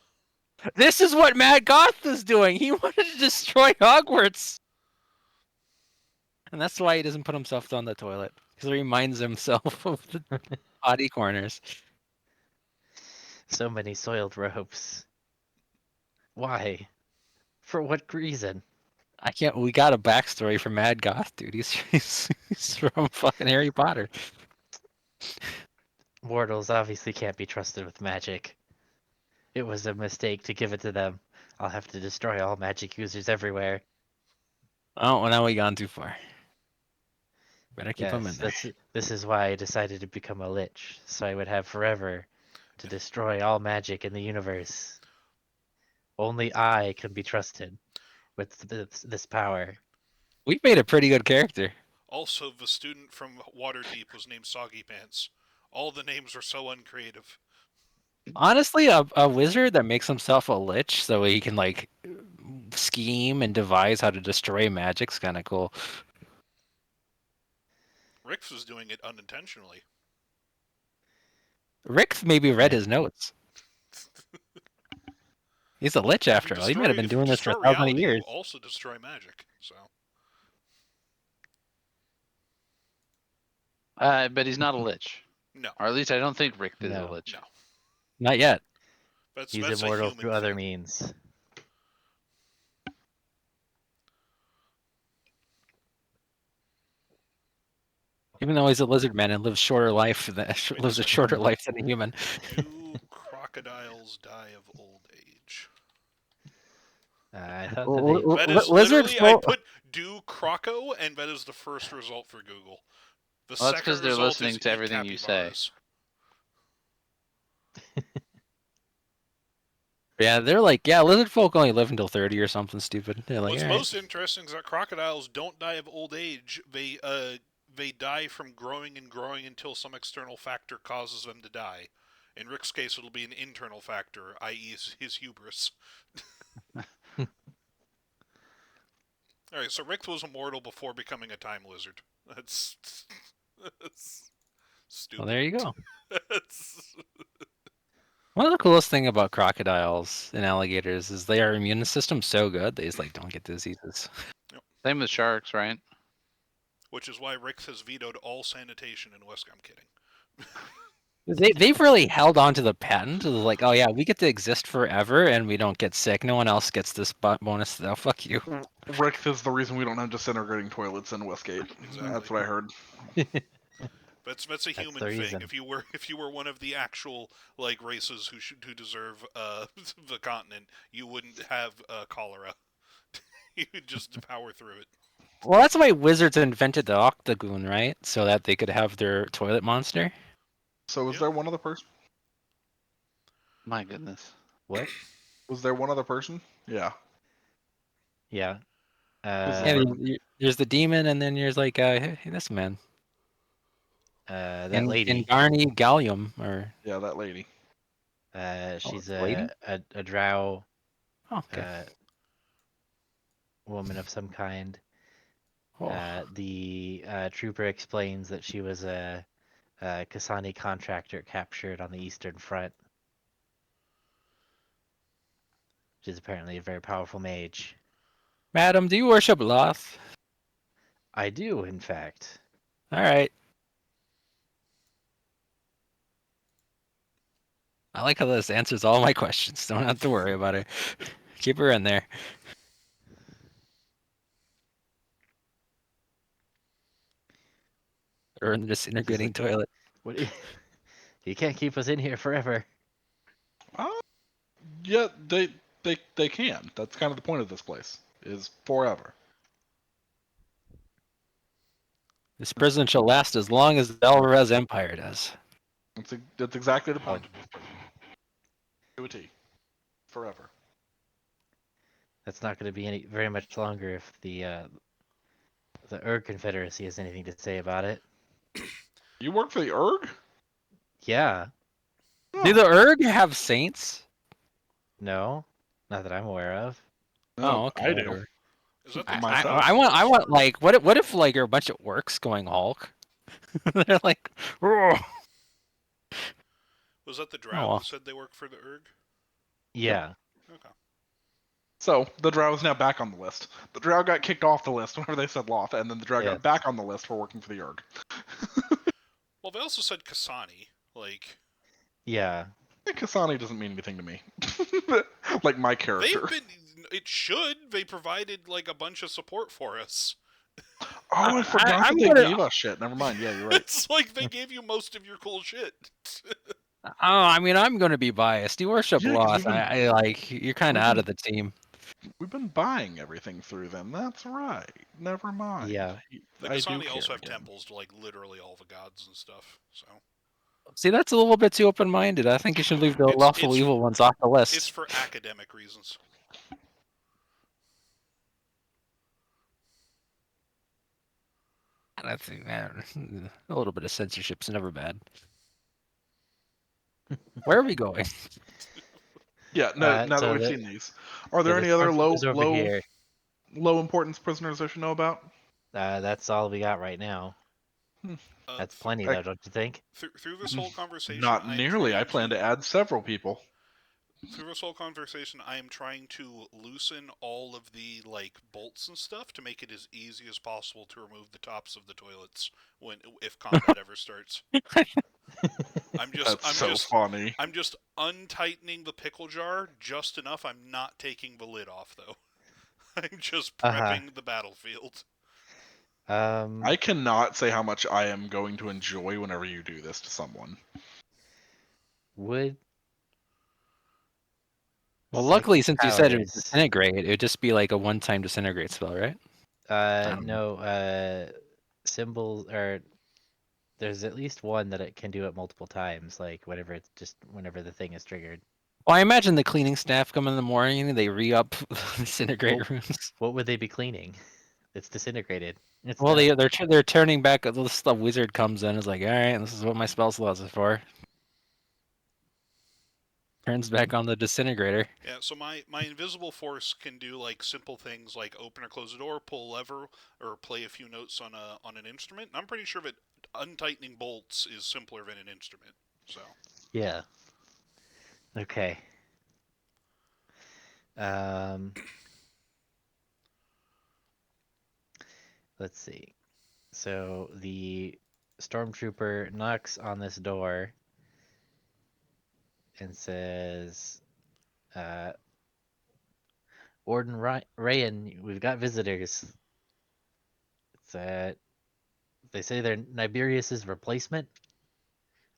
this is what Mad Goth is doing. He wanted to destroy Hogwarts, and that's why he doesn't put himself on the toilet, because he reminds himself of the potty corners. So many soiled robes. Why? For what reason? I can't. We got a backstory for Mad Goth, dude. He's from fucking Harry Potter. Mortals obviously can't be trusted with magic. It was a mistake to give it to them. I'll have to destroy all magic users everywhere. Oh, well, now we gone too far. Better keep him in there. This is why I decided to become a lich, so I would have forever to destroy all magic in the universe. Only I can be trusted with this power. We've made a pretty good character. Also, the student from Waterdeep was named Soggy Pants. All the names are so uncreative. Honestly, a wizard that makes himself a lich so he can like scheme and devise how to destroy magic's kind of cool. Rix was doing it unintentionally. Rick maybe read Yeah. his notes. He's a lich after all. He might have been doing this for destroy 1,000 reality, years. you also destroy magic. So But he's not a lich. no, Or at least I don't think Rick is No. a lich. no. Not yet. That's He's a immortal human through other thing. means. Even though he's a lizard man and lives shorter life than lives a shorter life than a human. Do crocodiles die of old age? I thought that That is Lizards literally, I put do croco, and that is the first result for Google. The Well, that's second 'cause they're result listening is to eat everything you say. capybaras. Yeah, they're like, yeah, lizard folk only live until 30 or something stupid. They're like, What's all right. most interesting is that crocodiles don't die of old age. They die from growing and growing until some external factor causes them to die. In Rick's case, it'll be an internal factor, i.e., his hubris. All right, so Rick was immortal before becoming a time lizard. That's stupid. Well, there you go. That's... One of the coolest thing about crocodiles and alligators is their immune system's so good they just like don't get diseases. Same with sharks, right? Which is why Rick has vetoed all sanitation in West. I'm kidding. They've really held on to the patent. Like, oh yeah, we get to exist forever and we don't get sick. No one else gets this bonus. Oh, fuck you. Rick is the reason we don't have disintegrating toilets in Westgate. Exactly. That's what I heard. That's a human the thing. reason. If you were one of the actual like races who deserve the continent, you wouldn't have cholera. You'd just power through it. Well, that's why wizards invented the octagon, right? So that they could have their toilet monster. So was Yeah. there one other person? My goodness. What? Was there one other person? Yeah. Yeah. Yeah, there's the demon, and then there's like, hey, this man. that lady. And Garni Gallium, or Yeah, that lady. She's the lady? a drow oh, okay. woman of some kind. Oh. The trooper explains that she was a Kasani contractor captured on the Eastern Front, which is apparently a very powerful mage. Madam, do you worship Loth? I do, in fact. All right. I like how this answers all my questions. Don't have to worry about it. Keep her in there. Or in the disintegrating toilet. What? You can't keep us in here forever. Yeah, they can. That's kind of the point of this place. Is forever. This prison shall last as long as the Alvarez Empire does. That's exactly the point. To a T. Forever. That's not going to be very much longer if the Erg Confederacy has anything to say about it. You work for the Erg? Yeah. Do the Erg have saints? No, not that I'm aware of. Oh, okay. I do. whatever. Is that the I- drow myself. I want like what if like you're a bunch of orcs going Hulk? They're like, "Roar." Was that the drow well. who said they work for the Urg? Yeah. Okay. So the drow is now back on the list. The drow got kicked off the list whenever they said Loth, and then the drow Yeah. got back on the list for working for the Urg. Well, they also said Kasani. Like, Yeah. Kasani doesn't mean anything to me. Like my character. they've been. It should. They provided like a bunch of support for us. Oh, I forgot I'm that they gonna- gave us shit. Never mind. Yeah, you're right. It's like they gave you most of your cool shit. Oh, I mean, I'm gonna be biased. You worship Yeah, 'cause Loth. we've been- I like you're kind of we've out been- of the team. We've been buying everything through them. That's right. Never mind. Yeah. The I do Kasani also care have again. temples to like literally all the gods and stuff. So See, that's a little bit too open-minded. I think you should leave the It's- lawful it's- evil ones off the list. it's for academic reasons. I think a little bit of censorship's never bad. Where are we going? Yeah. No. Now so that we've the- seen these, are there So any the other stormtroopers over here. low importance prisoners I should know about? That's all we got right now. That's plenty, I- though, don't you think? Through this whole conversation, Not I'm nearly. I trying plan to add several people. Through this whole conversation, I am trying to loosen all of the like bolts and stuff to make it as easy as possible to remove the tops of the toilets if combat ever starts. I'm just funny. I'm just untightening the pickle jar just enough. I'm not taking the lid off though. I'm just prepping the battlefield. I cannot say how much I am going to enjoy whenever you do this to someone. Would Well, luckily, since you said it would powers- disintegrate, it would just be like a one-time disintegrate spell, right? no, symbols or there's at least one that it can do it multiple times, like whenever the thing is triggered. Well, I imagine the cleaning staff come in the morning and they re-up disintegrate Well, runes. What would they be cleaning? It's disintegrated. It's Well, done. they're turning back. The wizard comes in, is like, all right, this is what my spell slots is for. Turns back on the disintegrator. Yeah, so my invisible force can do like simple things like open or close a door, pull a lever, or play a few notes on an instrument. And I'm pretty sure that untightening bolts is simpler than an instrument. So Yeah. Okay. Let's see. So the stormtrooper knocks on this door and says, Warden Rayan, we've got visitors. It's they say they're Niberius's replacement.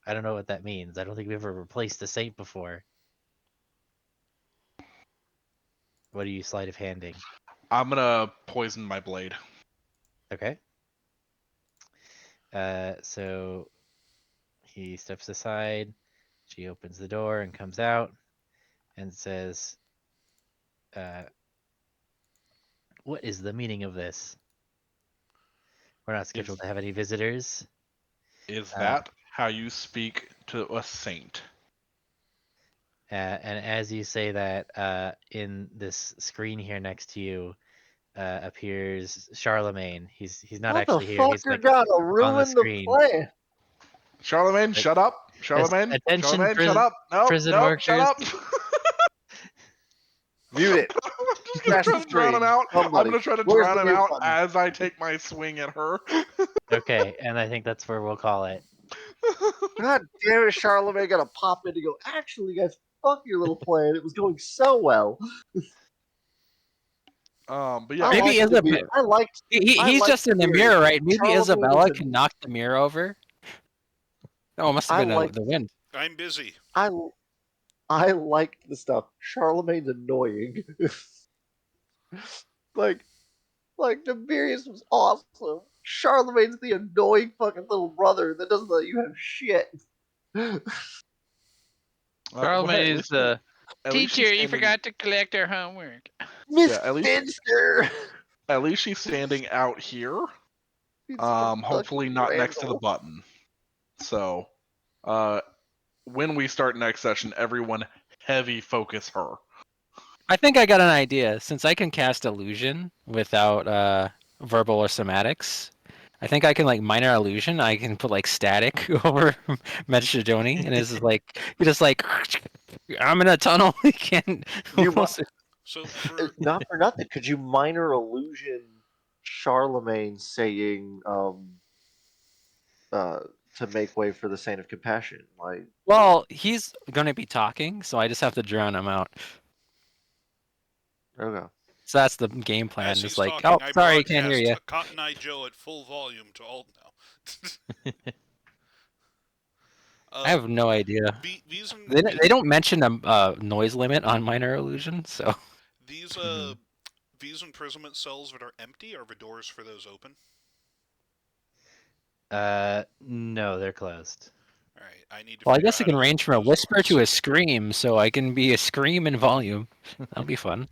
I don't know what that means. I don't think we've ever replaced a saint before. What are you sleight of handing? I'm gonna poison my blade. Okay. So he steps aside. She opens the door and comes out and says, what is the meaning of this? We're not scheduled to have any visitors. Is that how you speak to a saint? And as you say that, in this screen here next to you appears Charlemagne. He's not actually here. He's like gotta on the ruin the screen. plan? Charlemagne, shut up. Charlemagne, attention, Charlemagne, prison- shut up. No, prison no, workers. shut up. Mute it. I'm just Crash gonna the try to drown him stream. out. Somebody. I'm gonna try to Where's drown the him mute out button? as I take my swing at her. Okay, and I think that's where we'll call it. God damn it, Charlemagne gotta pop in to go, actually, guys, fuck your little plan. It was going so well. But yeah, I Maybe liked Isabella. I liked I He's liked just in the Fury. mirror, right? Maybe Charlemagne Isabella was a- can knock the mirror over. Oh, it must have I been liked- the wind. I'm busy. I liked the stuff. Charlemagne's annoying. like Tiberius was awesome. Charlemagne's the annoying fucking little brother that doesn't let you have shit. Charlemagne is the at least she's teacher. You standing- forgot to collect our homework. Miss Yeah, at least- Finster. At least she's standing out here. He's a Hopefully fucking not next to the randall. button. So, when we start next session, everyone heavy focus her. I think I got an idea. Since I can cast illusion without verbal or somatics, I think I can like minor illusion. I can put like static over Metrodoni, and it's just like you just like I'm in a tunnel. You can't. You mu- So for Not for nothing. Could you minor illusion Charlemagne saying to make way for the Saint of Compassion? Like, Well, he's gonna be talking, so I just have to drown him out. okay. So that's the game plan. as Just he's like, talking, oh, I sorry, can't hear broadcast you. Cotton Eye Joe at full volume to all now. I have no idea. They don't mention a noise limit on minor illusion, so These Mhm. these imprisonment cells that are empty, are the doors for those open? No, they're closed. All right, I need to. well, I figure guess out it can how to range open from a those whisper to a doors. scream, so I can be a scream in volume. That'll be fun.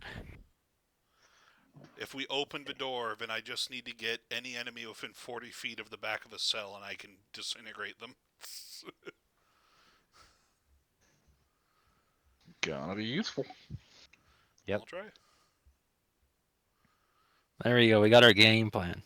If we open the door, then I just need to get any enemy within 40 feet of the back of a cell, and I can disintegrate them. Gonna be useful. Yep. I'll try. There we go. We got our game plan.